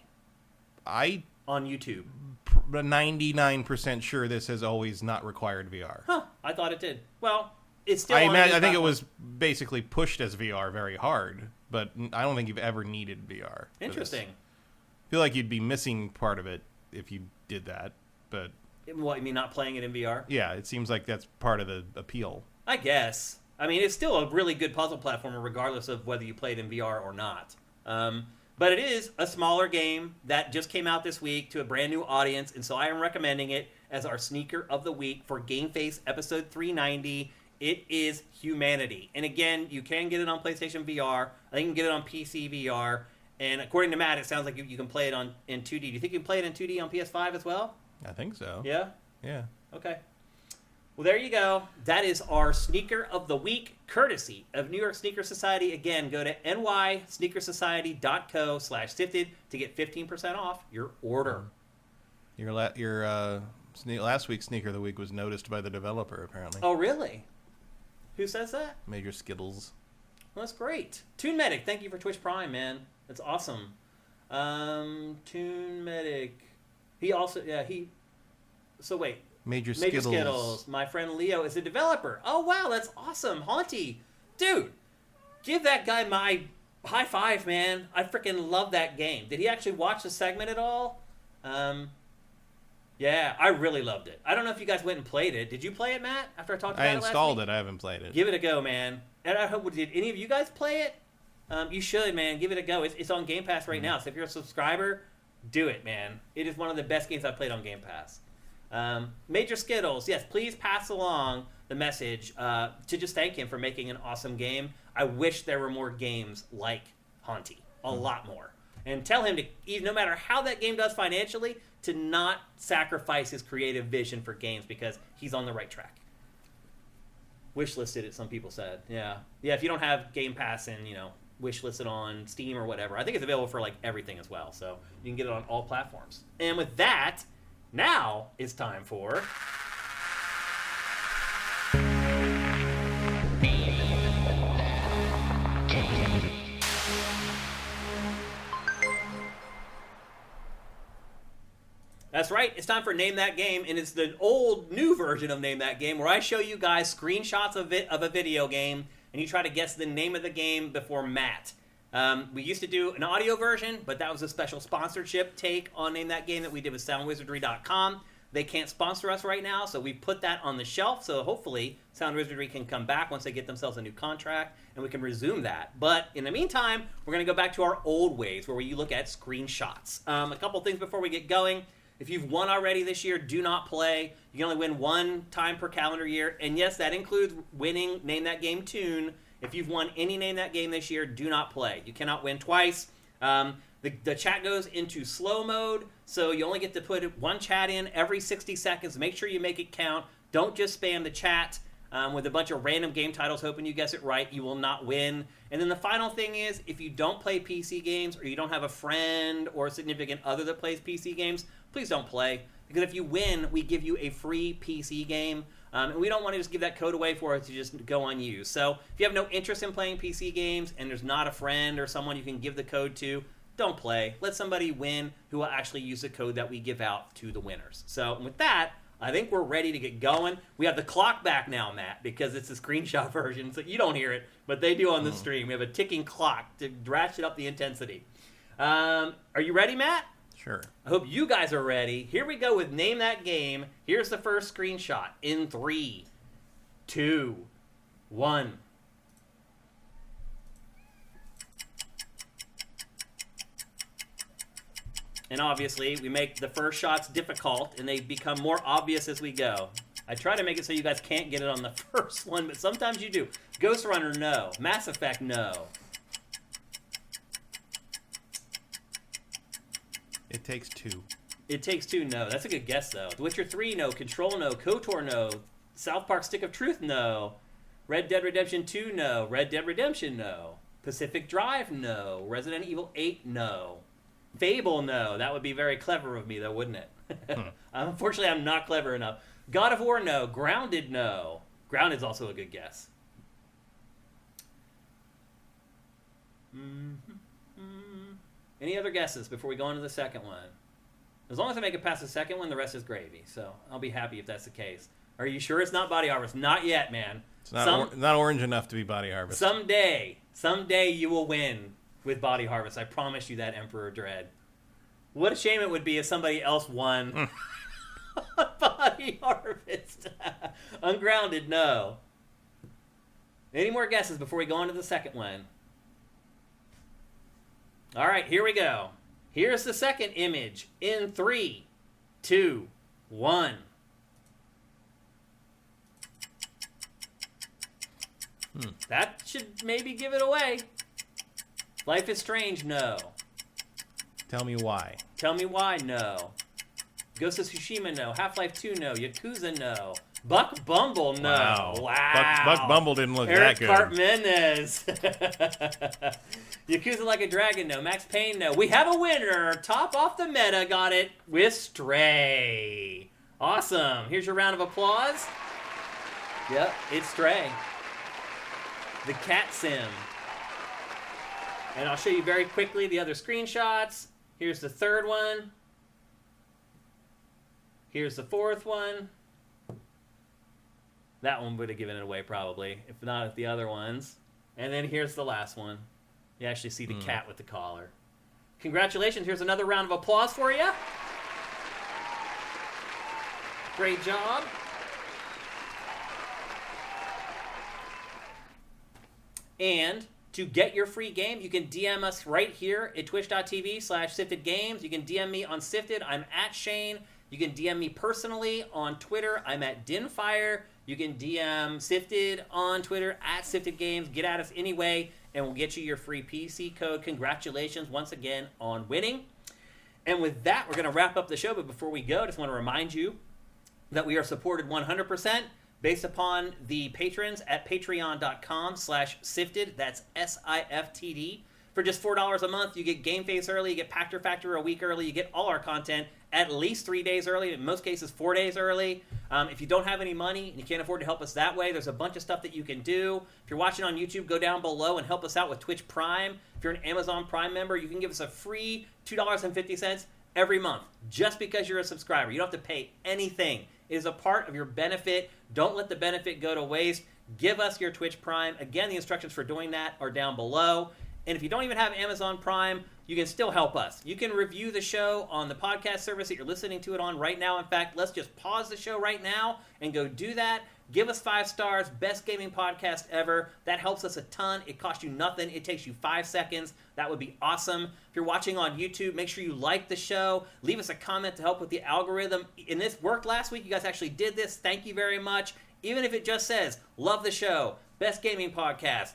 On YouTube. 99% sure this has always not required VR. Huh. I thought it did. Well, it's still I think it was basically pushed as VR very hard, but I don't think you've ever needed VR. Interesting. I feel like you'd be missing part of it if you did that, but... What, you mean not playing it in VR? Yeah, it seems like that's part of the appeal. I guess. I mean, it's still a really good puzzle platformer regardless of whether you play it in VR or not. But it is a smaller game that just came out this week to a brand new audience, and so I am recommending it as our sneaker of the week for GameFace episode 390. It is Humanity. And again, you can get it on PlayStation VR. I think you can get it on PC VR. And according to Matt, it sounds like you can play it in 2D. Do you think you can play it in 2D on PS5 as well? I think so. Yeah? Yeah. Okay. Well, there you go. That is our Sneaker of the Week, courtesy of New York Sneaker Society. Again, go to nysneakersociety.co/sifted to get 15% off your order. Your last week's Sneaker of the Week was noticed by the developer, apparently. Oh, really? Who says that? Major Skittles. Well, that's great. Toon Medic, thank you for Twitch Prime, man. That's awesome. Toon Medic. He also, so wait. Major Skittles. My friend Leo is a developer. Oh, wow, that's awesome. Haunty. Dude, give that guy my high five, man. I freaking love that game. Did he actually watch the segment at all? Yeah, I really loved it. I don't know if you guys went and played it. Did you play it, Matt, after I talked about it last week? I installed it. I haven't played it. Give it a go, man. And I hope, did any of you guys play it? You should, man. Give it a go. It's on Game Pass right now. So if you're a subscriber, do it, man. It is one of the best games I've played on Game Pass. Major Skittles, yes, please pass along the message to just thank him for making an awesome game. I wish there were more games like Haunty. A lot more. And tell him to, no matter how that game does financially, to not sacrifice his creative vision for games because he's on the right track. Wishlisted it, some people said. Yeah, if you don't have Game Pass and, wishlisted on Steam or whatever, I think it's available for, everything as well. So you can get it on all platforms. And with that, now it's time for... That's right, it's time for Name That Game, and it's the new version of Name That Game, where I show you guys screenshots of a video game, and you try to guess the name of the game before Matt. We used to do an audio version, but that was a special sponsorship take on Name That Game that we did with SoundWizardry.com. They can't sponsor us right now, so we put that on the shelf, so hopefully Sound Wizardry can come back once they get themselves a new contract, and we can resume that. But in the meantime, we're going to go back to our old ways, where you look at screenshots. A couple things before we get going. If you've won already this year, do not play. You can only win one time per calendar year. And yes, that includes winning Name That Game Tune. If you've won any Name That Game this year, do not play. You cannot win twice. The chat goes into slow mode, so you only get to put one chat in every 60 seconds. Make sure you make it count. Don't just spam the chat with a bunch of random game titles hoping you guess it right. You will not win. And then the final thing is, if you don't play PC games or you don't have a friend or a significant other that plays PC games, please don't play. Because if you win, we give you a free PC game. And we don't want to just give that code away for it to just go unused. So if you have no interest in playing PC games and there's not a friend or someone you can give the code to, don't play. Let somebody win who will actually use the code that we give out to the winners. So with that, I think we're ready to get going. We have the clock back now, Matt, because it's a screenshot version, so you don't hear it, but they do on the stream. We have a ticking clock to ratchet up the intensity. Are you ready, Matt? Sure. I hope you guys are ready. Here we go with Name That Game. Here's the first screenshot in 3, 2, 1. And obviously, we make the first shots difficult, and they become more obvious as we go. I try to make it so you guys can't get it on the first one, but sometimes you do. Ghost Runner, no. Mass Effect, no. It Takes Two. It Takes Two, no. That's a good guess, though. The Witcher 3, no. Control, no. KOTOR, no. South Park Stick of Truth, no. Red Dead Redemption 2, no. Red Dead Redemption, no. Pacific Drive, no. Resident Evil 8, no. Fable, no. That would be very clever of me, though, wouldn't it? Unfortunately, I'm not clever enough. God of War, no. Grounded, no. Grounded's also a good guess. Any other guesses before we go on to the second one? As long as I make it past the second one, the rest is gravy. So I'll be happy if that's the case. Are you sure it's not Body Harvest? Not yet, man. It's not orange enough to be Body Harvest. Someday you will win with Body Harvest. I promise you that, Emperor Dread. What a shame it would be if somebody else won Body Harvest. Ungrounded, no. Any more guesses before we go on to the second one? All right, here we go. Here's the second image in 3, 2, 1. That should maybe give it away. Life is Strange, no. Tell Me Why. Tell Me Why, no. Ghost of Tsushima, no. Half-Life 2, no. Yakuza, no. Buck Bumble, no. Wow. Buck Bumble didn't look that good. Eric Cartmenez. Yakuza Like a Dragon, no. Max Payne, no. We have a winner. Top off the meta got it with Stray. Awesome. Here's your round of applause. Yep, it's Stray. The cat sim. And I'll show you very quickly the other screenshots. Here's the third one. Here's the fourth one. That one would have given it away probably, if not at the other ones. And then here's the last one. You actually see the cat with the collar. Congratulations. Here's another round of applause for you. Great job. And to get your free game, you can DM us right here at twitch.tv/SiftedGames. You can DM me on Sifted. I'm at Shane. You can DM me personally on Twitter. I'm at Dinfire. You can DM Sifted on Twitter at SiftedGames. Get at us anyway, and we'll get you your free PC code. Congratulations once again on winning. And with that, we're going to wrap up the show. But before we go, I just want to remind you that we are supported 100% based upon the patrons at patreon.com/sifted. That's SIFTD. For just $4 a month, you get GameFace early, you get Pactor Factor a week early, you get all our content at least 3 days early, in most cases 4 days early. If you don't have any money and you can't afford to help us that way, there's a bunch of stuff that you can do. If you're watching on YouTube, go down below and help us out with Twitch Prime. If you're an Amazon Prime member, you can give us a free $2.50 every month just because you're a subscriber. You don't have to pay anything. It is a part of your benefit. Don't let the benefit go to waste. Give us your Twitch Prime. Again, the instructions for doing that are down below. And if you don't even have Amazon Prime, you can still help us. You can review the show on the podcast service that you're listening to it on right now. In fact, let's just pause the show right now and go do that. Give us 5 stars. Best gaming podcast ever. That helps us a ton. It costs you nothing. It takes you 5 seconds. That would be awesome. If you're watching on YouTube, make sure you like the show. Leave us a comment to help with the algorithm. And this worked last week. You guys actually did this. Thank you very much. Even if it just says, love the show, best gaming podcast.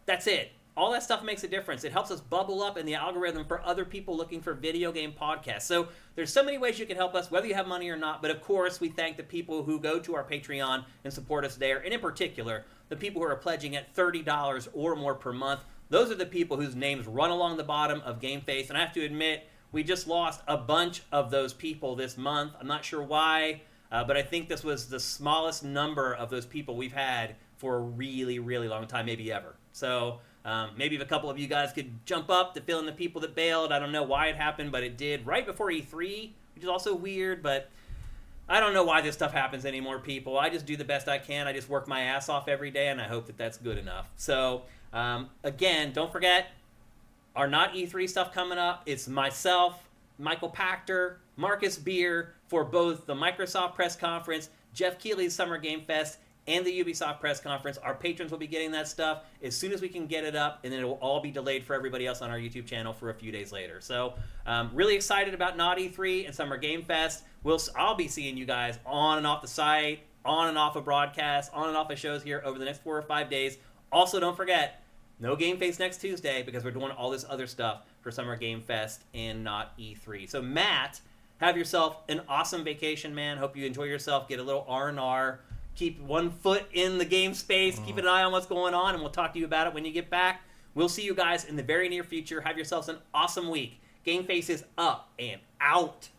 That's it. All that stuff makes a difference. It helps us bubble up in the algorithm for other people looking for video game podcasts. So there's so many ways you can help us, whether you have money or not. But of course, we thank the people who go to our Patreon and support us there. And in particular, the people who are pledging at $30 or more per month. Those are the people whose names run along the bottom of GameFace. And I have to admit, we just lost a bunch of those people this month. I'm not sure why. But I think this was the smallest number of those people we've had for a really, really long time, maybe ever. So maybe if a couple of you guys could jump up to fill in the people that bailed. I don't know why it happened, but it did right before E3, which is also weird, but I don't know why this stuff happens anymore, people. I just do the best I can. I just work my ass off every day, and I hope that that's good enough. So, again, don't forget, our Not E3 stuff coming up. It's myself, Michael Pachter, Marcus Beer for both the Microsoft press conference, Jeff Keighley's Summer Game Fest, and the Ubisoft press conference. Our patrons will be getting that stuff as soon as we can get it up, and then it will all be delayed for everybody else on our YouTube channel for a few days later. So, really excited about Not E3 and Summer Game Fest. I'll be seeing you guys on and off the site, on and off of broadcasts, on and off of shows here over the next 4 or 5 days. Also, don't forget, no GameFace next Tuesday because we're doing all this other stuff for Summer Game Fest and Not E3. So, Matt, have yourself an awesome vacation, man. Hope you enjoy yourself. Get a little R&R. Keep one foot in the game space. Keep an eye on what's going on, and we'll talk to you about it when you get back. We'll see you guys in the very near future. Have yourselves an awesome week. GameFace is up and out.